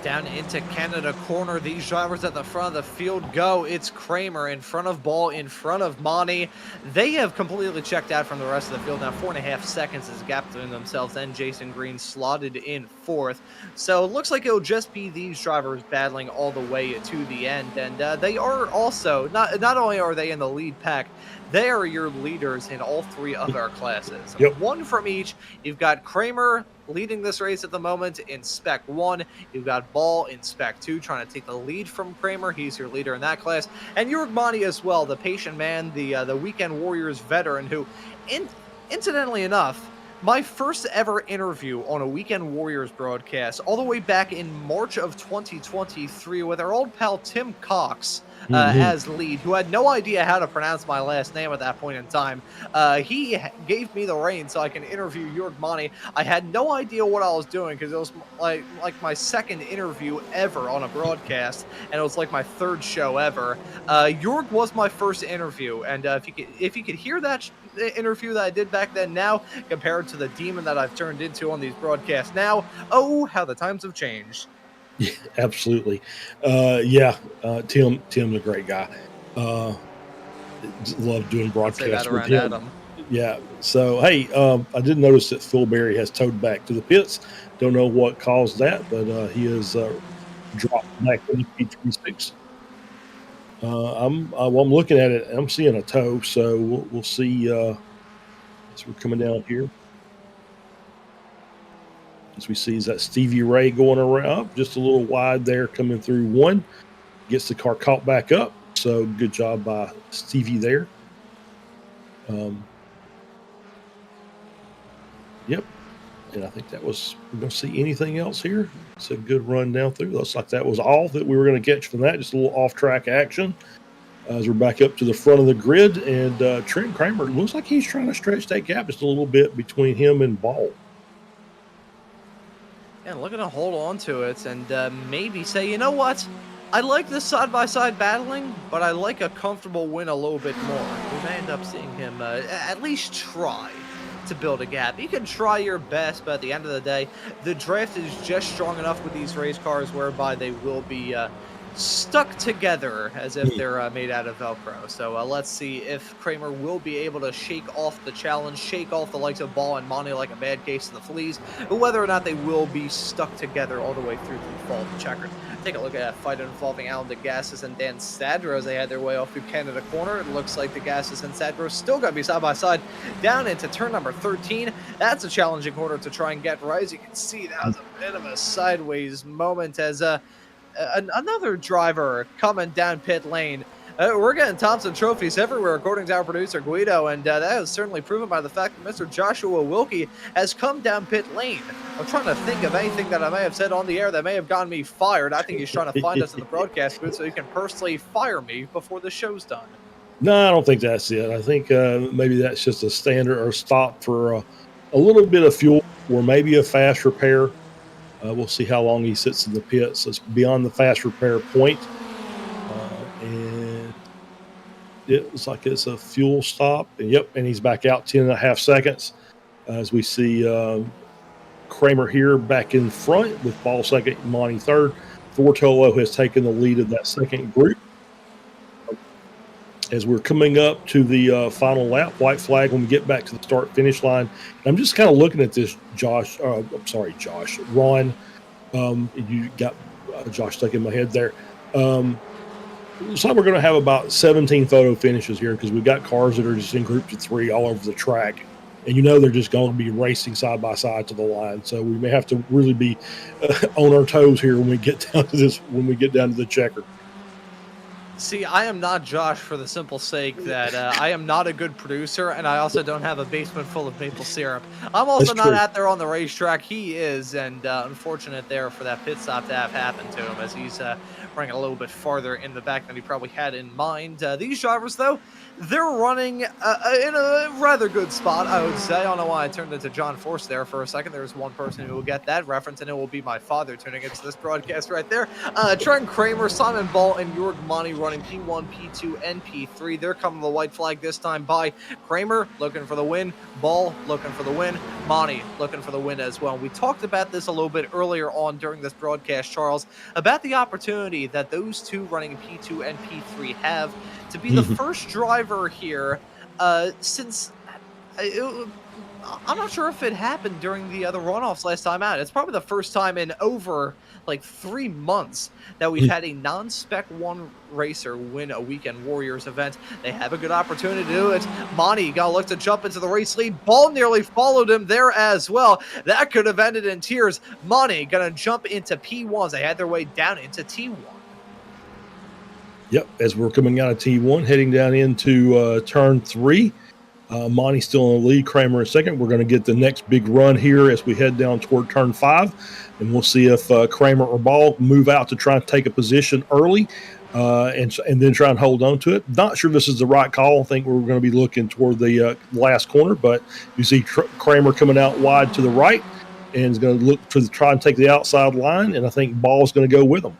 Speaker 2: Down into Canada corner, these drivers at the front of the field go. It's Kramer in front of Ball, in front of Monty. They have completely checked out from the rest of the field. Now 4.5 seconds is a gap between themselves and Jason Green slotted in fourth. So it looks like it'll just be these drivers battling all the way to the end. And they are also, not only are they in the lead pack, they are your leaders in all three of our classes.
Speaker 3: Yep.
Speaker 2: One from each. You've got Kramer leading this race at the moment in Spec 1. You've got Ball in Spec 2 trying to take the lead from Kramer. He's your leader in that class. And Jörg Monty as well, the patient man, the Weekend Warriors veteran who, incidentally enough, my first ever interview on a Weekend Warriors broadcast all the way back in March of 2023 with our old pal Tim Cox as lead, who had no idea how to pronounce my last name at that point in time. He gave me the reins so I can interview Jörg Monty. I had no idea what I was doing because it was like my second interview ever on a broadcast, and it was like my third show ever. Jörg was my first interview, and if you could hear that interview that I did back then now compared to the demon that I've turned into on these broadcasts now, oh, how the times have changed.
Speaker 3: Yeah, absolutely. Tim's a great guy. Love doing broadcasts with him.
Speaker 2: Adam.
Speaker 3: Yeah. So, hey, I did notice that Phil Berry has towed back to the pits. Don't know what caused that, but he has dropped back into P36. I'm looking at it. I'm seeing a tow, so we'll see as we're coming down here. As we see, is that Stevie Ray going around just a little wide there, coming through one, gets the car caught back up. So good job by Stevie there. Yep. And I think that was, we don't see anything else here. It's a good run down through. Looks like that was all that we were going to catch from that. Just a little off-track action as we're back up to the front of the grid. And Trent Kramer looks like he's trying to stretch that gap just a little bit between him and Ball.
Speaker 2: And looking to hold on to it and maybe say, you know what? I like this side-by-side battling, but I like a comfortable win a little bit more. We may end up seeing him at least try to build a gap. You can try your best, but at the end of the day, the draft is just strong enough with these race cars whereby they will be stuck together as if they're made out of Velcro. So let's see if Kramer will be able to shake off the challenge, shake off the likes of Ball and Monty like a bad case of the fleas, but whether or not they will be stuck together all the way through to the fall of the checkered. Take a look at that fight involving Alan DeGassis and Dan Stadro as they had their way off through Canada corner. It looks like DeGassis and Stadro still going to be side by side down into turn number 13. That's a challenging corner to try and get right. As you can see, that was a bit of a sideways moment as another driver coming down pit lane. We're getting Thompson trophies everywhere, according to our producer Guido, and that is certainly proven by the fact that Mr. Joshua Wilkie has come down pit lane. I'm trying to think of anything that I may have said on the air that may have gotten me fired. I think he's trying to find us in the broadcast booth so he can personally fire me before the show's done.
Speaker 3: No, I don't think that's it. I think maybe that's just a standard or stop for a little bit of fuel or maybe a fast repair. We'll see how long he sits in the pits. It's beyond the fast repair point. And it looks like it's a fuel stop. And yep, and he's back out 10.5 seconds. As we see Kramer here back in front with Ball second, Monty third. Fortolo has taken the lead of that second group. As we're coming up to the final lap, white flag when we get back to the start-finish line. And I'm just kind of looking at this, Ron. You got Josh stuck in my head there. Looks like we're going to have about 17 photo finishes here because we've got cars that are just in groups of 3 all over the track. And they're just going to be racing side by side to the line. So we may have to really be on our toes here when we get down to the checker.
Speaker 2: See, I am not Josh for the simple sake that I am not a good producer, and I also don't have a basement full of maple syrup. I'm also
Speaker 3: That's
Speaker 2: not
Speaker 3: true.
Speaker 2: out there on the racetrack. He is, and unfortunate there for that pit stop to have happened to him as he's running a little bit farther in the back than he probably had in mind. These drivers, though, they're running in a rather good spot, I would say. I don't know why I turned into John Force there for a second. There's one person who will get that reference, and it will be my father tuning into this broadcast right there. Trent Kramer, Simon Ball, and Jörg Monty running P1, P2, and P3. They're coming to the white flag this time by Kramer, looking for the win. Ball, looking for the win. Monty, looking for the win as well. We talked about this a little bit earlier on during this broadcast, Charles, about the opportunity that those two running P2 and P3 have to be the first driver here since... I'm not sure if it happened during the runoffs last time out. It's probably the first time in over like 3 months that we've had a non-Spec 1 racer win a Weekend Warriors event. They have a good opportunity to do it. Monty got to look to jump into the race lead. Ball nearly followed him there as well. That could have ended in tears. Monty going to jump into P1s. They had their way down into T1.
Speaker 3: Yep, as we're coming out of T1, heading down into turn 3. Monty still in the lead, Kramer in second. We're going to get the next big run here as we head down toward turn 5, and we'll see if Kramer or Ball move out to try and take a position early and then try and hold on to it. Not sure this is the right call. I think we're going to be looking toward the last corner, but you see Kramer coming out wide to the right and is going to look to try and take the outside line, and I think Ball's going to go with him.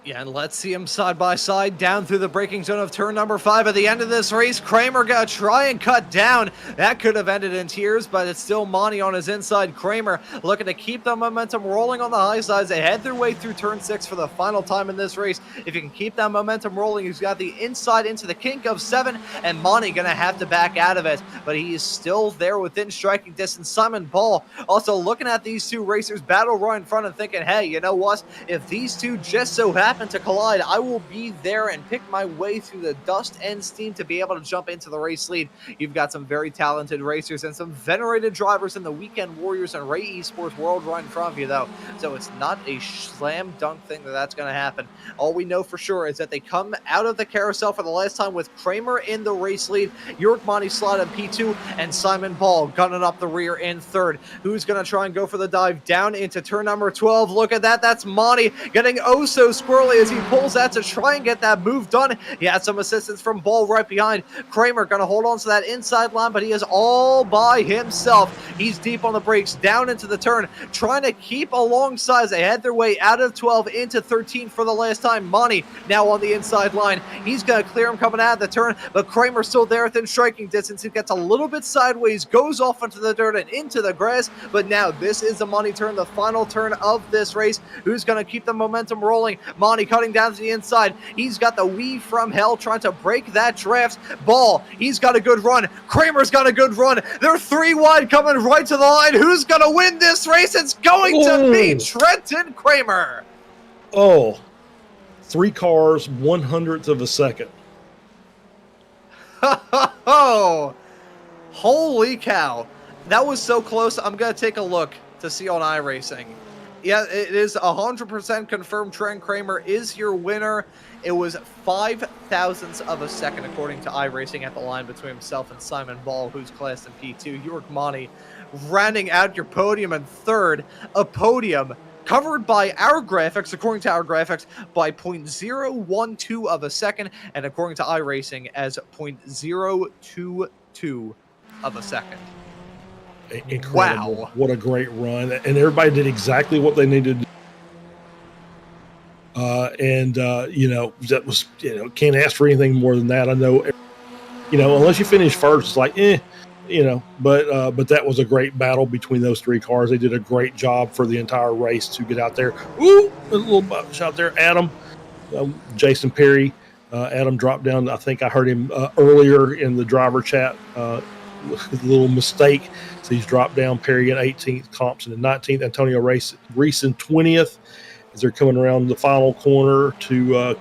Speaker 2: Yeah, and let's see them side by side down through the braking zone of turn number 5. At the end of this race, Kramer got to try and cut down. That could have ended in tears, but it's still Monty on his inside. Kramer looking to keep the momentum rolling on the high sides. They head their way through turn 6 for the final time in this race. If you can keep that momentum rolling, he's got the inside into the kink of 7, and Monty going to have to back out of it, but he is still there within striking distance. Simon Ball also looking at these two racers battle right in front and thinking, hey, you know what? If these two just so happen to collide, I will be there and pick my way through the dust and steam to be able to jump into the race lead. You've got some very talented racers and some venerated drivers in the Weekend Warriors and Ray eSports world right in front of you, though, so it's not a slam dunk thing that's going to happen. All we know for sure is that they come out of the carousel for the last time with Kramer in the race lead, Jörg Monty slot in P2, and Simon Ball gunning up the rear in third. Who's going to try and go for the dive down into turn number 12? Look at that. That's Monty getting oh so squirrely as he pulls out to try and get that move done. He had some assistance from Ball right behind. Kramer going to hold on to that inside line, but he is all by himself. He's deep on the brakes, down into the turn, trying to keep alongside as they head their way out of 12 into 13 for the last time. Monty now on the inside line. He's going to clear him coming out of the turn, but Kramer's still there within striking distance. He gets a little bit sideways, goes off into the dirt and into the grass, but now this is the Monty turn, the final turn of this race. Who's going to keep the momentum rolling? Monty cutting down to the inside. He's got the weave from hell trying to break that draft. Ball, he's got a good run. Kramer's got a good run. They're 3 wide coming right to the line. Who's going to win this race? It's going to be Trenton Kramer.
Speaker 3: Oh, 3 cars, 1/100th of a second.
Speaker 2: Oh, holy cow. That was so close. I'm going to take a look to see on iRacing. Yeah, it is 100% confirmed. Trent Kramer is your winner. It was 5 thousandths of a second, according to iRacing, at the line between himself and Simon Ball, who's classed in P2. Jörg Monty rounding out your podium in third. A podium covered by our graphics, according to our graphics, by 0.012 of a second, and according to iRacing as 0.022 of a second.
Speaker 3: Incredible.
Speaker 2: Wow.
Speaker 3: What a great run. And everybody did exactly what they needed to do. That was, can't ask for anything more than that. I know, unless you finish first, it's like, but that was a great battle between those 3 cars. They did a great job for the entire race to get out there. Ooh, a little shout there. Adam, Jason Perry, Adam dropped down. I think I heard him earlier in the driver chat, a little mistake. So he's dropped down. Perry in 18th, Thompson in 19th, Antonio Reese in 20th. As they're coming around the final corner to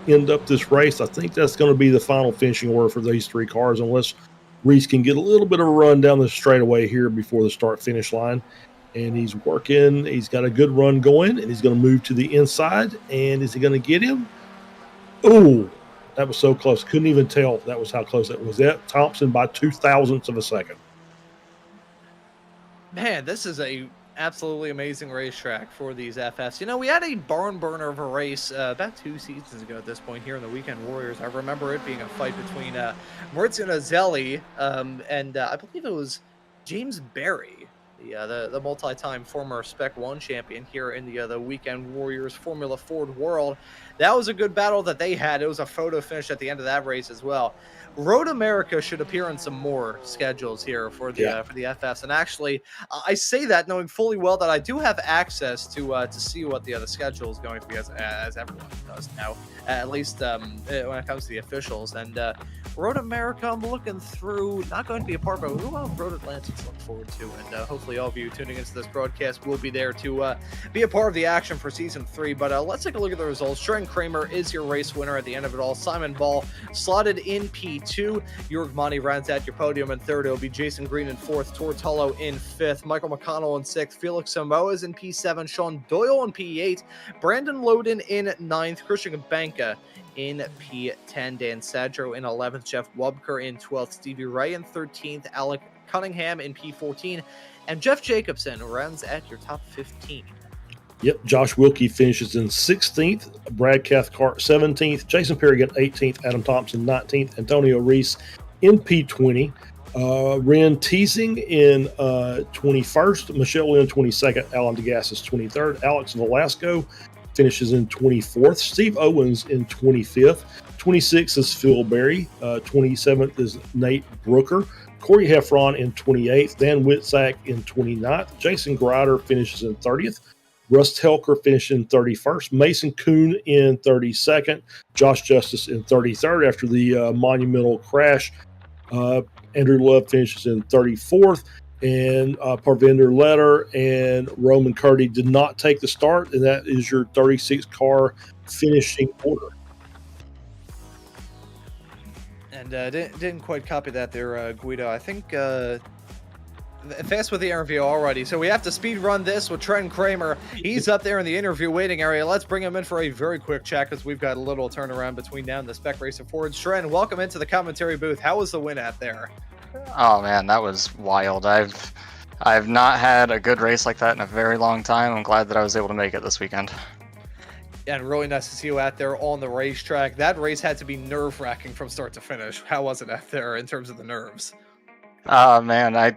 Speaker 3: end up this race, I think that's going to be the final finishing order for these 3 cars, unless Reese can get a little bit of a run down the straightaway here before the start-finish line. and he's working. He's got a good run going, and he's going to move to the inside. And is he going to get him? Oh, that was so close. Couldn't even tell that was how close that was. That Thompson by 0.02 of a second.
Speaker 2: Man, this is a absolutely amazing racetrack for these FS. You know, we had a barn burner of a race about 2 seasons ago at this point here in the Weekend Warriors. I remember it being a fight between Marzucchi and I believe it was James Berry, the multi-time former Spec 1 champion here in the Weekend Warriors Formula Ford world. That was a good battle that they had. It was a photo finish at the end of that race as well. Road America should appear on some more schedules here for the FS. And actually, I say that knowing fully well that I do have access to see what the schedule is going to be, as everyone does now, at least when it comes to the officials. And Road America, I'm looking through, not going to be a part of it. Road Atlantic's look forward to, and hopefully all of you tuning into this broadcast will be there to be a part of the action for Season 3. But let's take a look at the results. Trent Kramer is your race winner at the end of it all. Simon Ball slotted in P2. Jörg Monty rounds out your podium in third. It'll be Jason Green in fourth, Tortolo in fifth, Michael McConnell in sixth, Felix Samoas in P7, Sean Doyle in P8, Brandon Loden in ninth, Christian Banka in P10, Dan Sadro in 11th, Jeff Wubker in 12th, Stevie Ray in 13th, Alec Cunningham in P14, and Jeff Jacobson rounds at your top 15.
Speaker 3: Yep, Josh Wilkie finishes in 16th, Brad Cathcart 17th, Jason Perrigan 18th, Adam Thompson 19th, Antonio Reese in P20, Ren Teasing in 21st, Michelle Lynn 22nd, Alan DeGassis 23rd, Alex Velasco finishes in 24th, Steve Owens in 25th, 26th is Phil Berry, 27th is Nate Brooker, Corey Heffron in 28th, Dan Witzak in 29th, Jason Grider finishes in 30th, Russ Helker finished in 31st, Mason Kuhn in 32nd, Josh Justice in 33rd after the monumental crash. Andrew Love finishes in 34th, and Parvinder Letter and Roman Curdy did not take the start, and that is your 36-car finishing order.
Speaker 2: And didn't quite copy that there, Guido. I think fast with the interview already, so we have to speed run this with Trent Kramer. He's up there in the interview waiting area. Let's bring him in for a very quick chat because we've got a little turnaround between now and the Spec Racer Ford. Trent, welcome into the commentary booth. How was the win out there?
Speaker 8: Oh man, that was wild. I've not had a good race like that in a very long time. I'm glad that I was able to make it this weekend.
Speaker 2: And really nice to see you out there on the racetrack. That race had to be nerve-wracking from start to finish. How was it out there in terms of the nerves?
Speaker 8: Man,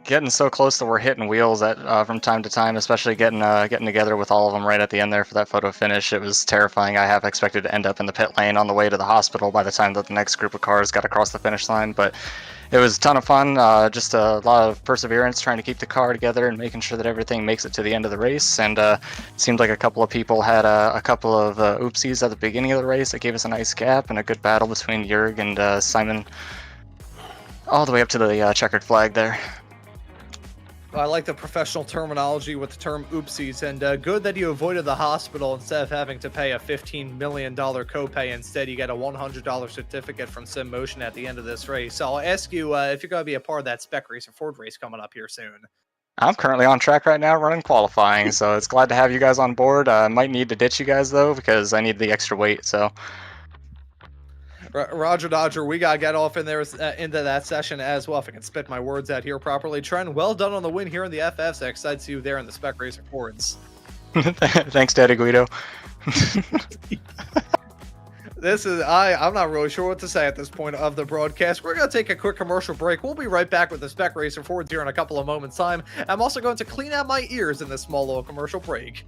Speaker 8: getting so close that we're hitting wheels from time to time, especially getting together with all of them right at the end there for that photo finish. It was terrifying. I have expected to end up in the pit lane on the way to the hospital by the time that the next group of cars got across the finish line, but it was a ton of fun. Just a lot of perseverance trying to keep the car together and making sure that everything makes it to the end of the race. And it seemed like a couple of people had a couple of oopsies at the beginning of the race that gave us a nice gap and a good battle between Jörg and Simon all the way up to the checkered flag there.
Speaker 2: I like the professional terminology with the term oopsies, and good that you avoided the hospital instead of having to pay a $15 million copay. Instead, you get a $100 certificate from SimMotion at the end of this race. So I'll ask you if you're going to be a part of that Spec Racer Ford race coming up here soon.
Speaker 8: I'm currently on track right now running qualifying, so it's glad to have you guys on board. I might need to ditch you guys, though, because I need the extra weight, so...
Speaker 2: Roger Dodger, we got to get off in there into that session as well, if I can spit my words out here properly. Trent, well done on the win here in the FFs. Excited to see you there in the Spec Racer Fords.
Speaker 8: Thanks, Daddy Guido.
Speaker 2: I'm not really sure what to say at this point of the broadcast. We're going to take a quick commercial break. We'll be right back with the Spec Racer Fords here in a couple of moments' time. I'm also going to clean out my ears in this small little commercial break.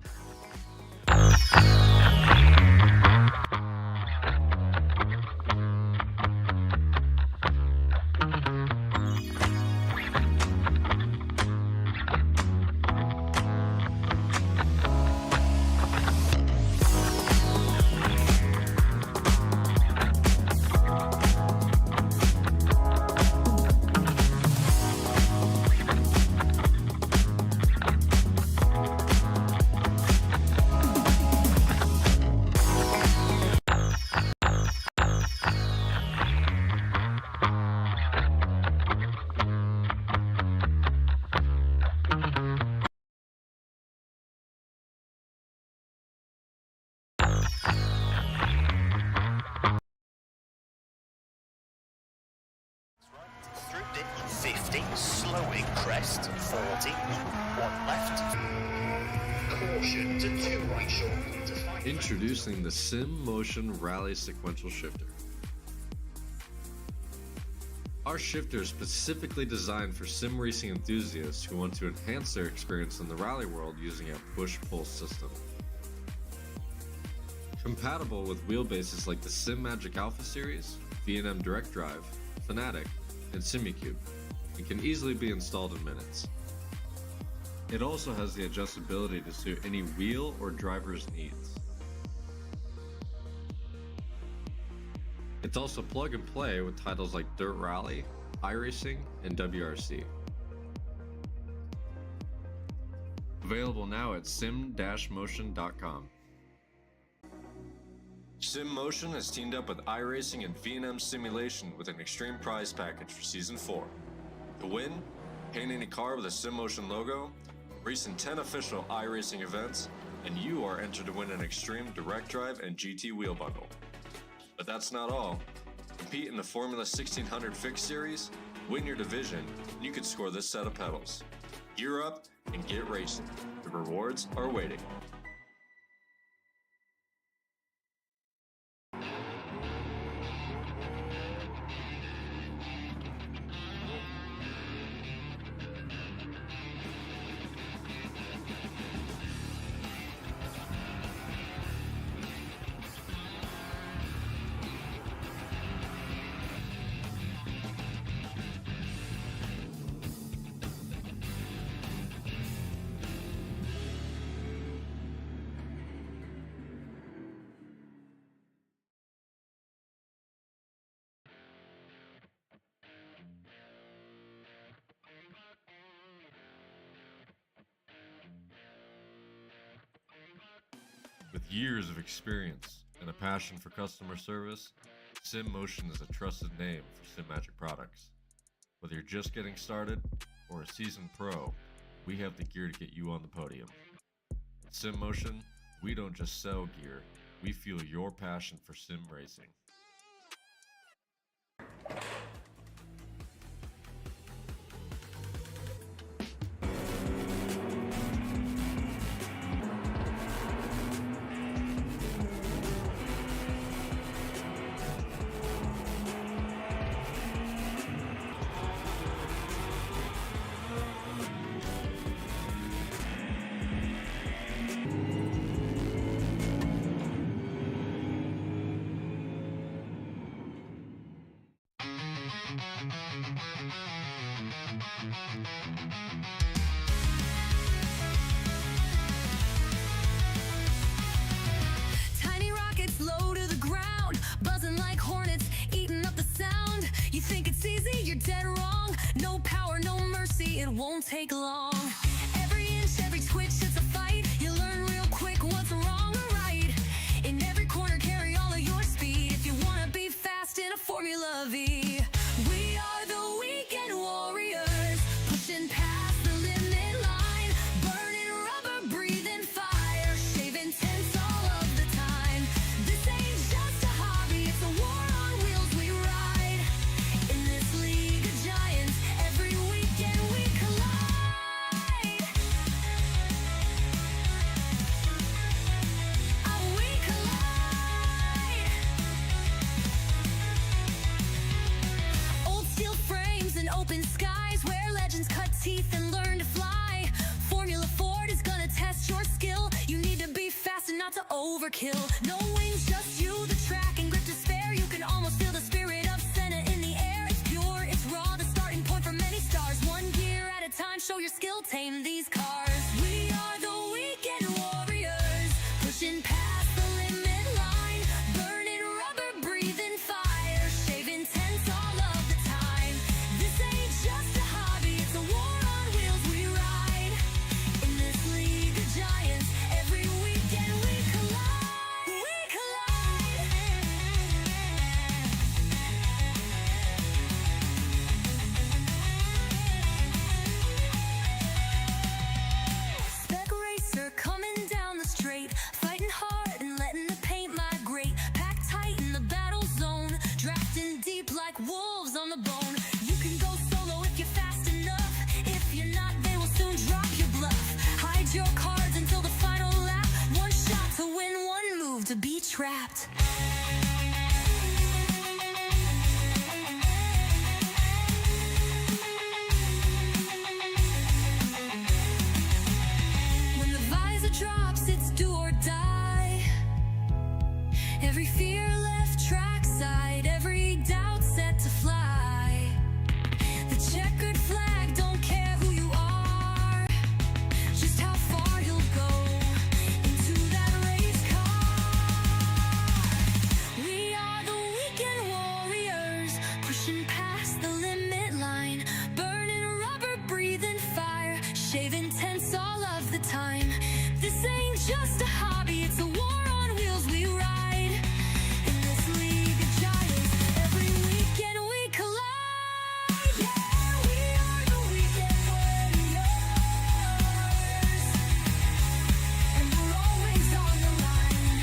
Speaker 5: Introducing the Sim Motion Rally Sequential Shifter. Our shifter is specifically designed for sim racing enthusiasts who want to enhance their experience in the rally world using a push-pull system. Compatible with wheelbases like the Sim Magic Alpha series, V&M Direct Drive, Fanatic, and SimiCube, it can easily be installed in minutes. It also has the adjustability to suit any wheel or driver's needs. It's also plug and play with titles like Dirt Rally, iRacing, and WRC. Available now at sim-motion.com. Sim Motion has teamed up with iRacing and V&M Simulation with an extreme prize package for Season 4. To win, paint any car with a Sim Motion logo, race in 10 official iRacing events, and you are entered to win an extreme direct drive and GT wheel bundle. But that's not all. Compete in the Formula 1600 Fixed Series, win your division, and you could score this set of pedals. Gear up and get racing. The rewards are waiting. With years of experience and a passion for customer service, Sim Motion is a trusted name for Sim Magic products. Whether you're just getting started or a seasoned pro, we have the gear to get you on the podium. At Sim Motion, we don't just sell gear, we feel your passion for sim racing.
Speaker 6: Tiny rockets low to the ground, buzzing like hornets, eating up the sound. You think it's easy, you're dead wrong. No power, no mercy, it won't take long. Every inch, every twitch, it's a fight. You learn real quick what's wrong or right. In every corner, carry all of your speed. If you wanna be fast in a Formula Vee, we are the weekend warriors, pushing past the limit line, burning rubber, breathing fire, shaving tents all of the time. This ain't just a hobby, it's a war on wheels we ride. In this league of giants, every weekend we collide. Oh, we collide. Old steel frames and open skies, where legends cut teeth and learn to fly. Formula Ford is gonna test your skill. You need to be fast and not to overkill. No wings, just you, the track, and grip to spare. You can almost feel the spirit of Senna in the air. It's pure, it's raw, the starting point for many stars. One gear at a time, show your skill, tame these cars. We are the weekend warriors, pushing past the limit line, burning rubber, breathing fire, shaving tents all of the time. This ain't just a hobby, it's a war on wheels we ride. In this league of giants, every weekend we collide. We collide. trapped. When the visor drops, it's do or die. Every fear left trackside, every doubt set to fly. The checkered flag don't care who you are, just how far you'll go into that race car. We are the weekend warriors, pushing past the limit line, burning rubber, breathing fire, shaving tents all of the time. This ain't just a hobby, it's a war on wheels we ride. In this league of giants, every weekend we collide. Yeah, we are the weekend warriors, and we're always on the line.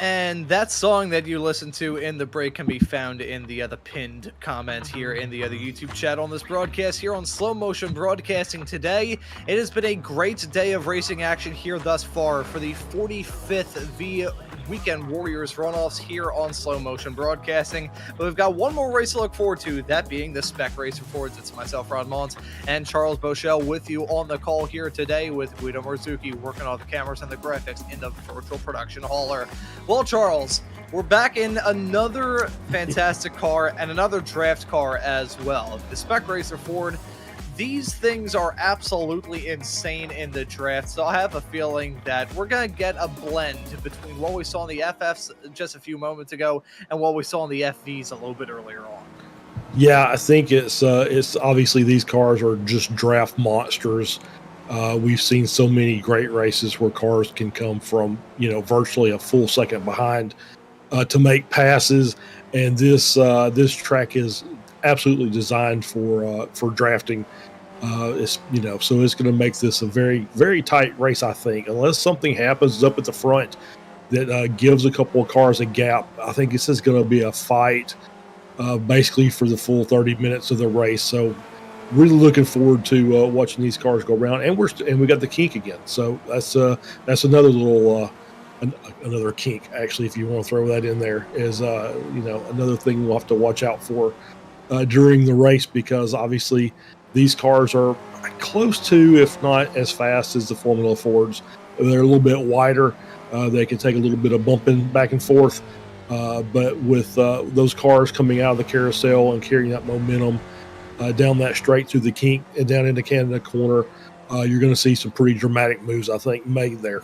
Speaker 2: And that song that you listened to in the break can be found in the pinned comment here in the YouTube chat on this broadcast here on Slow Motion Broadcasting today. It has been a great day of racing action here thus far for the 45th V Weekend Warriors runoffs here on Slow Motion Broadcasting. But we've got one more race to look forward to, that being the Spec Racer Fords. It's myself, Maunz, and Charles Boshell with you on the call here today, with Guido Marzucchi working on the cameras and the graphics in the virtual production hauler. Well, Charles, we're back in another fantastic car and another draft car as well. The Spec Racer Ford. These things are absolutely insane in the draft, so I have a feeling that we're going to get a blend between what we saw in the FFs just a few moments ago and what we saw in the FVs a little bit earlier on.
Speaker 3: Yeah, I think it's obviously these cars are just draft monsters. We've seen so many great races where cars can come from, virtually a full second behind to make passes, and this track is absolutely designed for drafting. So it's going to make this a very, very tight race, I think, unless something happens up at the front that gives a couple of cars a gap. I think this is going to be a fight basically for the full 30 minutes of the race. So really looking forward to watching these cars go around, and we got the kink again. So that's another little another kink, actually, if you want to throw that in there, is another thing we'll have to watch out for during the race, because obviously these cars are close to, if not as fast as the Formula Fords. They're a little bit wider. They can take a little bit of bumping back and forth, but with those cars coming out of the carousel and carrying that momentum down that straight through the kink and down into Canada corner, you're going to see some pretty dramatic moves, I think, made there.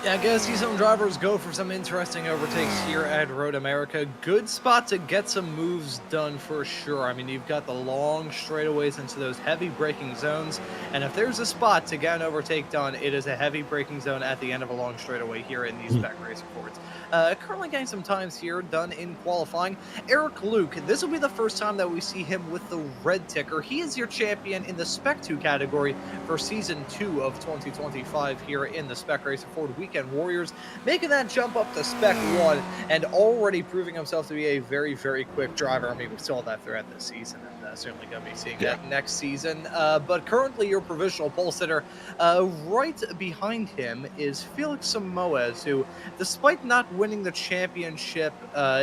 Speaker 2: Yeah, I guess see some drivers go for some interesting overtakes here at Road America. Good spot to get some moves done for sure. I mean, you've got the long straightaways into those heavy braking zones, and if there's a spot to get an overtake done, it is a heavy braking zone at the end of a long straightaway here in these Spec Racer Fords. Currently getting some times here done in qualifying. Eric Luke, this will be the first time that we see him with the red ticker. He is your champion in the Spec 2 category for Season 2 of 2025 here in the Spec Racer Ford Weekend Warriors, making that jump up to Spec 1 and already proving himself to be a very, very quick driver. I mean, we saw that throughout this season, and certainly going to be seeing that next season. But currently your provisional pole sitter, right behind him is Felix Samoes, who, despite not winning the championship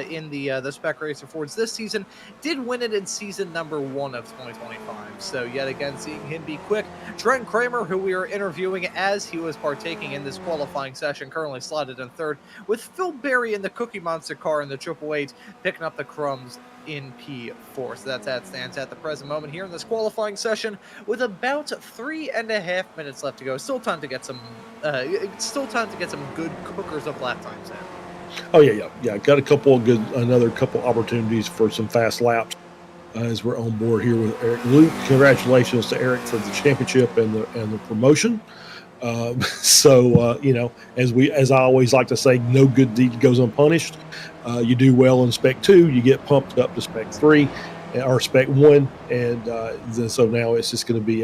Speaker 2: in the Spec Racer Fords this season, did win it in season number 1 of 2025. So yet again, seeing him be quick. Trent Kramer, who we are interviewing as he was partaking in this qualifying session, currently slotted in third, with Phil Berry in the Cookie Monster car in the 888 picking up the crumbs in P4. So that's how it stands at the present moment here in this qualifying session, with about 3.5 minutes left to go. Still time to get some good cookers of lap times in.
Speaker 3: Oh yeah. Got another couple opportunities for some fast laps as we're on board here with Eric Luke. Congratulations to Eric for the championship and the promotion. As I always like to say, no good deed goes unpunished. You do well in Spec 2, you get pumped up to Spec 3, or Spec 1, and then so now it's just going to be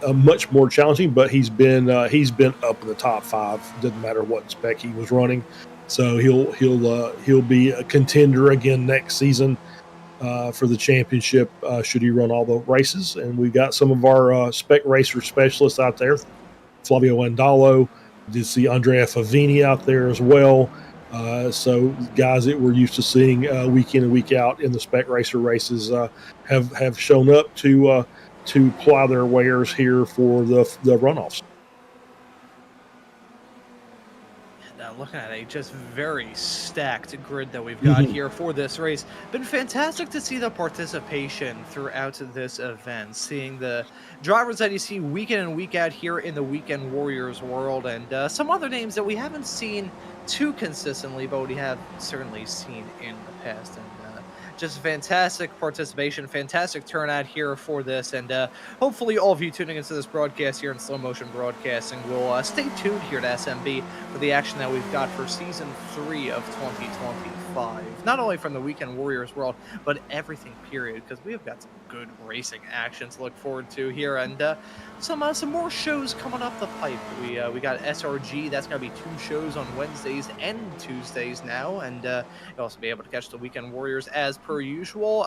Speaker 3: a much more challenging. But he's been up in the top 5. Doesn't matter what spec he was running, so he'll be a contender again next season for the championship should he run all the races. And we've got some of our Spec Racer specialists out there. Flavio Andalo, did see Andrea Favini out there as well. So guys that we're used to seeing week in and week out in the Spec Racer races have shown up to ply their wares here for the runoffs.
Speaker 2: Looking at a just very stacked grid that we've got here for this race. Been fantastic to see the participation throughout this event, seeing the drivers that you see week in and week out here in the Weekend Warriors world, and some other names that we haven't seen too consistently, but we have certainly seen in the past. And just fantastic participation, fantastic turnout here for this, and hopefully all of you tuning into this broadcast here in Slow Motion Broadcasting will stay tuned here to SMB for the action that we've got for Season 3 of 2025. Not only from the Weekend Warriors world, but everything, period, because we have got some good racing action to look forward to here, and some more shows coming up the pipe. We got SRG, that's going to be 2 shows on Wednesdays and Tuesdays now, and you'll also be able to catch the Weekend Warriors as per usual.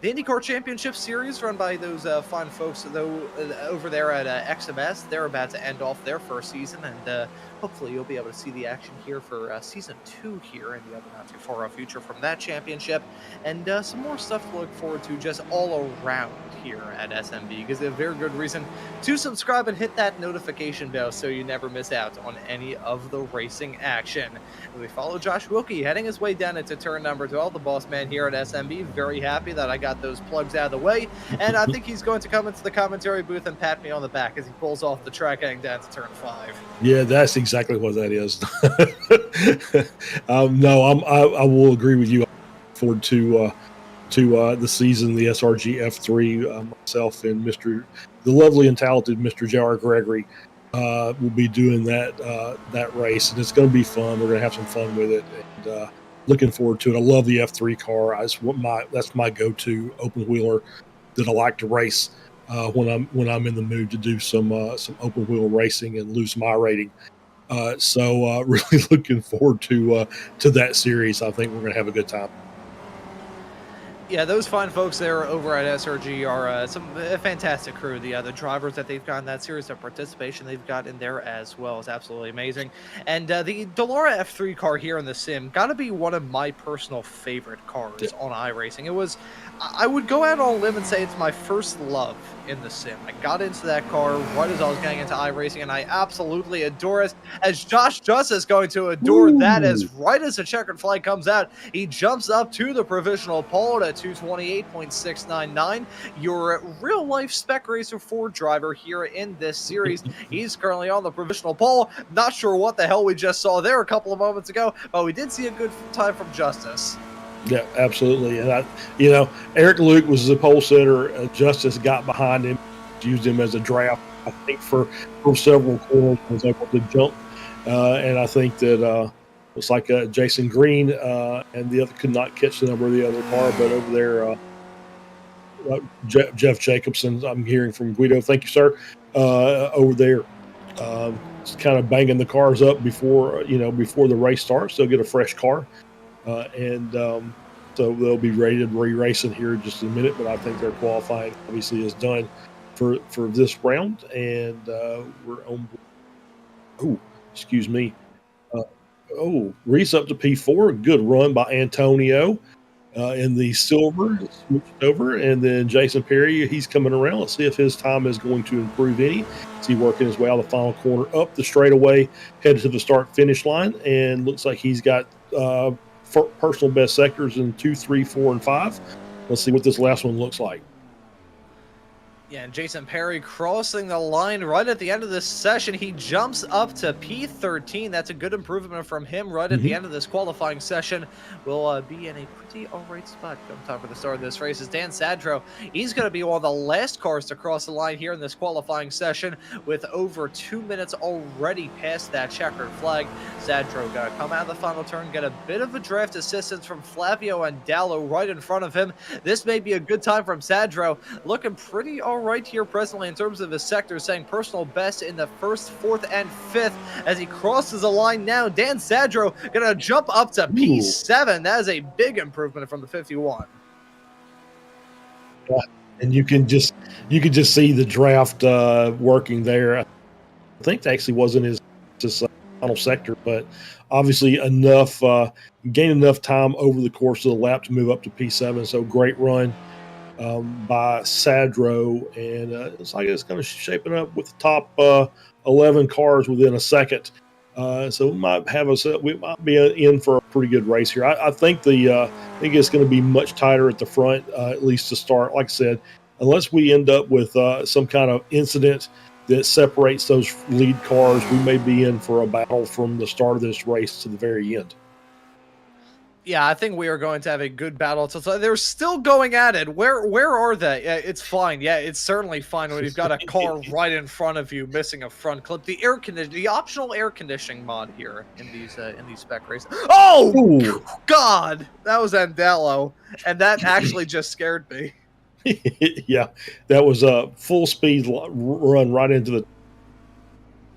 Speaker 2: The IndyCar Championship Series run by those fine folks over there at XMS, they're about to end off their first season, and hopefully you'll be able to see the action here for Season 2 here in the other not too far off future from that championship, and some more stuff to look forward to just all around here at SMB, because there's a very good reason to subscribe and hit that notification bell so you never miss out on any of the racing action. And we follow Josh Wilkie heading his way down into turn number 12, the boss man here at SMB. Very happy that I got those plugs out of the way, and I think he's going to come into the commentary booth and pat me on the back as he pulls off the track heading down to turn 5.
Speaker 3: Yeah, that's exactly what that is. No, I will agree with you. I look forward to the season, the SRG F3. Myself and the lovely and talented Mr. J.R. Gregory will be doing that race, and it's going to be fun. We're going to have some fun with it, and looking forward to it. I love the F3 car. That's my go-to open wheeler that I like to race when I'm in the mood to do some open wheel racing and lose my rating. So really looking forward to that series. I think we're going to have a good time.
Speaker 2: Yeah, those fine folks there over at SRG are a fantastic crew. The drivers that they've got in that series, of participation they've got in there as well is absolutely amazing. And the Delara F3 car here in the sim got to be one of my personal favorite cars on iRacing. I would go out on a limb and say it's my first love in the sim. I got into that car right as I was getting into iRacing, and I absolutely adore it, as Josh Just is going to adore that as right as the checkered flag comes out, he jumps up to the provisional pole at 228.699. Your real-life Spec Racer Ford driver here in this series. He's currently on the provisional pole. Not sure what the hell we just saw there a couple of moments ago, but we did see a good time from Justice.
Speaker 3: Yeah, absolutely. And Eric Luke was the pole setter. Justice got behind him, used him as a draft, I think, for several corners, was able to jump. And I think that it's like Jason Green and the other could not catch the number of the other car, but over there, Jeff Jacobson, I'm hearing from Guido. Thank you, sir. Over there, just kind of banging the cars up before the race starts. They'll get a fresh car. So they'll be ready to re-racing here in just a minute, but I think their qualifying obviously is done for this round, and we're on. Oh, excuse me. Reese up to P4. Good run by Antonio in the silver. Switched over, and then Jason Perry, he's coming around. Let's see if his time is going to improve any. Is he working his way out of the final corner up the straightaway, headed to the start-finish line, and looks like he's got personal best sectors in 2, 3, 4, and 5. Let's see what this last one looks like.
Speaker 2: Yeah, and Jason Perry crossing the line right at the end of this session. He jumps up to P13. That's a good improvement from him right at the end of this qualifying session. Will be in a pretty alright spot come time for the start of this race. Is Dan Sadro. He's going to be one of the last cars to cross the line here in this qualifying session with over 2 minutes already past that checkered flag. Sadro going to come out of the final turn, get a bit of a draft assistance from Flavio and Dallo right in front of him. This may be a good time from Sadro. Looking pretty alright here presently in terms of his sector, saying personal best in the 1st, 4th, and 5th as he crosses the line now. Dan Sadro gonna jump up to P7. That is a big improvement from the 51.
Speaker 3: Yeah, and you can just see the draft working there. I think that actually wasn't his final sector, but obviously enough gained enough time over the course of the lap to move up to P7. So great run by Sadro, and it's like it's going to shaping up with the top 11 cars within a second. So we might be in for a pretty good race here. I think it's going to be much tighter at the front, at least to start. Like I said, unless we end up with some kind of incident that separates those lead cars, we may be in for a battle from the start of this race to the very end.
Speaker 2: Yeah, I think we are going to have a good battle. So they're still going at it. Where are they? Yeah, it's fine. Yeah, it's certainly fine when you've got a car right in front of you missing a front clip. The optional air conditioning mod here in these spec races. Oh, ooh. God, that was Andallo, and that actually just scared me.
Speaker 3: Yeah, that was a full speed run right into the.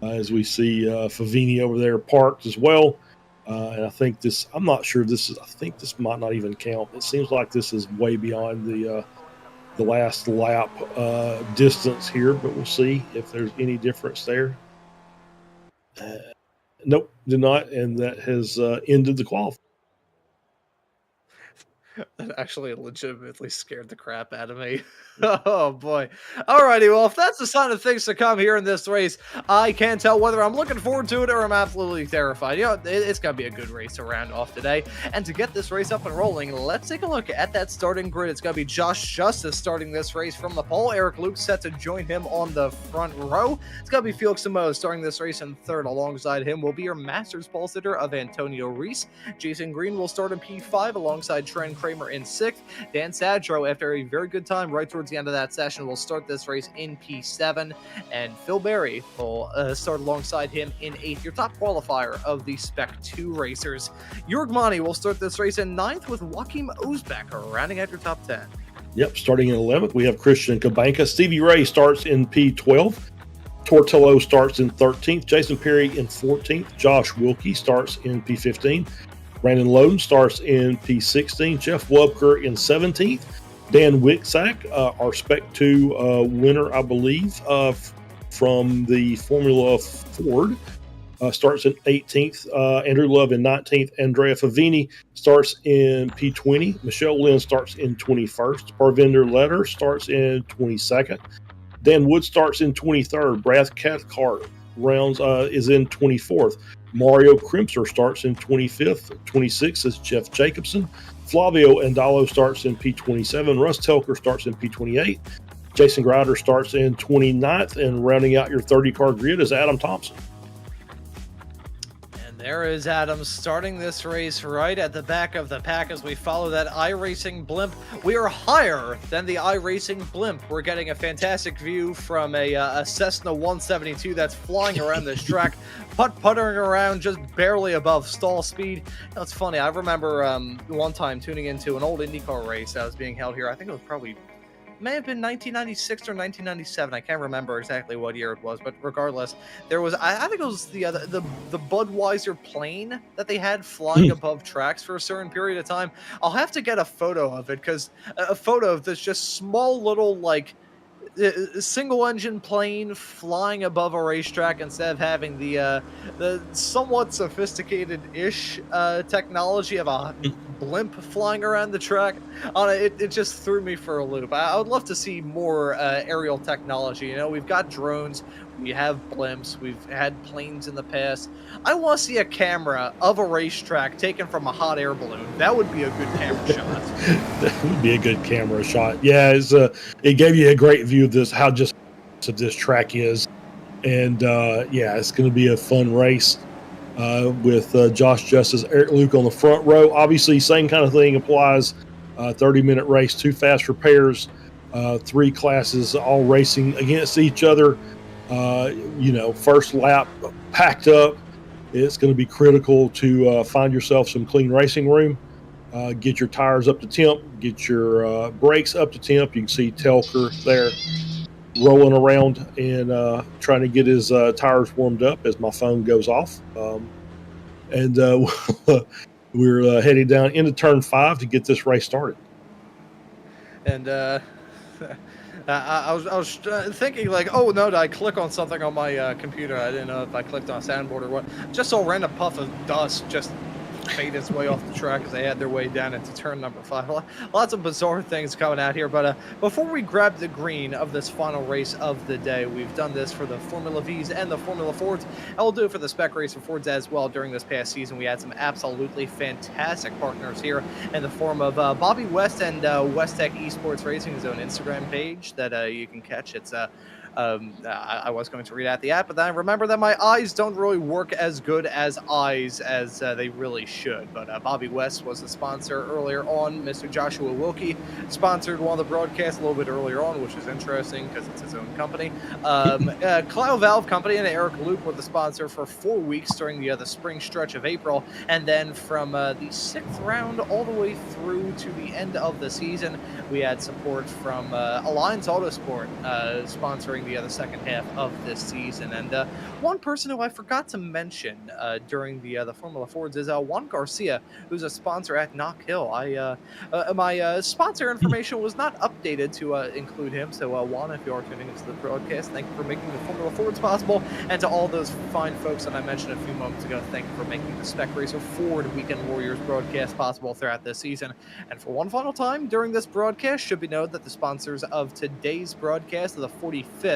Speaker 3: As we see Favini over there parked as well. And I think I'm not sure I think this might not even count. It seems like this is way beyond the last lap distance here, but we'll see if there's any difference there. Nope, did not. And that has ended the qualifying.
Speaker 2: That actually legitimately scared the crap out of me. Oh, boy. Alrighty, well, if that's a sign of things to come here in this race, I can't tell whether I'm looking forward to it or I'm absolutely terrified. You know, it's going to be a good race to round off today. And to get this race up and rolling, let's take a look at that starting grid. It's going to be Josh Justice starting this race from the pole. Eric Luke set to join him on the front row. It's going to be Felix Samoa starting this race in third. Alongside him will be your Masters pole sitter of Antonio Reese. Jason Green will start in P5 alongside Trent Kramer in 6th. Dan Sadro, after a very good time right towards the end of that session, will start this race in P7, and Phil Berry will start alongside him in 8th. Your top qualifier of the Spec 2 racers. Jörg Mani will start this race in 9th with Joachim Osbecker rounding out your top 10.
Speaker 3: Yep, starting in 11th, we have Christian Kabanka. Stevie Ray starts in P12. Tortello starts in 13th. Jason Perry in 14th. Josh Wilkie starts in P15. Brandon Loden starts in P16. Jeff Wubker in 17th. Dan Wicksack, our Spec 2 winner, I believe, from the Formula Ford, starts in 18th. Andrew Love in 19th. Andrea Favini starts in P20. Michelle Lynn starts in 21st. Parvinder Letter starts in 22nd. Dan Wood starts in 23rd. Brad Cathcart is in 24th. Mario Krimser starts in 25th. 26th is Jeff Jacobson. Flavio Andallo starts in P27. Russ Telker starts in P28. Jason Grider starts in 29th. And rounding out your 30-car grid is Adam Thompson.
Speaker 2: There is Adam starting this race right at the back of the pack as we follow that iRacing blimp. We are higher than the iRacing blimp. We're getting a fantastic view from a Cessna 172 that's flying around this track, puttering around just barely above stall speed. That's funny. I remember one time tuning into an old IndyCar race that was being held here. I think it was may have been 1996 or 1997. I can't remember exactly what year it was, but regardless, there was I think it was the Budweiser plane that they had flying above tracks for a certain period of time. I'll have to get a photo of it, because a photo of this just small little like single engine plane flying above a racetrack instead of having the somewhat sophisticated-ish technology of a blimp flying around the track. It just threw me for a loop. I would love to see more aerial technology. You know, we've got drones, we have blimps, we've had planes in the past. I want to see a camera of a racetrack taken from a hot air balloon. That would be a good camera shot.
Speaker 3: That would be a good camera shot. Yeah, it gave you a great view view of this, how just of this track is. And yeah, it's going to be a fun race with Josh Justice, Eric Luke on the front row. Obviously, same kind of thing applies. 30-minute race, 2 fast repairs, 3 classes all racing against each other. First lap packed up. It's going to be critical to find yourself some clean racing room. Get your tires up to temp, get your brakes up to temp. You can see Telker there rolling around and trying to get his tires warmed up as my phone goes off. And we're heading down into turn 5 to get this race started.
Speaker 2: And I was thinking, like, oh no, did I click on something on my computer? I didn't know if I clicked on a soundboard or what. Just saw a random puff of dust just fade its way off the track as they had their way down into turn number 5. Lots of bizarre things coming out here, but before we grab the green of this final race of the day, we've done this for the Formula Vees and the Formula Fords, and we'll do it for the Spec Racer Fords as well. During this past season, we had some absolutely fantastic partners here in the form of Bobby West and West Tech eSports Racing, his own Instagram page that you can catch. It's I was going to read out the app, but then I remember that my eyes don't really work as good as eyes as they really should. But Bobby West was the sponsor earlier on. Mr. Joshua Wilkie sponsored one of the broadcasts a little bit earlier on, which is interesting because it's his own company. Cloud Valve Company and Eric Luke were the sponsor for 4 weeks during the spring stretch of April. And then from the 6th round all the way through to the end of the season, we had support from Alliance Autosport sponsoring the second half of this season. And one person who I forgot to mention during the Formula Fords is Juan Garcia, who's a sponsor at Knock Hill. My sponsor information was not updated to include him, so Juan, if you are tuning into the broadcast, thank you for making the Formula Fords possible. And to all those fine folks that I mentioned a few moments ago, thank you for making the Spec Racer Ford Weekend Warriors broadcast possible throughout this season. And for one final time during this broadcast, should be noted that the sponsors of today's broadcast of the 45th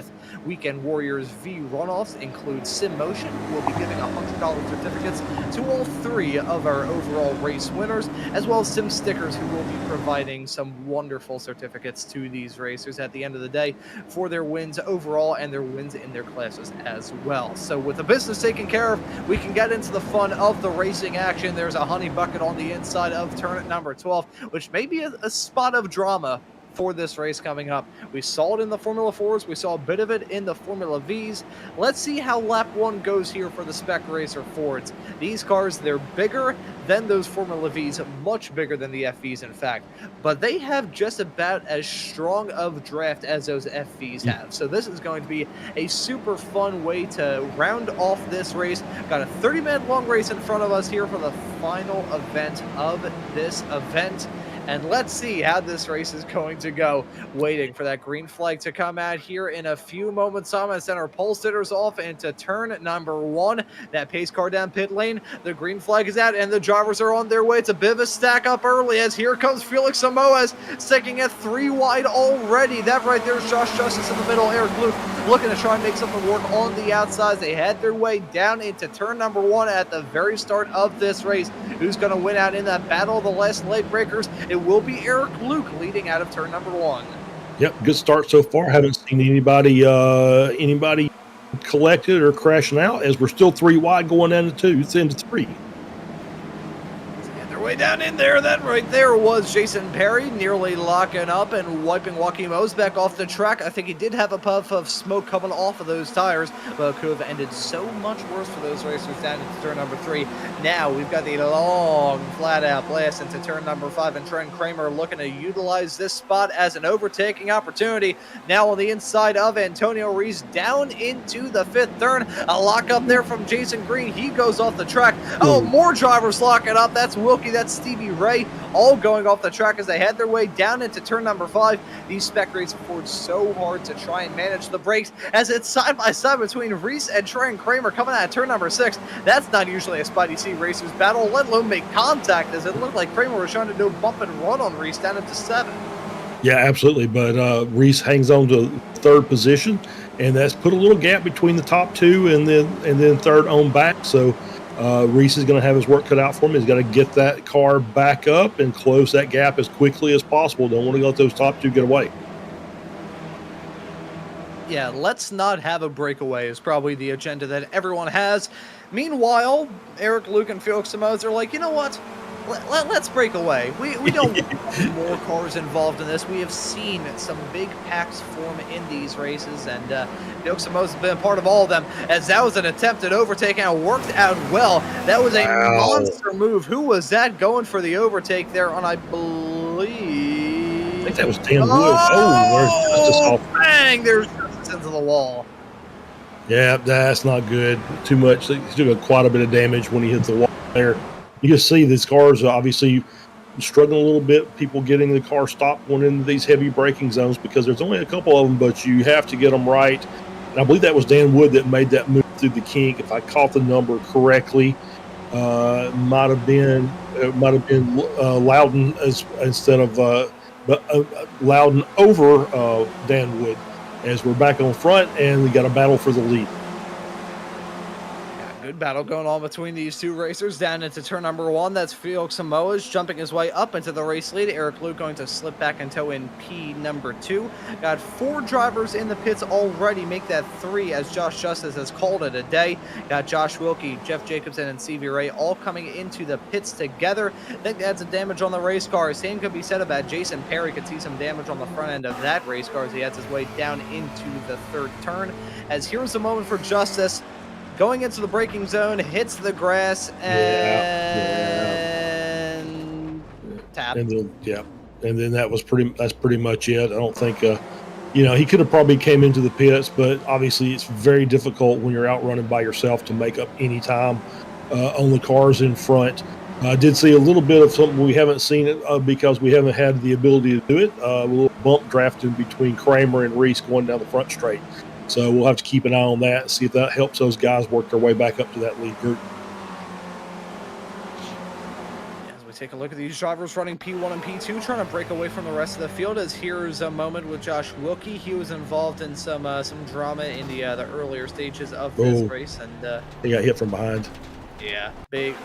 Speaker 2: Weekend Warriors vRunoffs include Sim Motion, who will be giving $100 certificates to all 3 of our overall race winners, as well as Sim Stickers, who will be providing some wonderful certificates to these racers at the end of the day for their wins overall and their wins in their classes as well. So with the business taken care of, we can get into the fun of the racing action. There's a honey bucket on the inside of turn number 12, which may be a spot of drama for this race coming up. We saw it in the Formula 4s. We saw a bit of it in the Formula Vs. Let's see how lap 1 goes here for the Spec Racer Fords. These cars, they're bigger than those Formula Vs, much bigger than the FVs, in fact. But they have just about as strong of draft as those FVs have. So this is going to be a super fun way to round off this race. Got a 30-minute long race in front of us here for the final event of this event. And let's see how this race is going to go. Waiting for that green flag to come out here in a few moments. I'm going to send our pole sitters off into turn number 1. That pace car down pit lane. The green flag is out, and the drivers are on their way. It's a bit of a stack up early as here comes Felix Samoas, sticking at 3 wide already. That right there is Josh Justice in the middle. Eric Luke looking to try and make something work on the outside. They had their way down into turn number 1 at the very start of this race. Who's going to win out in that battle of the last late breakers? It will be Eric Luke leading out of turn number 1.
Speaker 3: Yep, good start so far. Haven't seen anybody collected or crashing out as we're still 3 wide going down to 2. It's into 3.
Speaker 2: Way down in there, that right there was Jason Perry nearly locking up and wiping Joaquin Osbeck off the track. I think he did have a puff of smoke coming off of those tires, but it could have ended so much worse for those racers down into turn number 3. Now we've got the long flat-out blast into turn number 5, and Trent Kramer looking to utilize this spot as an overtaking opportunity. Now on the inside of Antonio Reese down into the 5th turn. A lock up there from Jason Green. He goes off the track. Oh, more drivers locking up. That's Wilkie. That's Stevie Ray, all going off the track as they had their way down into turn number 5. These Spec Racer Fords so hard to try and manage the brakes as it's side by side between Reese and Trent Kramer coming out of turn number 6. That's not usually a spot you see racers battle, let alone make contact, as it looked like Kramer was trying to do a bump and run on Reese down into 7.
Speaker 3: Yeah, absolutely. But Reese hangs on to 3rd position, and that's put a little gap between the top 2 and then 3rd on back. So Reese is going to have his work cut out for him. He's got to get that car back up and close that gap as quickly as possible. Don't want to let those top 2 get away.
Speaker 2: Yeah, let's not have a breakaway is probably the agenda that everyone has. Meanwhile, Eric, Luke, and Felix Samoes are like, you know what? Let's break away. We don't want more cars involved in this. We have seen some big packs form in these races, and Felix Samoes has been a part of all of them, as that was an attempted overtake, and it worked out well. That was a monster move. Who was that going for the overtake there on, I believe...
Speaker 3: I think that was Dan Wood. There's Justice off.
Speaker 2: Bang! There's Justice into the wall.
Speaker 3: Yeah, that's not good. Too much. He took quite a bit of damage when he hit the wall there. You can see these cars are obviously struggling a little bit. People getting the car stopped going into these heavy braking zones because there's only a couple of them, but you have to get them right. And I believe that was Dan Wood that made that move through the kink. If I caught the number correctly, might have been Loudon instead of Loudon over Dan Wood. As we're back on front, and we got a battle for the lead.
Speaker 2: Good battle going on between these two racers down into turn number 1. That's Felix Samoes jumping his way up into the race lead. Eric Luke going to slip back and tow in P number 2. Got 4 drivers in the pits already, make that 3 as Josh Justice has called it a day. Got Josh Wilkie, Jeff Jacobson, and CV Ray all coming into the pits together. I think that's a damage on the race car. Same could be said about Jason Perry. Could see some damage on the front end of that race car as he has his way down into the 3rd turn. As here's the moment for Justice. Going into the braking zone, hits the grass, and tap.
Speaker 3: And then that's pretty much it. I don't think, he could have probably came into the pits, but obviously it's very difficult when you're out running by yourself to make up any time on the cars in front. I did see a little bit of something we haven't seen it because we haven't had the ability to do it. A little bump drafting between Kramer and Reese going down the front straight. So we'll have to keep an eye on that and see if that helps those guys work their way back up to that lead group.
Speaker 2: As we take a look at these drivers running P1 and P2, trying to break away from the rest of the field, as here's a moment with Josh Wilkie. He was involved in some drama in the earlier stages of this race, and
Speaker 3: he got hit from behind.
Speaker 2: Yeah, big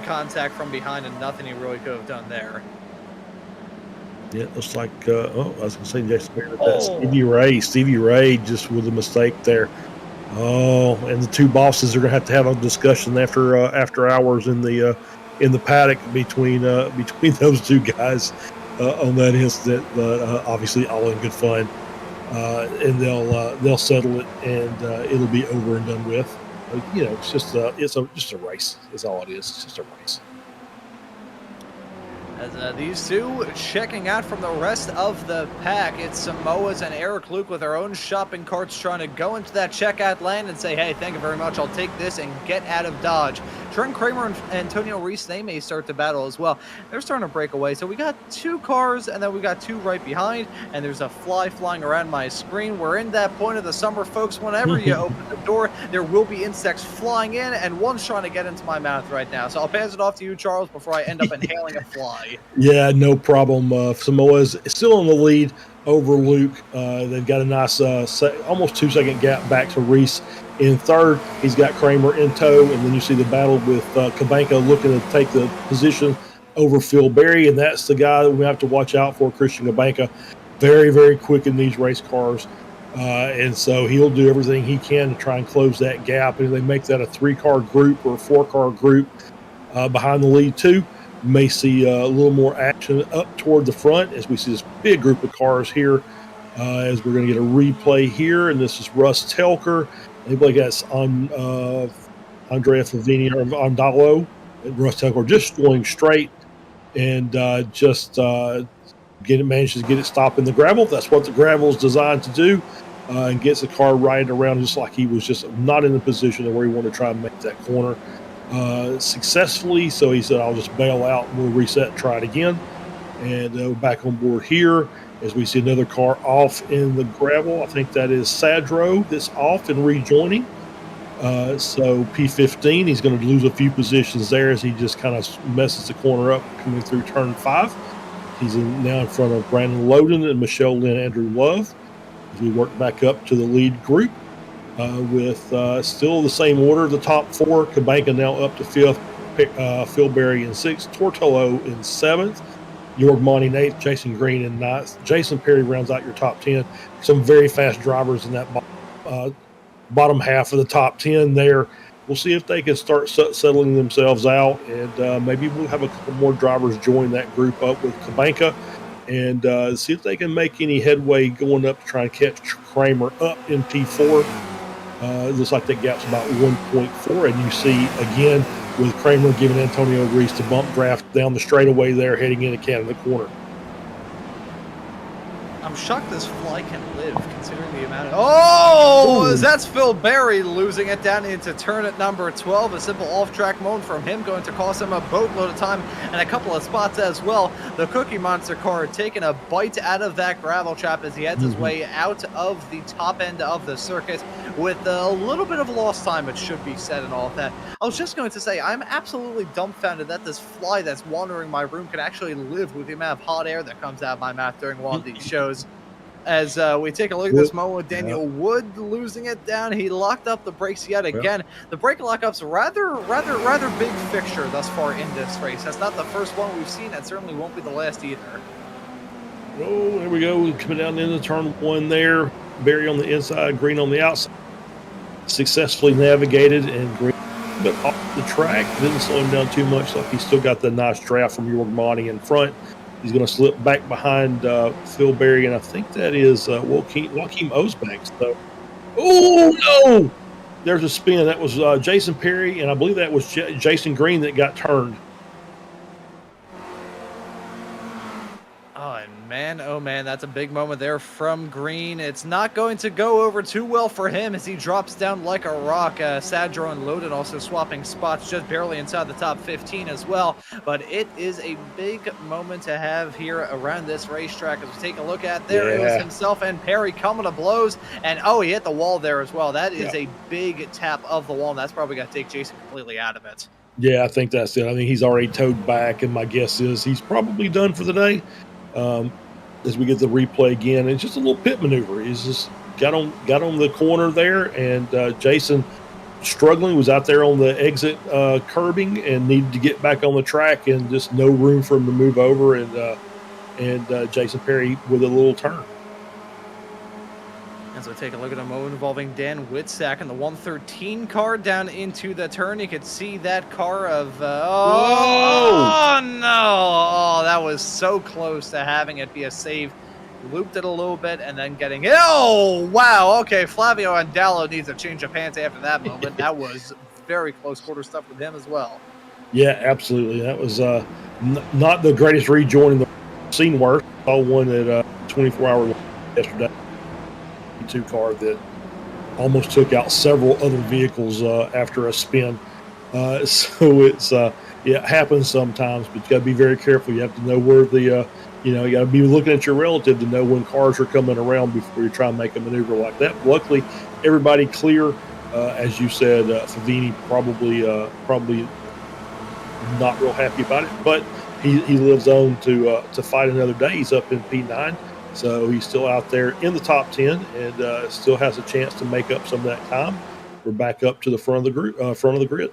Speaker 2: contact from behind, and nothing he really could have done there.
Speaker 3: Yeah, it looks like, I was going to say, Stevie Ray just with a mistake there. Oh, and the two bosses are going to have a discussion after hours in the paddock between those two guys on that incident. But obviously, all in good fun, and they'll settle it, and it'll be over and done with. It's just a race. Is all it is. It's just a race.
Speaker 2: As these two checking out from the rest of the pack, it's Samoas and Eric Luke with their own shopping carts trying to go into that checkout lane and say, hey, thank you very much, I'll take this and get out of Dodge. Trent Kramer and Antonio Reese, they may start the battle as well. They're starting to break away. So we got 2 cars, and then we got 2 right behind, and there's a fly flying around my screen. We're in that point of the summer, folks. Whenever you open the door, there will be insects flying in, and one's trying to get into my mouth right now. So I'll pass it off to you, Charles, before I end up inhaling a fly.
Speaker 3: Yeah, no problem. Samoa's still in the lead over Luke. They've got a nice almost 2-second gap back to Reese in 3rd. He's got Kramer in tow, and then you see the battle with Cabanca looking to take the position over Phil Berry, and that's the guy that we have to watch out for, Christian Cabanca. Very, very quick in these race cars, and so he'll do everything he can to try and close that gap, and they make that a 3-car group or a 4-car group behind the lead too. May see a little more action up toward the front as we see this big group of cars here as we're going to get a replay here. And this is Russ Telker. Anybody got on Andrea Favini or Andalo? Russ Telker just going straight and manages to get it stopped in the gravel. That's what the gravel is designed to do, and gets the car right around just like he was just not in the position where he wanted to try and make that corner successfully. So he said, I'll just bail out and we'll reset and try it again. And we're back on board here as we see another car off in the gravel. I think that is Sadro that's off and rejoining. So P15, he's going to lose a few positions there as he just kind of messes the corner up coming through turn 5. He's now in front of Brandon Loden and Michelle Lynn Andrew Love as we work back up to the lead group. With still the same order, the top 4. Cabanca now up to 5th, Phil Berry in 6th, Tortello in 7th, Jorg Monty in 8th, Jason Green in 9th. Jason Perry rounds out your top 10. Some very fast drivers in that bottom half of the top 10 there. We'll see if they can start settling themselves out, and maybe we'll have a couple more drivers join that group up with Kabanka and see if they can make any headway going up to try and catch Kramer up in P4. It looks like that gap's about 1.4, and you see again with Kramer giving Antonio Reese the bump draft down the straightaway there heading into Canada corner.
Speaker 2: I'm shocked this fly can live, considering the amount of... Oh!
Speaker 3: Ooh.
Speaker 2: That's Phil Berry losing it down into turn at number 12. A simple off-track moan from him going to cost him a boatload of time and a couple of spots as well. The Cookie Monster car taking a bite out of that gravel trap as he heads his way out of the top end of the circuit with a little bit of lost time, it should be said, and all of that. I was just going to say, I'm absolutely dumbfounded that this fly that's wandering my room can actually live with the amount of hot air that comes out of my mouth during one of these shows. As we take a look at this moment with Daniel Wood losing it down, he locked up the brakes yet again. The brake lockup's rather big fixture thus far in this race. That's not the first one we've seen. That certainly won't be the last either.
Speaker 3: Oh, there we go. Coming down into turn 1 there. Barry on the inside, Green on the outside. Successfully navigated, and Green but off the track. Didn't slow him down too much. Like he's still got the nice draft from Jorg Monty in front. He's going to slip back behind Phil Berry, and I think that is Joachim Osbank. So, oh, no! There's a spin. That was Jason Perry, and I believe that was Jason Green that got turned.
Speaker 2: Oh man, that's a big moment there from Green. It's not going to go over too well for him as he drops down like a rock. Sadro and Loden also swapping spots just barely inside the top 15 as well. But it is a big moment to have here around this racetrack as we take a look at there. It was himself and Perry coming to blows. And he hit the wall there as well. That is a big tap of the wall, and that's probably going to take Jason completely out of it.
Speaker 3: Yeah, I think that's it. I think he's already towed back, and my guess is he's probably done for the day. As we get the replay again, it's just a little pit maneuver. He's just got on the corner there, and Jason struggling was out there on the exit curbing and needed to get back on the track, and just no room for him to move over, and Jason Perry with a little turn.
Speaker 2: As we take a look at a moment involving Dan Whitsack and the 113 car down into the turn, you could see that car of oh no! Oh, that was so close to having it be a save. Looped it a little bit and then getting it. Oh wow! Okay, Flavio Andallo needs a change of pants after that moment. That was very close quarter stuff with him as well.
Speaker 3: Yeah, absolutely. That was not the greatest rejoin in the scene work. I saw one at 24-hour yesterday. Two car that almost took out several other vehicles after a spin. So it's it happens sometimes, but you got to be very careful. You have to know where the you got to be looking at your relative to know when cars are coming around before you try and make a maneuver like that. Luckily, everybody clear. As you said, Favini probably not real happy about it, but he lives on to fight another day. He's up in P9. So he's still out there in the top 10 and still has a chance to make up some of that time. We're back up to the front of the grid.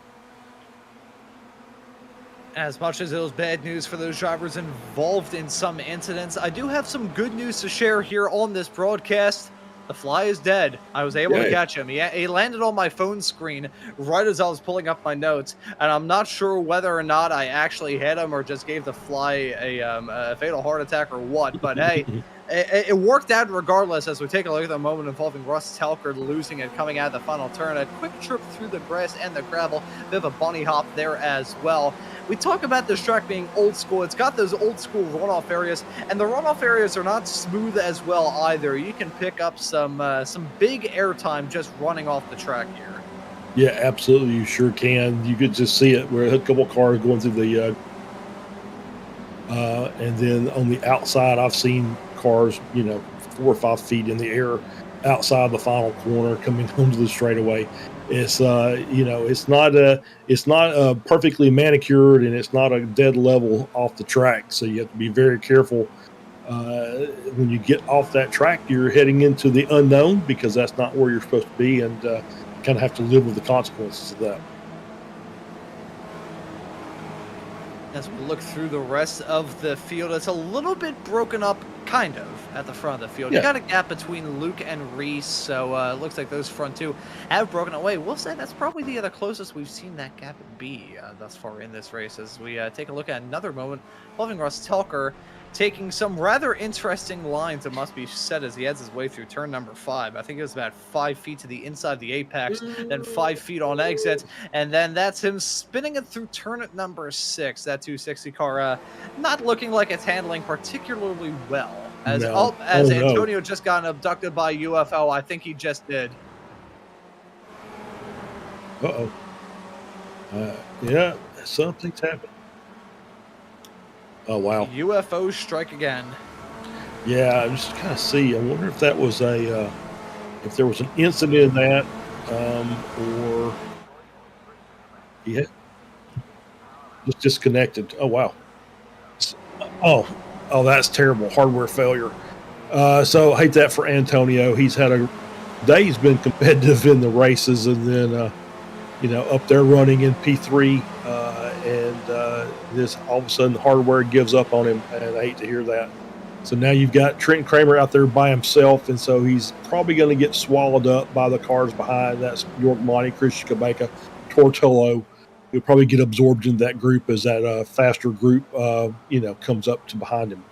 Speaker 2: As much as it was bad news for those drivers involved in some incidents, I do have some good news to share here on this broadcast. The fly is dead. I was able to catch him. He landed on my phone screen right as I was pulling up my notes, and I'm not sure whether or not I actually hit him or just gave the fly a fatal heart attack or what, but hey, it worked out regardless as we take a look at the moment involving Russ Telker losing it coming out of the final turn. A quick trip through the grass and the gravel, bit of a bunny hop there as well. We talk about this track being old school. It's got those old school runoff areas, and the runoff areas are not smooth as well either. You can pick up some big airtime just running off the track here.
Speaker 3: Yeah, absolutely. You sure can. You could just see it where a couple cars going through the and then on the outside, I've seen cars, 4 or 5 feet in the air outside the final corner coming onto the straightaway. It's it's not perfectly manicured, and it's not a dead level off the track. So you have to be very careful when you get off that track. You're heading into the unknown because that's not where you're supposed to be, and kind of have to live with the consequences of that.
Speaker 2: As we look through the rest of the field, it's a little bit broken up, kind of, at the front of the field.
Speaker 3: Yeah.
Speaker 2: You got a gap between Luke and Reese, so it looks like those front two have broken away. We'll say that's probably the closest we've seen that gap be thus far in this race. As we take a look at another moment involving Russ Telker taking some rather interesting lines, it must be said, as he heads his way through turn number 5. I think it was about 5 feet to the inside of the apex, then 5 feet on exit, and then that's him spinning it through turn at number 6. That 260 car not looking like it's handling particularly well. As
Speaker 3: No.
Speaker 2: Antonio just got abducted by a UFO. I think he just did.
Speaker 3: Uh-oh. Yeah, something's happened. Oh, wow.
Speaker 2: UFO strike again.
Speaker 3: Yeah, I just kind of see. I wonder if that was if there was an incident in that, or he had just disconnected. Oh, wow. Oh, that's terrible. Hardware failure. So I hate that for Antonio. He's had a day. He's been competitive in the races, and then, up there running in P3, and this all of a sudden the hardware gives up on him, and I hate to hear that. So now you've got Trenton Kramer out there by himself, and so he's probably going to get swallowed up by the cars behind. That's York Monty, Christian Kabeka, Tortolo. He'll probably get absorbed into that group as that faster group, comes up to behind him.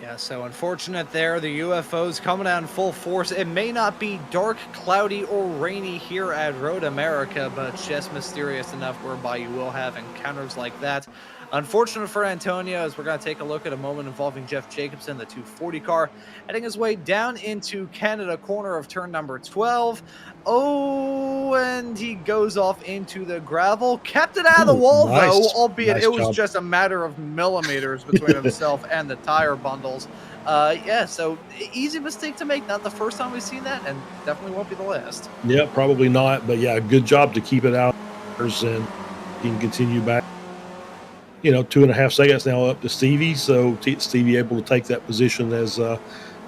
Speaker 2: Yeah, so unfortunate there. The UFOs coming out in full force. It may not be dark, cloudy, or rainy here at Road America, but just mysterious enough whereby you will have encounters like that. Unfortunate for Antonio, as we're going to take a look at a moment involving Jeff Jacobson, the 240 car, heading his way down into Canada corner of turn number 12. Oh, and he goes off into the gravel. Kept it out of the wall,
Speaker 3: nice.
Speaker 2: though, albeit
Speaker 3: Nice
Speaker 2: it was
Speaker 3: job.
Speaker 2: just a matter of millimeters between himself and the tire bundles. Yeah, so easy mistake to make. Not the first time we've seen that, and definitely won't be the last.
Speaker 3: Yeah, probably not. But yeah, good job to keep it out, and he can continue back. 2.5 seconds now up to Stevie. So Stevie able to take that position as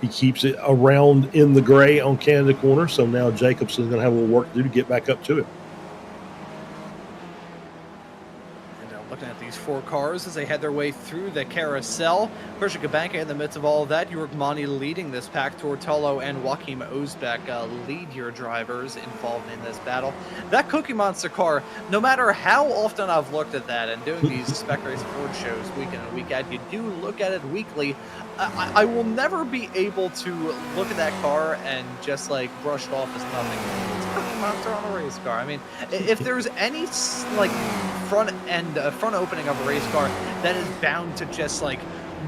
Speaker 3: he keeps it around in the gray on Canada corner. So now Jacobson's going to have a little work to do to get back up to it.
Speaker 2: Looking at these 4 cars as they head their way through the carousel. Christian Kabanka in the midst of all of that. York Monty leading this pack. Tortolo and Joachim Ozbeck lead your drivers involved in this battle. That Cookie Monster car, no matter how often I've looked at that and doing these Spec Racer Ford shows week in and week out, you do look at it weekly. I will never be able to look at that car and just brush it off as nothing. It's a Cookie Monster on a race car. I mean, if there's any front opening of a race car that is bound to just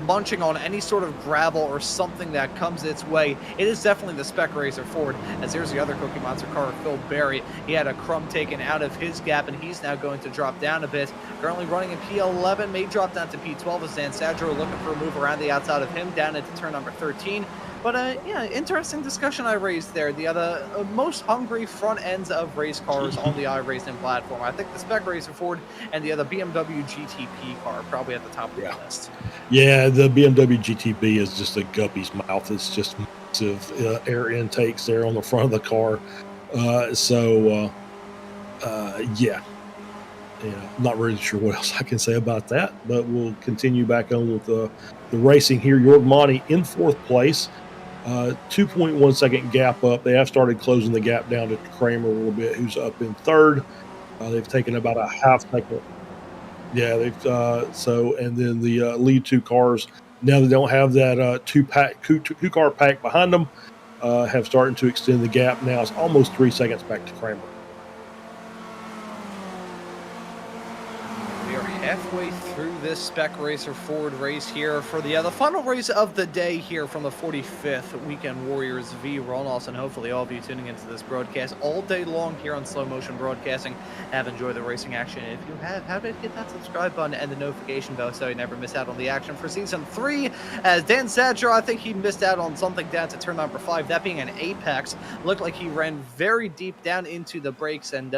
Speaker 2: munching on any sort of gravel or something that comes its way, it is definitely the Spec Racer Ford. As here's the other Cookie Monster car, Phil Berry. He had a crumb taken out of his gap, and he's now going to drop down a bit. Currently running in P11, may drop down to P12 as Dan Sadro looking for a move around the outside of him down into turn number 13. But yeah, interesting discussion I raised there. The other most hungry front ends of race cars on the iRacing platform. I think the Spec Racer Ford and the other BMW GTP car are probably at the top of the list.
Speaker 3: Yeah, the BMW GTB is just a guppy's mouth. It's just massive air intakes there on the front of the car. Yeah. Not really sure what else I can say about that, but we'll continue back on with the racing here. York Monty in 4th place. 2.1 second gap up. They have started closing the gap down to Kramer a little bit, who's up in 3rd. They've taken about a half second. Yeah, and then the lead 2 cars, now they don't have that two car pack behind them, have started to extend the gap. Now it's almost 3 seconds back to Kramer.
Speaker 2: Halfway through this Spec Racer Ford race here for the final race of the day here from the 45th Weekend Warriors vRunoffs, and hopefully all of you tuning into this broadcast all day long here on Slow Motion Broadcasting have enjoyed the racing action. If you have, how to hit that subscribe button and the notification bell so you never miss out on the action for Season 3. As Dan Sadger, I think he missed out on something down to turn number 5, that being an apex. Looked like he ran very deep down into the brakes, and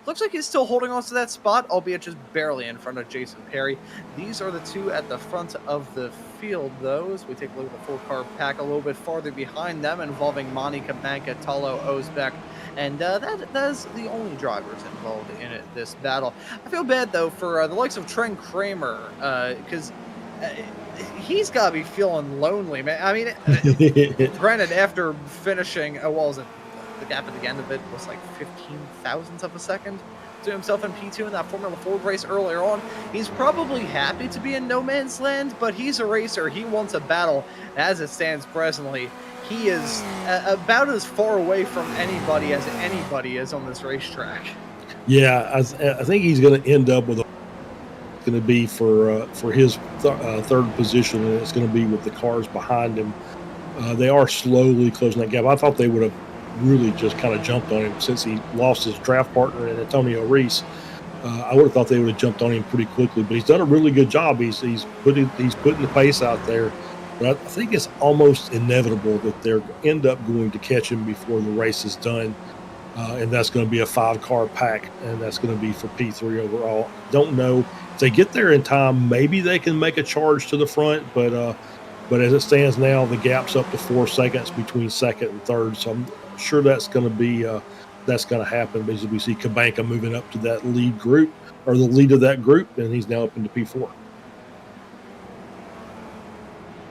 Speaker 2: looks like he's still holding on to that spot, albeit just barely in front of Jason Perry. These are the 2 at the front of the field, though, as we take a look at the 4-car pack a little bit farther behind them, involving Monty, Kabanka, Tolo, Ozbeck, And that is the only drivers involved in this battle. I feel bad, though, for the likes of Trent Kramer, because he's got to be feeling lonely, man. I mean, granted, after finishing, what was it? The gap at the end of it was like 15 thousandths of a second to himself in P2 in that Formula Ford race earlier on. He's probably happy to be in no man's land, but he's a racer. He wants a battle. As it stands presently, he is about as far away from anybody as anybody is on this racetrack.
Speaker 3: Yeah, I think he's going to end up with going to be for his third position, and it's going to be with the cars behind him. They are slowly closing that gap. I thought they would have really just kind of jumped on him since he lost his draft partner in Antonio Reese. I would have thought they would have jumped on him pretty quickly, but he's done a really good job. He's putting the pace out there. But I think it's almost inevitable that they'll end up going to catch him before the race is done. And that's going to be a 5-car pack, and that's going to be for P3 overall. Don't know if they get there in time. Maybe they can make a charge to the front, but as it stands now, the gap's up to 4 seconds between second and third. So I'm sure that's going to happen because we see Kabanka moving up to that lead group, or the lead of that group, and he's now up into P4.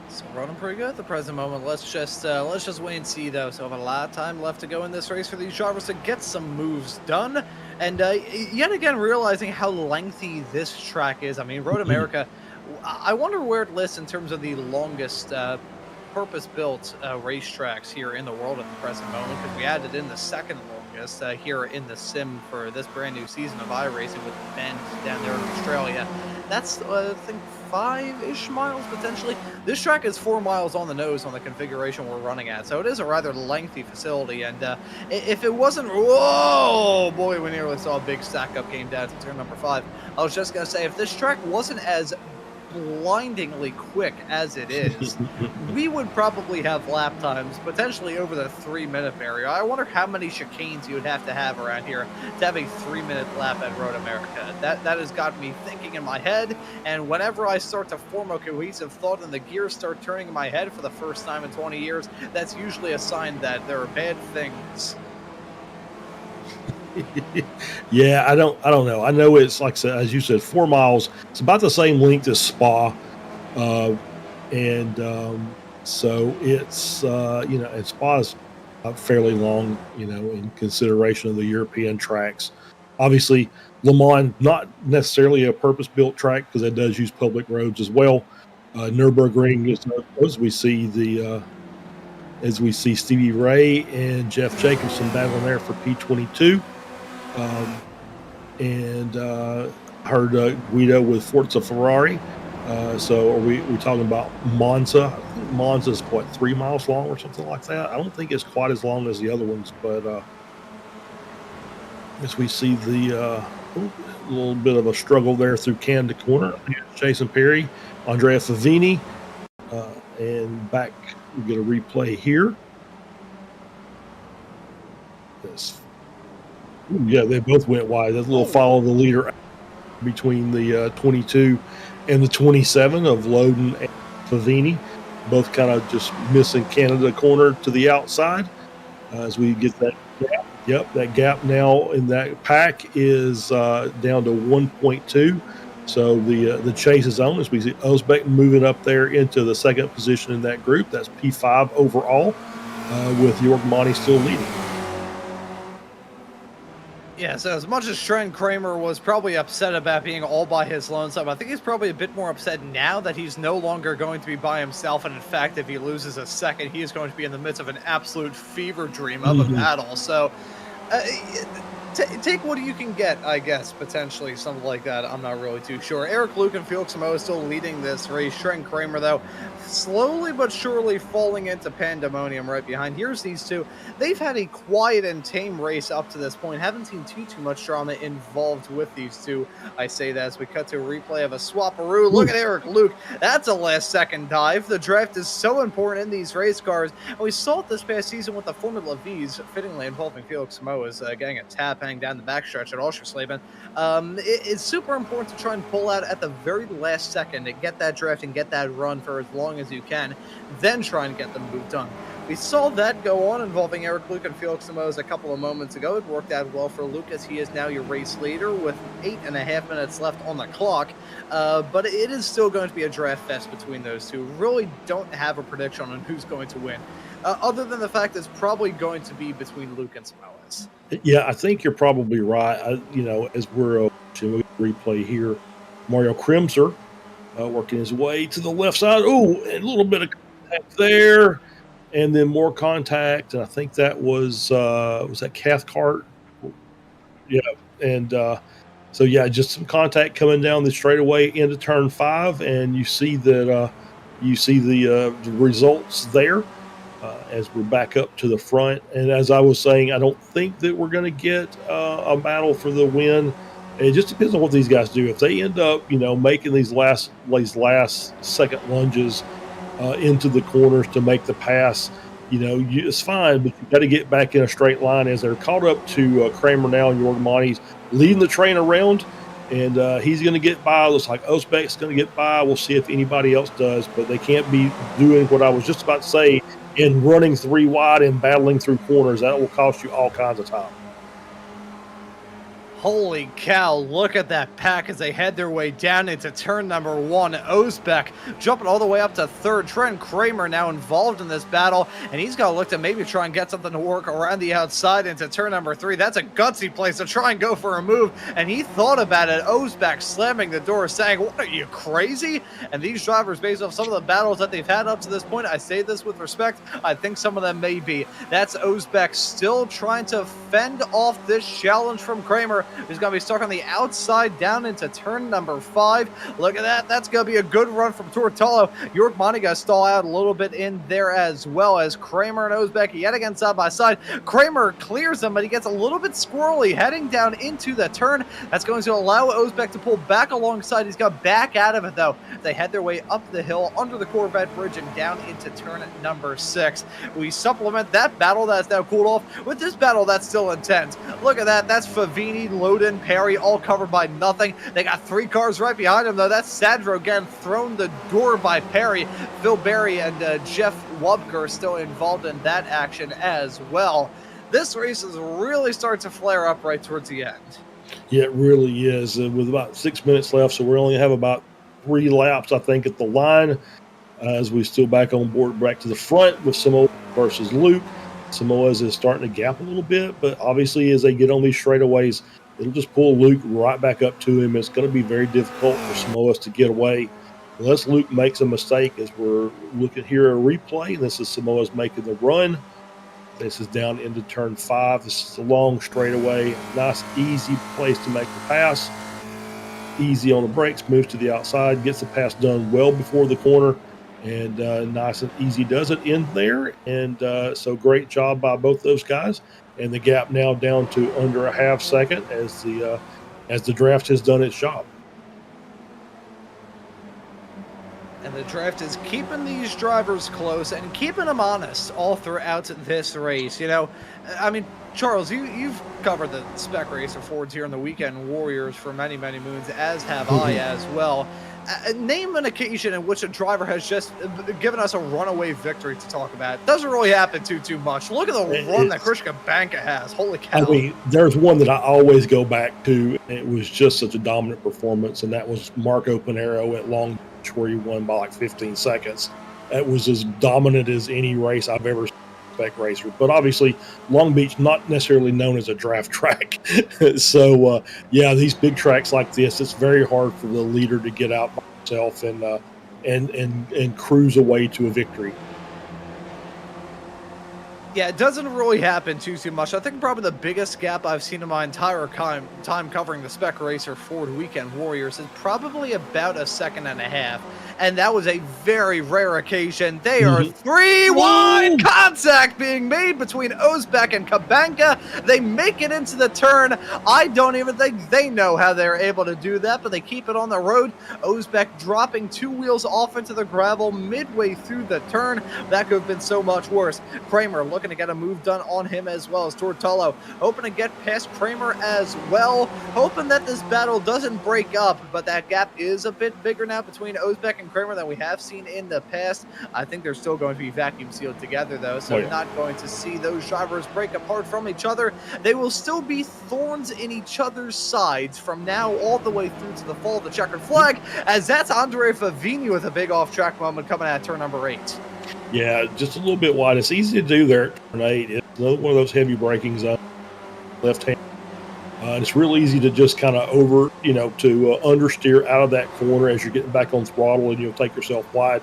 Speaker 2: So running pretty good at the present moment. Let's just wait and see, though. So we have a lot of time left to go in this race for these drivers to get some moves done. And yet again, realizing how lengthy this track is. I mean, Road America, I wonder where it lists in terms of the longest purpose-built racetracks here in the world at the present moment, because we added in the second longest here in the sim for this brand new season of iRacing with Bend down there in Australia. That's, I think, 5-ish miles potentially. This track is 4 miles on the nose on the configuration we're running at, so it is a rather lengthy facility. And if it wasn't, whoa boy, we nearly saw a big stack up came down to turn number 5. I was just gonna say, if this track wasn't as blindingly quick as it is, we would probably have lap times potentially over the 3-minute barrier. I wonder how many chicanes you would have to have around here to have a 3-minute lap at Road America. That has got me thinking in my head, and whenever I start to form a cohesive thought and the gears start turning in my head for the first time in 20 years, that's usually a sign that there are bad things.
Speaker 3: Yeah, I don't know. I know it's like, as you said, 4 miles. It's about the same length as Spa, so it's and Spa is fairly long, in consideration of the European tracks. Obviously, Le Mans not necessarily a purpose-built track because it does use public roads as well. Nürburgring is, as we see Stevie Ray and Jeff Jacobson battling there for P22. I heard Guido with Forza Ferrari. So are we talking about Monza? I think Monza is 3 miles long or something like that. I don't think it's quite as long as the other ones, but as we see the little bit of a struggle there through Canada corner. Jason Perry, Andrea Favini, and back we get a replay here. Yeah, they both went wide. That little follow the leader between the 22 and the 27 of Loden and Favini, both kind of just missing Canada corner to the outside as we get that gap. Yep, that gap now in that pack is down to 1.2. So the chase is on as we see Uzbek moving up there into the second position in that group. That's P5 overall, with Jorg Monty still leading.
Speaker 2: Yeah, so as much as Trent Kramer was probably upset about being all by his lonesome, I think he's probably a bit more upset now that he's no longer going to be by himself. And in fact, if he loses a second, he is going to be in the midst of an absolute fever dream of a battle. So take what you can get, I guess, potentially, something like that. I'm not really too sure. Eric Luke and Felix Samoa still leading this race. Trent Kramer, though, slowly but surely falling into pandemonium right behind. Here's these two. They've had a quiet and tame race up to this point. Haven't seen too much drama involved with these two. I say that as we cut to a replay of a swap-a-roo. Look at Eric Luke. That's a last-second dive. The draft is so important in these race cars. And we saw it this past season with the Formula Vees, fittingly involving Felix Samoa's getting a tap hang down the backstretch at Oschersleben. It's super important to try and pull out at the very last second to get that draft and get that run for as long as you can, then try and get the move done. We saw that go on involving Eric Luke and Felix Samoes a couple of moments ago. It worked out well for Lucas. He is now your race leader with 8.5 minutes left on the clock. But it is still going to be a draft fest between those two. Really don't have a prediction on who's going to win, other than the fact it's probably going to be between Luke and Samoes.
Speaker 3: Yeah, I think you're probably right. As we're watching replay here, Mario Crimser working his way to the left side. Oh, and a little bit of contact there. And then more contact, and I think that was that Cathcart? Yeah, and so just some contact coming down the straightaway into turn 5, and you see that the results there as we're back up to the front. And as I was saying, I don't think that we're going to get a battle for the win. It just depends on what these guys do. If they end up, making these last second lunges into the corners to make the pass, it's fine, but you got to get back in a straight line. As they're caught up to Kramer now, and Jorgemani's leading the train around, and he's going to get by. Looks like Osbeck's going to get by. We'll see if anybody else does, but they can't be doing what I was just about to say in running 3 wide and battling through corners. That will cost you all kinds of time.
Speaker 2: Holy cow, look at that pack as they head their way down into turn number 1. Osbeck jumping all the way up to 3rd. Trent Kramer now involved in this battle, and he's got to look to maybe try and get something to work around the outside into turn number 3. That's a gutsy place to try and go for a move, and he thought about it. Osbeck slamming the door, saying, "What, are you crazy?" And these drivers, based off some of the battles that they've had up to this point, I say this with respect, I think some of them may be. That's Osbeck still trying to fend off this challenge from Kramer, who's going to be stuck on the outside down into turn number 5. Look at that. That's going to be a good run from Tortolo. Jorgemani got to stall out a little bit in there as well, as Kramer and Osbeck yet again side by side. Kramer clears him, but he gets a little bit squirrely heading down into the turn. That's going to allow Osbeck to pull back alongside. He's got back out of it, though. They head their way up the hill under the Corvette Bridge and down into turn number 6. We supplement that battle that's now cooled off with this battle that's still intense. Look at that. That's Favini, Loden, Perry, all covered by nothing. They got 3 cars right behind him, though. That's Sadro again thrown the door by Perry. Phil Berry and Jeff Wubker still involved in that action as well. This race is really starting to flare up right towards the end.
Speaker 3: Yeah, it really is. With about 6 minutes left, so we only have about 3 laps, I think, at the line. As we still back on board, back to the front with Samoa versus Luke. Samoa's is starting to gap a little bit, but obviously as they get on these straightaways, it'll just pull Luke right back up to him. It's going to be very difficult for Samoa's to get away unless Luke makes a mistake. As we're looking here at a replay, this is Samoa's making the run. This is down into turn 5. This is a long straightaway. Nice, easy place to make the pass. Easy on the brakes, moves to the outside, gets the pass done well before the corner, and nice and easy does it in there. And so great job by both those guys. And the gap now down to under a half second as the draft has done its job.
Speaker 2: And the draft is keeping these drivers close and keeping them honest all throughout this race. I mean, Charles, you've covered the Spec Racer Fords here in the Weekend Warriors for many, many moons, as have I as well. Name an occasion in which a driver has just given us a runaway victory to talk about. It doesn't really happen too much. Look at the run that Krishka Banka has. Holy cow.
Speaker 3: I mean, there's one that I always go back to. It was just such a dominant performance, and that was Marco Pinero at Long Beach, where he won by like 15 seconds. That was as dominant as any race I've ever seen. Spec Racer, but obviously Long Beach not necessarily known as a draft track. So these big tracks like this, it's very hard for the leader to get out by himself and cruise away to a victory.
Speaker 2: Yeah, it doesn't really happen too much. I think probably the biggest gap I've seen in my entire time covering the Spec Racer Ford Weekend Warriors is probably about a second and a half. And that was a very rare occasion. They are 3 wide contact being made between Osbeck and Kabanka. They make it into the turn. I don't even think they know how they're able to do that, but they keep it on the road. Osbeck dropping 2 wheels off into the gravel midway through the turn. That could have been so much worse. Kramer looking to get a move done on him as well as Tortolo, hoping to get past Kramer as well, hoping that this battle doesn't break up, but that gap is a bit bigger now between Osbeck and and Kramer that we have seen in the past. I think they're still going to be vacuum sealed together, though, so
Speaker 3: Oh, yeah.
Speaker 2: not going to see those drivers break apart from each other. They will still be thorns in each other's sides from now all the way through to the fall of the checkered flag, as that's Andre Favini with a big off-track moment coming out of turn number 8.
Speaker 3: Yeah, just a little bit wide. It's easy to do there at turn 8. It's another one of those heavy braking zones, left hand. And it's real easy to just kind of to understeer out of that corner as you're getting back on throttle, and you'll take yourself wide.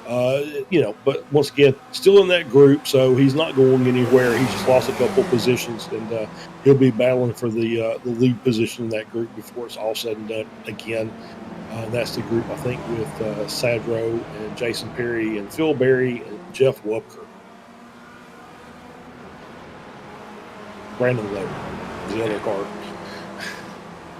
Speaker 3: But once again, still in that group, so he's not going anywhere. He's just lost a couple positions, and he'll be battling for the lead position in that group before it's all said and done again. That's the group, I think, with Sadro and Jason Perry and Phil Berry and Jeff Wupker. Brandon Lowe is the other car.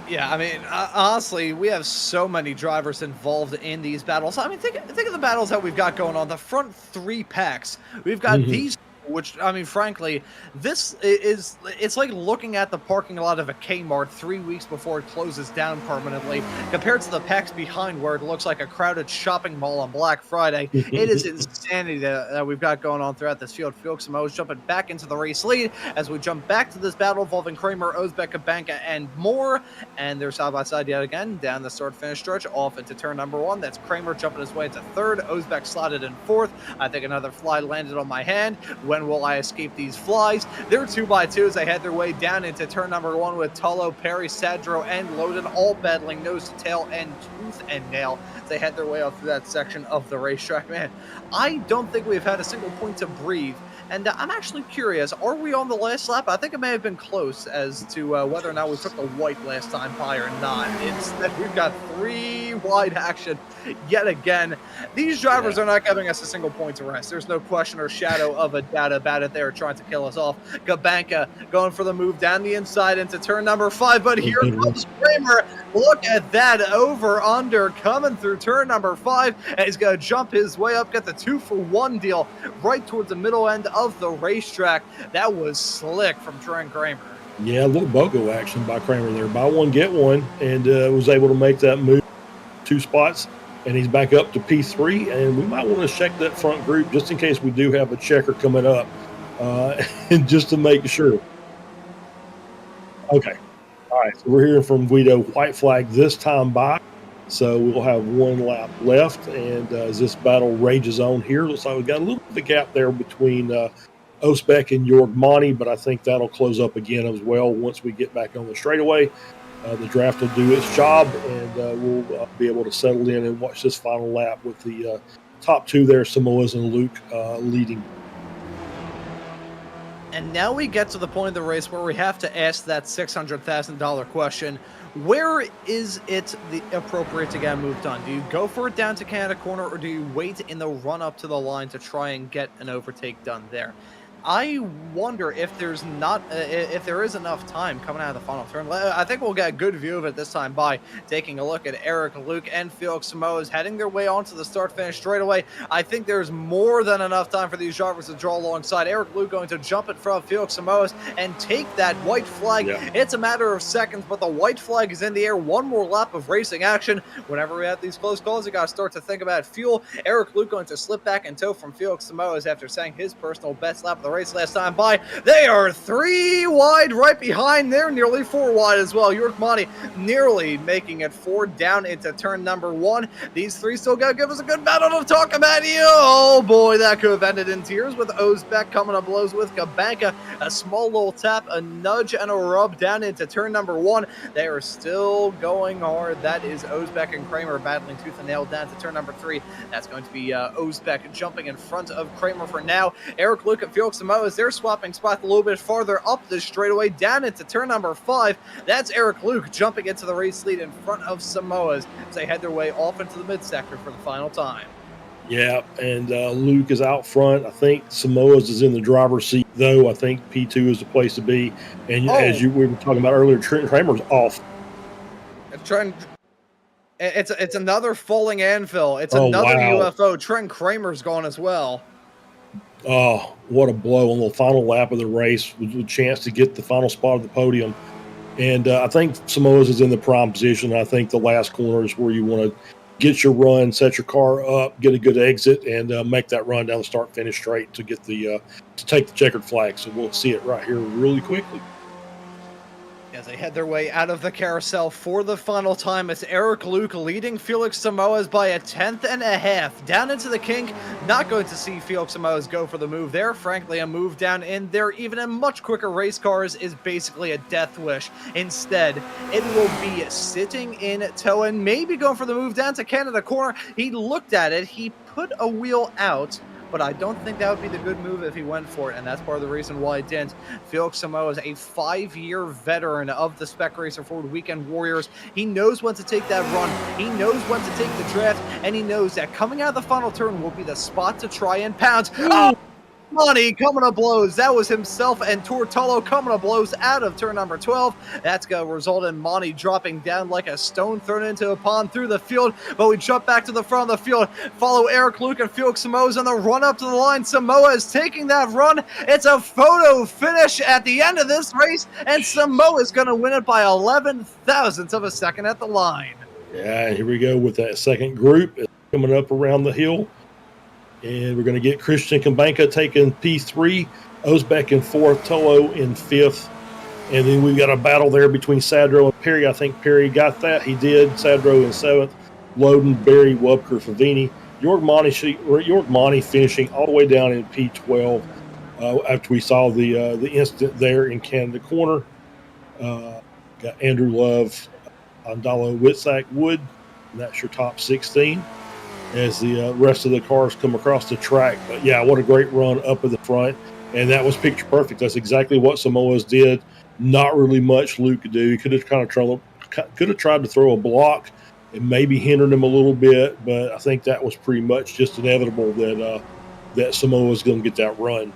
Speaker 2: Yeah, I mean, honestly, we have so many drivers involved in these battles. I mean, think of the battles that we've got going on. The front 3 packs. We've got these, which, I mean, frankly, it's like looking at the parking lot of a Kmart 3 weeks before it closes down permanently, compared to the packs behind where it looks like a crowded shopping mall on Black Friday. It is insanity that we've got going on throughout this field. Felix Samoa's jumping back into the race lead as we jump back to this battle involving Kramer, Ozbek, Kabanka, and more. And they're side by side yet again down the start-finish stretch off into turn number 1. That's Kramer jumping his way into 3rd. Ozbek slotted in 4th. I think another fly landed on my hand. When will I escape these flies? They're 2x2 as they head their way down into turn number 1 with Tolo, Perry, Sadro, and Loden all battling nose to tail and tooth and nail as they head their way up through that section of the racetrack. Man, I don't think we've had a single point to breathe. And I'm actually curious, are we on the last lap? I think it may have been close as to whether or not we took the white last time by or not. It's that we've got 3 wide action yet again. These drivers are not giving us a single point to rest. There's no question or shadow of a doubt about it. They're trying to kill us off. Gabanka going for the move down the inside into turn number 5, but here comes Kramer. Look at that over-under coming through turn number 5, and he's going to jump his way up, get the 2-for-1 deal right towards the middle end of the racetrack. That was slick from Trent Kramer.
Speaker 3: Yeah, a little BOGO action by Kramer there. Buy one, get one, and was able to make that move 2 spots, and he's back up to P3, and we might want to check that front group just in case we do have a checker coming up, and just to make sure. Okay. All right, so we're hearing from Guido, white flag this time by. So we'll have 1 lap left, and as this battle rages on here, looks like we've got a little bit of a gap there between Osbeck and Jorg Monty, but I think that'll close up again as well once we get back on the straightaway. The draft will do its job, and we'll be able to settle in and watch this final lap with the top 2 there, Samoas and Luke, leading.
Speaker 2: And now we get to the point of the race where we have to ask that $600,000 question. Where is it appropriate to get a move done? Do you go for it down to Canada Corner, or do you wait in the run-up to the line to try and get an overtake done there? I wonder if there's not, if there is enough time coming out of the final turn. I think we'll get a good view of it this time by taking a look at Eric, Luke, and Felix Samoas heading their way onto the start-finish straightaway. I think there's more than enough time for these drivers to draw alongside. Eric Luke going to jump in front of Felix Samoas and take that white flag. Yeah. It's a matter of seconds, but the white flag is in the air. 1 more lap of racing action. Whenever we have these close calls, you got to start to think about fuel. Eric Luke going to slip back in tow from Felix Samoas after setting his personal best lap of the race last time by. They are 3 wide right behind. They're nearly 4 wide as well. Jorg Monty nearly making it 4 down into turn number 1. These 3 still got to give us a good battle to talk about you. Oh boy, that could have ended in tears with Ozbek coming up blows with Gabanka. A small little tap, a nudge, and a rub down into turn number 1. They are still going hard. That is Ozbek and Kramer battling tooth and nail down to turn number 3. That's going to be Ozbek jumping in front of Kramer for now. Eric Luke and Felix Samoas, they're swapping spots a little bit farther up this straightaway down into turn number 5. That's Eric Luke jumping into the race lead in front of Samoas as they head their way off into the mid-sector for the final time.
Speaker 3: Yeah, and Luke is out front. I think Samoas is in the driver's seat, though. I think P2 is the place to be. And as we were talking about earlier, Trent Kramer's off.
Speaker 2: It's another falling anvil. It's another UFO. Trent Kramer's gone as well.
Speaker 3: Oh, what a blow on the final lap of the race with a chance to get the final spot of the podium. And I think Samoas is in the prime position. I think the last corner is where you want to get your run, set your car up, get a good exit, and make that run down the start-finish straight to get the to take the checkered flag. So we'll see it right here really quickly.
Speaker 2: As they head their way out of the carousel for the final time, it's Eric Luke leading Felix Samoas by 1.5 down into the kink. Not going to see Felix Samoas go for the move there. Frankly, a move down in there, even in much quicker race cars, is basically a death wish. Instead, it will be sitting in tow and maybe going for the move down to Canada corner. He looked at it. He put a wheel out, but I don't think that would be the good move if he went for it, and that's part of the reason why it didn't. Felix Samoa is a 5-year veteran of the Spec Racer Ford Weekend Warriors. He knows when to take that run, he knows when to take the draft, and he knows that coming out of the final turn will be the spot to try and pounce. Oh! Money coming to blows. That was himself and Tortolo coming to blows out of turn number 12. That's going to result in Monty dropping down like a stone thrown into a pond through the field. But we jump back to the front of the field. Follow Eric Luke and Felix Samoa on the run up to the line. Samoa is taking that run. It's a photo finish at the end of this race, and Samoa is going to win it by 11 thousandths of a second at the line.
Speaker 3: Yeah, here we go with that second group. It's coming up around the hill. And we're going to get Christian Kambanka taking P3, Ozbek in 4th, Tolo in 5th. And then we've got a battle there between Sadro and Perry. I think Perry got that. He did. Sadro in 7th, Loden, Berry, Wubker, Favini. York Monty finishing all the way down in P12 after we saw the incident there in Canada corner. Got Andrew Love, Andalo Witzak Wood. And that's your top 16. As the rest of the cars come across the track. But yeah, what a great run up at the front. And that was picture perfect. That's exactly what Samoa's did. Not really much Luke could do. He could have tried to throw a block and maybe hindered him a little bit, but I think that was pretty much just inevitable that Samoa's going to get that run.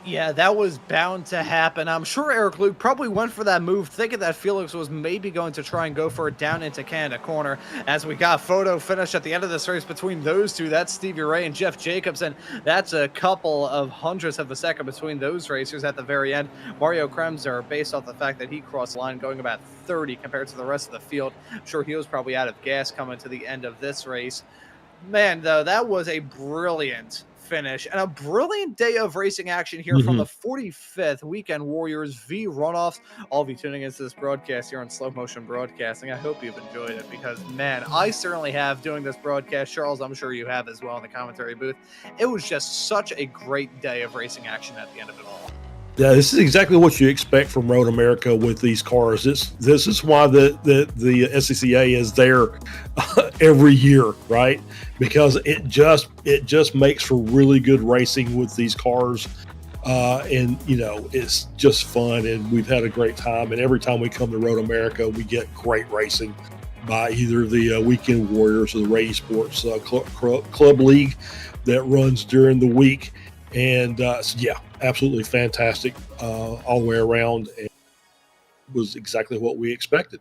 Speaker 2: Yeah, that was bound to happen. I'm sure Eric Luke probably went for that move thinking that Felix was maybe going to try and go for it down into Canada corner. As we got photo finish at the end of this race between those two, that's Stevie Ray and Jeff Jacobson. That's a couple of hundredths of a second between those racers at the very end. Mario Kremser, based off the fact that he crossed the line going about 30 compared to the rest of the field, I'm sure he was probably out of gas coming to the end of this race. Man, though, that was a brilliant finish and a brilliant day of racing action here from the 45th Weekend Warriors vRunoffs. All of you tuning into this broadcast here on Slow Motion Broadcasting, I hope you've enjoyed it, because man, I certainly have doing this broadcast. Charles, I'm sure you have as well in the commentary booth. It was just such a great day of racing action at the end of it all.
Speaker 3: Yeah, this is exactly what you expect from Road America with these cars. This is why the SCCA is there every year, right? Because it just makes for really good racing with these cars, and you know, it's just fun, and we've had a great time. And every time we come to Road America, we get great racing by either the Weekend Warriors or the Ray eSports Club League that runs during the week. And so yeah, absolutely fantastic all the way around. And it was exactly what we expected.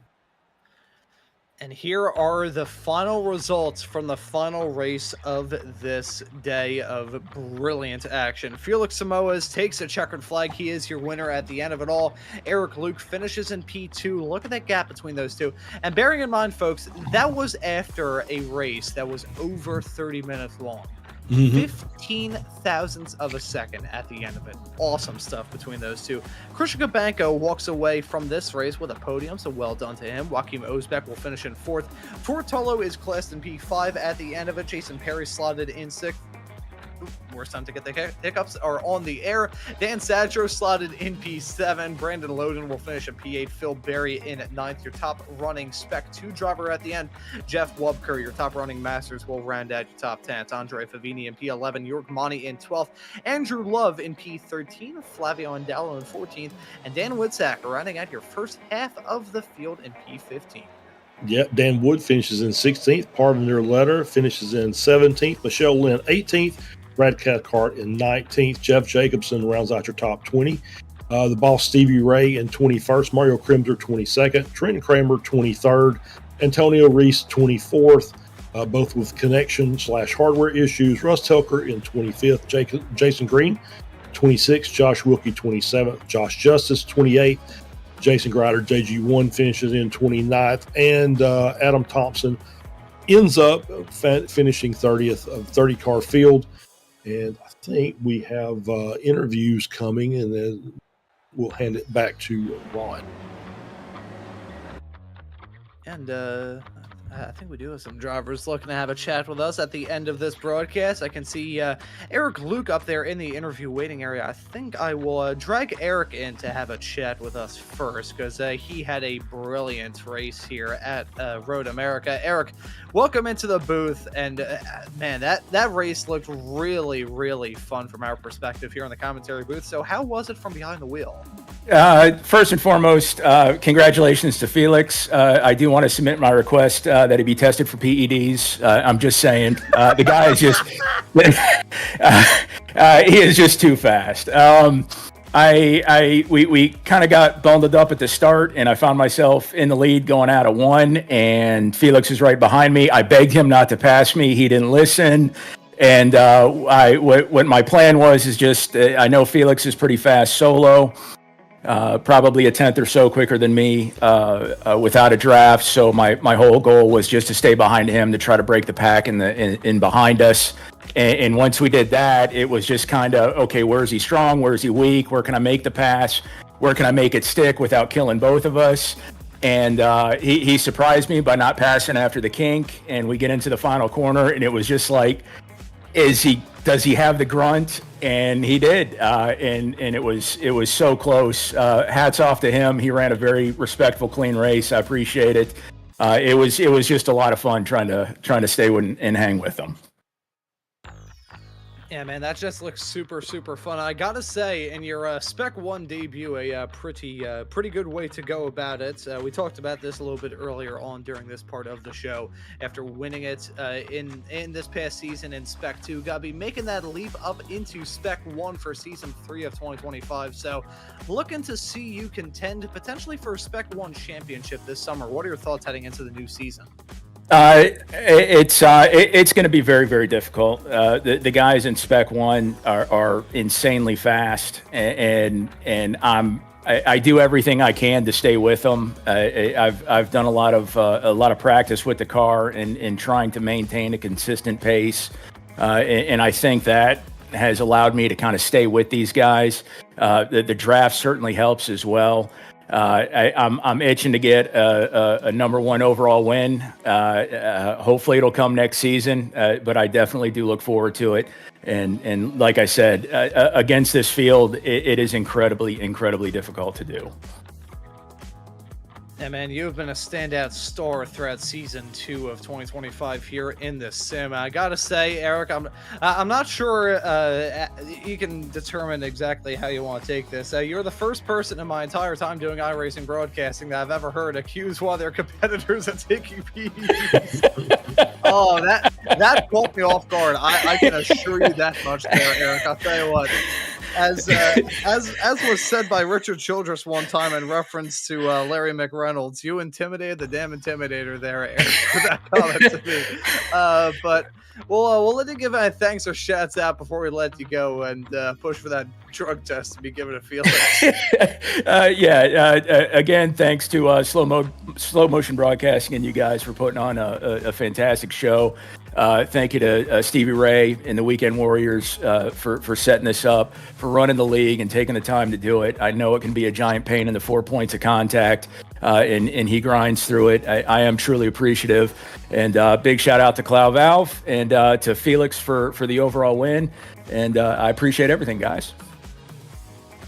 Speaker 2: And here are the final results from the final race of this day of brilliant action. Felix Samoas takes a checkered flag. He is your winner at the end of it all. Eric Luke finishes in P2. Look at that gap between those two. And bearing in mind, folks, that was after a race that was over 30 minutes long. 15 thousandths of a second at the end of it. Awesome stuff between those two. Christian Kambanka walks away from this race with a podium, so well done to him. Joachim Ozbek will finish in 4th. Tortolo is classed in P5 at the end of it. Jason Perry slotted in 6th. Worst time to get the hiccups are on the air. Dan Sadro slotted in P7. Brandon Loden will finish in P8. Phil Berry in 9th. Your top running Spec 2 driver at the end. Jeff Wubker, your top running Masters, will round out your top 10. It's Andre Favini in P11. York Monty in 12th. Andrew Love in P13. Flavio Andalo in 14th. And Dan Woodsack rounding out your first half of the field in P15.
Speaker 3: Yep, Dan Wood finishes in 16th. Pardon their letter finishes in 17th. Michelle Lynn 18th. Brad Cathcart in 19th. Jeff Jacobson rounds out your top 20. The boss Stevie Ray in 21st. Mario Kremser 22nd. Trenton Kramer 23rd. Antonio Reese 24th. Both with connection/hardware issues. Russ Telker in 25th. Jason Green 26th. Josh Wilkie 27th. Josh Justice 28th. Jason Grider, JG1, finishes in 29th, and Adam Thompson ends up finishing 30th of 30-car field. And I think we have interviews coming, and then we'll hand it back to Ron.
Speaker 2: And I think we do have some drivers looking to have a chat with us at the end of this broadcast. I can see Eric Luke up there in the interview waiting area. I think I will drag Eric in to have a chat with us first, because he had a brilliant race here at Road America. Eric, welcome into the booth. And man, that race looked really, really fun from our perspective here in the commentary booth. So how was it from behind the wheel?
Speaker 9: First and foremost, congratulations to Felix. I do want to submit my request that he be tested for PEDs. I'm just saying, the guy is just he is just too fast. We kind of got bundled up at the start, and I found myself in the lead going out of one, and Felix is right behind me. I begged him not to pass me. He didn't listen. And what my plan was is just, I know Felix is pretty fast solo. Probably a tenth or so quicker than me without a draft. So my whole goal was just to stay behind him to try to break the pack in behind us. And once we did that, it was just kind of, okay, where is he strong? Where is he weak? Where can I make the pass? Where can I make it stick without killing both of us? And he surprised me by not passing after the kink. And we get into the final corner, and it was just like, does he have the grunt? And he did, and it was so close. Hats off to him. He ran a very respectful, clean race. I appreciate it. It was just a lot of fun trying to stay and hang with them.
Speaker 2: Yeah, man, that just looks super, super fun. I gotta say, in your Spec 1 debut, a pretty good way to go about it. We talked about this a little bit earlier on during this part of the show. After winning it in this past season in Spec 2, gotta be making that leap up into Spec 1 for Season 3 of 2025. So, looking to see you contend potentially for a Spec 1 championship this summer. What are your thoughts heading into the new season?
Speaker 9: It's going to be very, very difficult. The guys in Spec 1 are insanely fast, and I do everything I can to stay with them. I've done a lot of practice with the car and trying to maintain a consistent pace, and I think that has allowed me to kind of stay with these guys. The draft certainly helps as well. I'm itching to get a number one overall win. Hopefully it'll come next season, but I definitely do look forward to it. And like I said, against this field, it is incredibly, incredibly difficult to do.
Speaker 2: Yeah, man, you've been a standout star throughout Season 2 of 2025 here in this sim. I gotta say, Eric, I'm not sure you can determine exactly how you want to take this. You're the first person in my entire time doing iRacing broadcasting that I've ever heard accuse one of their competitors of taking PEDs. Oh, that caught me off guard. I can assure you that much there, Eric. I'll tell you what. As was said by Richard Childress one time in reference to Larry McReynolds, you intimidated the damn intimidator there, Eric, for that comment to me. But we'll let you give thanks or shouts out before we let you go and push for that drug test to be given a Felix.
Speaker 9: Again, thanks to Slow Motion Broadcasting and you guys for putting on a fantastic show. Thank you to Stevie Ray and the Weekend Warriors for setting this up, for running the league and taking the time to do it. I know it can be a giant pain in the 4 points of contact, and he grinds through it. I am truly appreciative. And big shout out to Cloud Valve and to Felix for the overall win. And I appreciate everything, guys.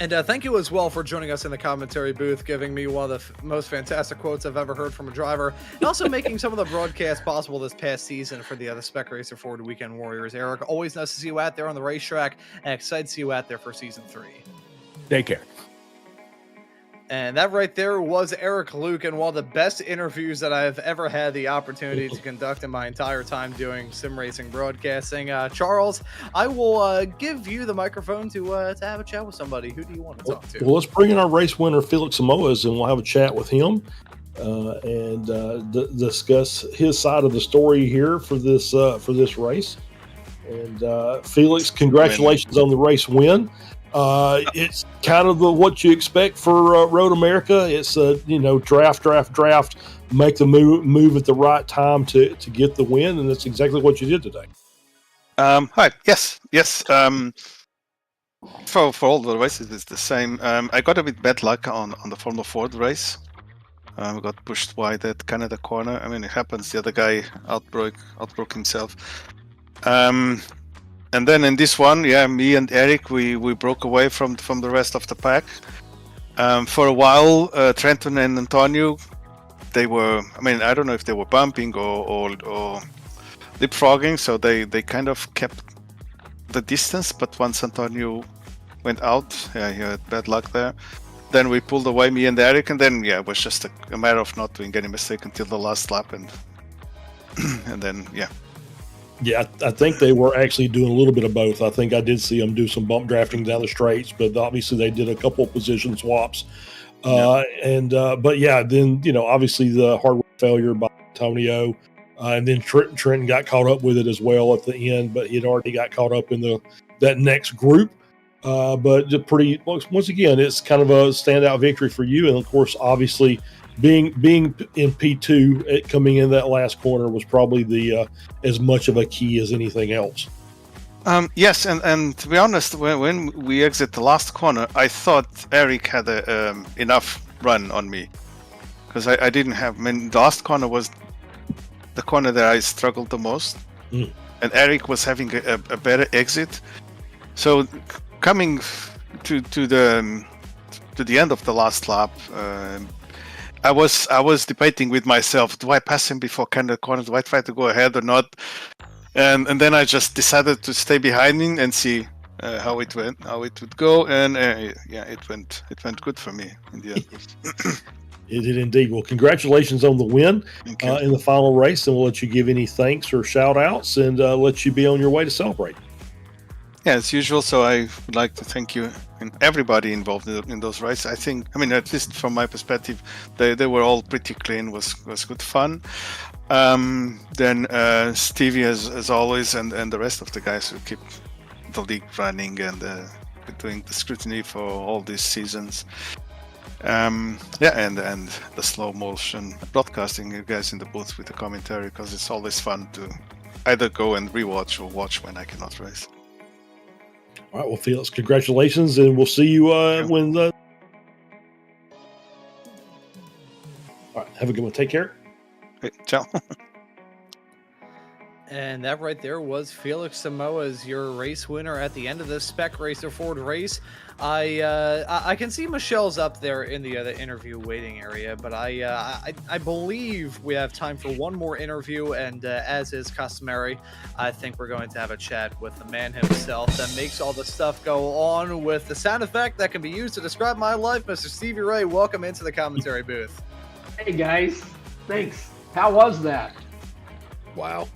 Speaker 2: And thank you as well for joining us in the commentary booth, giving me one of the most fantastic quotes I've ever heard from a driver, and also making some of the broadcasts possible this past season for the Spec Racer Ford Weekend Warriors. Eric, always nice to see you out there on the racetrack, and excited to see you out there for Season 3.
Speaker 9: Take care.
Speaker 2: And that right there was Eric Luke, and one of the best interviews that I've ever had the opportunity to conduct in my entire time doing sim racing broadcasting. Charles, I will give you the microphone to have a chat with somebody. Who do you want to talk to?
Speaker 3: Well, let's bring in our race winner, Felix Samoas, and we'll have a chat with him and discuss his side of the story here for this race. And Felix, congratulations on the race win. It's kind of what you expect for Road America. It's draft, make the move at the right time to get the win, and that's exactly what you did today.
Speaker 10: Hi. Yes. For all the races, it's the same. I got a bit bad luck on the Formula Ford race. Got pushed wide at Canada corner. I mean, it happens. The other guy outbroke himself. And then in this one, me and Eric, we broke away from the rest of the pack. For a while, Trenton and Antonio, they were. I mean, I don't know if they were bumping or leapfrogging, so they kind of kept the distance. But once Antonio went out, he had bad luck there. Then we pulled away, me and Eric, and then it was just a matter of not doing any mistake until the last lap, and then
Speaker 3: Yeah, I think they were actually doing a little bit of both. I think I did see them do some bump drafting down the straights, but obviously they did a couple of position swaps. But then obviously the hardware failure by Antonio, and then Trenton got caught up with it as well at the end, but he'd already got caught up in that next group. But once again, it's kind of a standout victory for you, and of course, obviously, being in P2 coming in that last corner was probably as much of a key as anything else.
Speaker 10: Yes, and to be honest, when we exit the last corner, I thought Eric had enough run on me, because I didn't have. I mean, the last corner was the corner that I struggled the most, and Eric was having a better exit. So coming to the end of the last lap, I was debating with myself: do I pass him before Canada corner? Do I try to go ahead or not? And then I just decided to stay behind him and see how it would go. And it went good for me in the end.
Speaker 3: It did indeed. Well, congratulations on the win in the final race, and we'll let you give any thanks or shout outs and let you be on your way to celebrate.
Speaker 10: Yeah, as usual. So I would like to thank you and everybody involved in those races. I mean, at least from my perspective, they were all pretty clean. Was good fun. Then Stevie, as always, and the rest of the guys who keep the league running and doing the scrutiny for all these seasons. And the slow motion broadcasting, you guys in the booth with the commentary, because it's always fun to either go and rewatch or watch when I cannot race.
Speaker 3: All right, well, Felix, congratulations, and we'll see you when the. All right, have a good one. Take care.
Speaker 10: Hey, ciao.
Speaker 2: And that right there was Felix Samoa's your race winner at the end of this Spec Racer Ford race. I can see Michelle's up there in the interview waiting area, but I believe we have time for one more interview, and as is customary, I think we're going to have a chat with the man himself that makes all the stuff go on with the sound effect that can be used to describe my life. Mr. Stevie Ray, welcome into the commentary booth.
Speaker 11: Hey guys, thanks. How was that?
Speaker 3: Wow.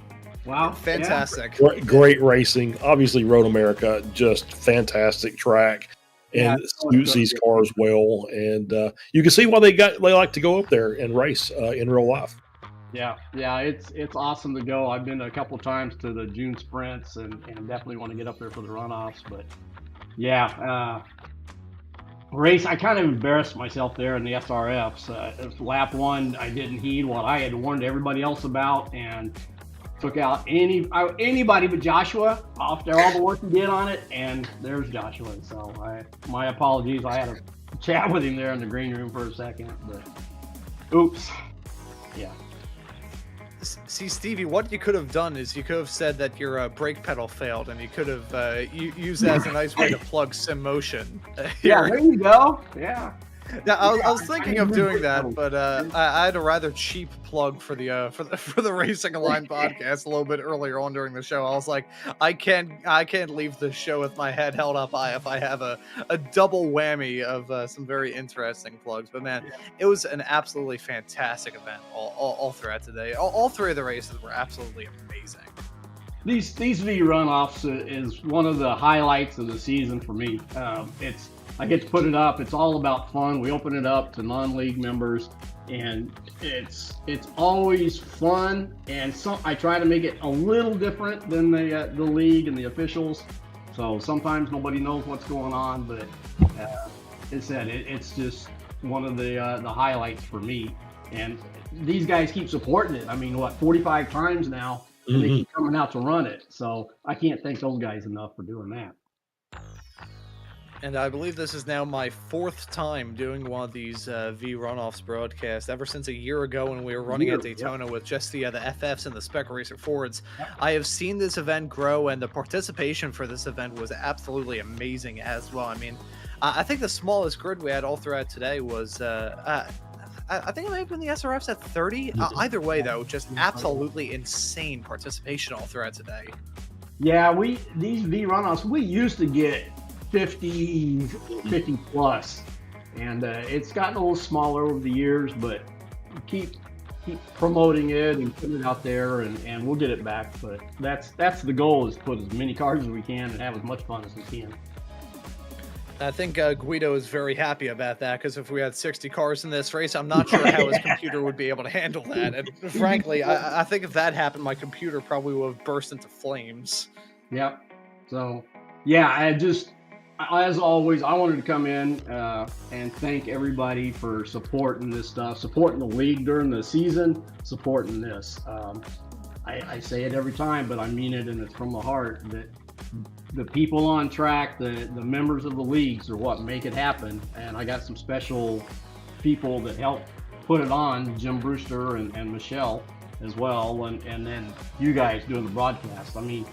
Speaker 2: Fantastic.
Speaker 3: Yeah. Great racing. Obviously, Road America, just fantastic track, and suits these cars well. And you can see why they like to go up there and race in real life.
Speaker 11: Yeah, it's awesome to go. I've been a couple times to the June sprints, and definitely want to get up there for the runoffs. But race, I kind of embarrassed myself there in the SRFs. Lap one, I didn't heed what I had warned everybody else about, and took out anybody but Joshua after all the work he did on it, and there's Joshua. So my apologies. I had a chat with him there in the green room for a second, but oops. Yeah.
Speaker 2: See, Stevie, what you could have done is you could have said that your brake pedal failed, and you could have used that as a nice way to plug Sim-Motion.
Speaker 11: Yeah, there you go. Yeah.
Speaker 2: Yeah, I was thinking of doing that, but I had a rather cheap plug for the Racing Line podcast a little bit earlier on during the show. I was like, I can't leave the show with my head held up high if I have a double whammy of some very interesting plugs. But man, it was an absolutely fantastic event all throughout today. All three of the races were absolutely amazing.
Speaker 11: These vRunoffs is one of the highlights of the season for me. I get to put it up. It's all about fun. We open it up to non-league members, and it's always fun. And so I try to make it a little different than the league and the officials. So sometimes nobody knows what's going on, but it's just one of the highlights for me. And these guys keep supporting it. I mean, 45 times now, and they keep coming out to run it. So I can't thank those guys enough for doing that.
Speaker 2: And I believe this is now my 4th time doing one of these vRunoffs broadcasts. Ever since a year ago when we were running at Daytona with just the FFs and the Spec Racer Fords, I have seen this event grow, and the participation for this event was absolutely amazing as well. I mean, I think the smallest grid we had all throughout today was, I think it may have been the SRFs at 30. Either way, though, just absolutely insane participation all throughout today.
Speaker 11: Yeah, these vRunoffs, we used to get 50 plus, and it's gotten a little smaller over the years, but keep promoting it and putting it out there, and we'll get it back. But that's the goal, is to put as many cars as we can and have as much fun as we can.
Speaker 2: I think Guido is very happy about that, because if we had 60 cars in this race, I'm not sure how his computer would be able to handle that. And frankly, I think if that happened, my computer probably would have burst into flames.
Speaker 11: Yep. So, yeah, as always, I wanted to come in and thank everybody for supporting this stuff, supporting the league during the season, supporting this. I say it every time, but I mean it, and it's from the heart, that the people on track, the members of the leagues are what make it happen. And I got some special people that help put it on, Jim Brewster and Michelle as well, and then you guys doing the broadcast. I mean,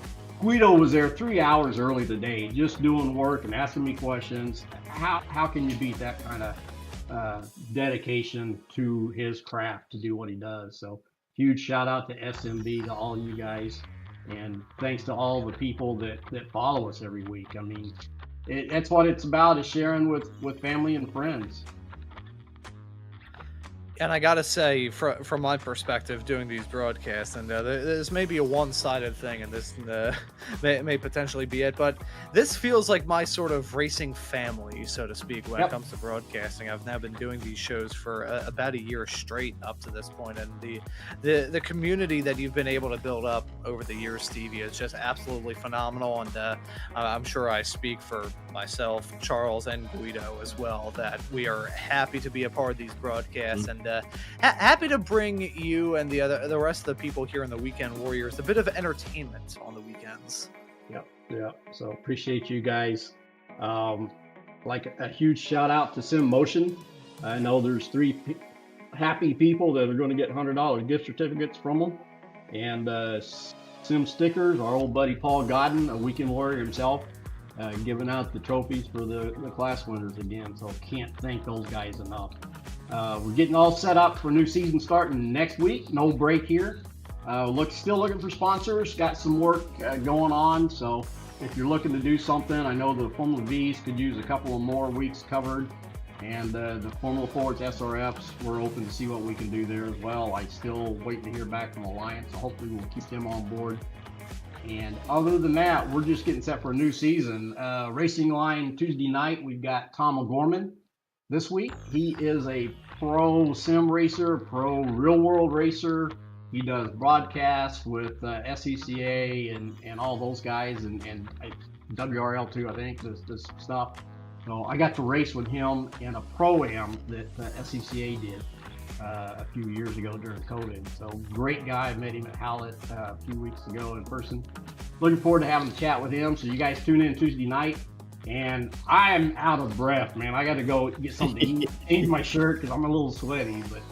Speaker 11: Guido was there 3 hours early today, just doing work and asking me questions. How can you beat that kind of dedication to his craft to do what he does? So huge shout out to SMB, to all you guys, and thanks to all the people that follow us every week. I mean, that's what it's about, is sharing with family and friends.
Speaker 2: And I gotta say, from my perspective, doing these broadcasts, and this may be a one-sided thing, and this may potentially be it, but this feels like my sort of racing family, so to speak, when it comes to broadcasting. I've now been doing these shows for about a year straight up to this point, and the community that you've been able to build up over the years, Stevie, is just absolutely phenomenal. And I'm sure I speak for myself, Charles, and Guido as well, that we are happy to be a part of these broadcasts, and happy to bring you and the rest of the people here in the Weekend Warriors a bit of entertainment on the weekends.
Speaker 11: Yeah. So appreciate you guys. Like a huge shout out to Sim Motion. I know there's 3 happy people that are going to get $100 gift certificates from them, and Sim Stickers, our old buddy Paul Godden, a Weekend Warrior himself, giving out the trophies for the class winners again. So can't thank those guys enough. We're getting all set up for new season starting next week. No break here. Still looking for sponsors. Got some work going on. So if you're looking to do something, I know the Formula Vees could use a couple of more weeks covered, and the Formula Fords SRFs, we're open to see what we can do there as well. I'm still waiting to hear back from Alliance, so hopefully we'll keep them on board. And other than that, we're just getting set for a new season. Racing Line Tuesday night, we've got Tom O'Gorman this week. He is a pro sim racer, pro real world racer. He does broadcasts with SCCA and all those guys, and WRL too, I think, this stuff. So I got to race with him in a pro-am that SCCA did a few years ago during COVID. So great guy. I met him at Hallett a few weeks ago in person. Looking forward to having a chat with him. So you guys tune in Tuesday night. And I'm out of breath, man. I got to go get something to eat, change my shirt because I'm a little sweaty. But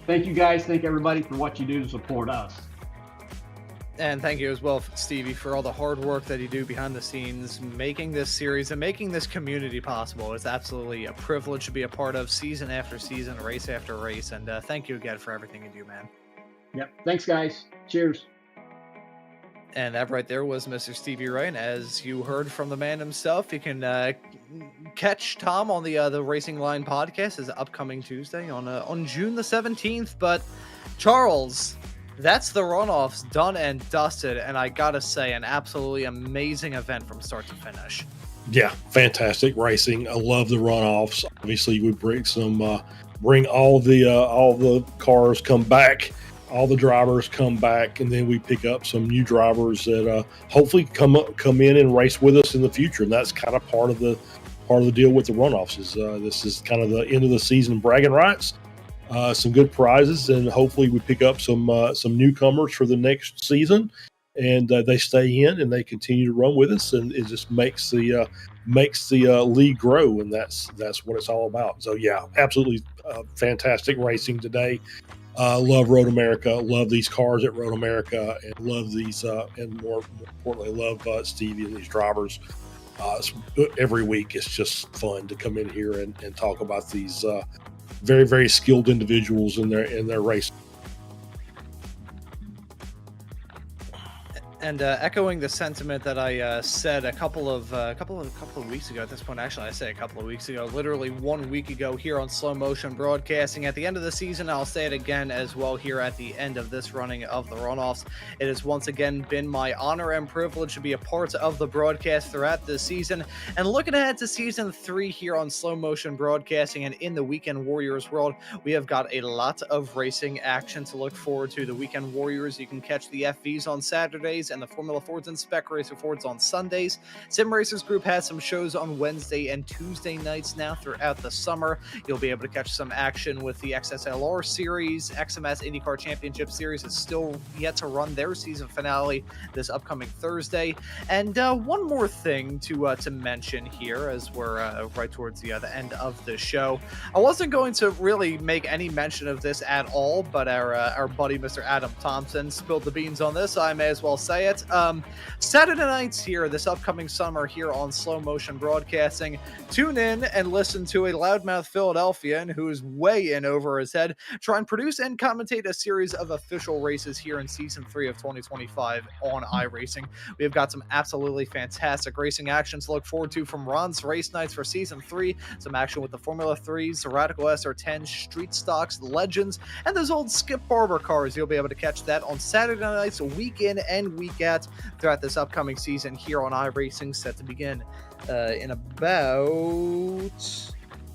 Speaker 11: thank you guys. Thank everybody for what you do to support us.
Speaker 2: And thank you as well, Stevie, for all the hard work that you do behind the scenes, making this series and making this community possible. It's absolutely a privilege to be a part of season after season, race after race. And thank you again for everything you do, man.
Speaker 11: Yep. Thanks, guys. Cheers.
Speaker 2: And that right there was Mr. Stevie Ray. And as you heard from the man himself, you can catch Tom on the Racing Line podcast is upcoming Tuesday on June the 17th. But Charles, that's the runoffs done and dusted. And I got to say, an absolutely amazing event from start to finish.
Speaker 3: Yeah, fantastic racing. I love the runoffs. Obviously, we bring all the cars come back all the drivers come back, and then we pick up some new drivers that hopefully come in and race with us in the future. And that's kind of part of the deal with the runoffs. Is this is kind of the end of the season bragging rights, some good prizes, and hopefully we pick up some newcomers for the next season, and they stay in and they continue to run with us, and it just makes the league grow, and that's what it's all about. So yeah, absolutely fantastic racing today. Love Road America, love these cars at Road America, and love these, and more importantly, love Stevie and these drivers. Every week, it's just fun to come in here and talk about these very, very skilled individuals in their race.
Speaker 2: And echoing the sentiment that I said a couple of weeks ago. At this point, actually, I say a couple of weeks ago, literally 1 week ago, here on Slow Motion Broadcasting. At the end of the season, I'll say it again as well here at the end of this running of the runoffs. It has once again been my honor and privilege to be a part of the broadcast throughout this season. And looking ahead to season 3 here on Slow Motion Broadcasting and in the Weekend Warriors world, we have got a lot of racing action to look forward to. The Weekend Warriors, you can catch the FVs on Saturdays and the Formula Fords and Spec Racer Fords on Sundays. Sim Racers Group has some shows on Wednesday and Tuesday nights now throughout the summer. You'll be able to catch some action with the XSLR Series. XMS IndyCar Championship Series is still yet to run their season finale this upcoming Thursday. And one more thing to mention here as we're right towards the end of the show. I wasn't going to really make any mention of this at all, but our buddy Mr. Adam Thompson spilled the beans on this, so I may as well say it. Saturday nights here this upcoming summer here on Slow Motion Broadcasting, tune in and listen to a loudmouth Philadelphian who is way in over his head try and produce and commentate a series of official races here in season 3 of 2025 on iRacing. We have got some absolutely fantastic racing action to look forward to from Ron's race nights for season 3, some action with the Formula 3s, the Radical SR10, Street Stocks, Legends, and those old Skip Barber cars. You'll be able to catch that on Saturday nights, week in and week out throughout this upcoming season here on iRacing, set to begin in about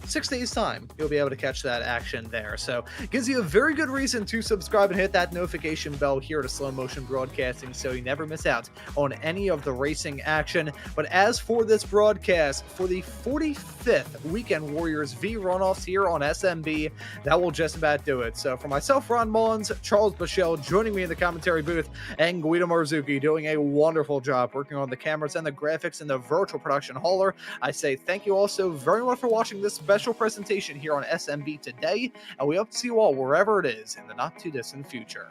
Speaker 2: 6 days time. You'll be able to catch that action there. So gives you a very good reason to subscribe and hit that notification bell here to Slow Motion Broadcasting so you never miss out on any of the racing action. But as for this broadcast, for the 45th Weekend Warriors vRunoffs here on SMB, that will just about do it. So for myself, Ron Maunz, Charles Boshell joining me in the commentary booth, and Guido Marzucchi doing a wonderful job working on the cameras and the graphics and the virtual production hauler, I say thank you all so very much for watching this special presentation here on SMB today, and we hope to see you all wherever it is in the not too distant future.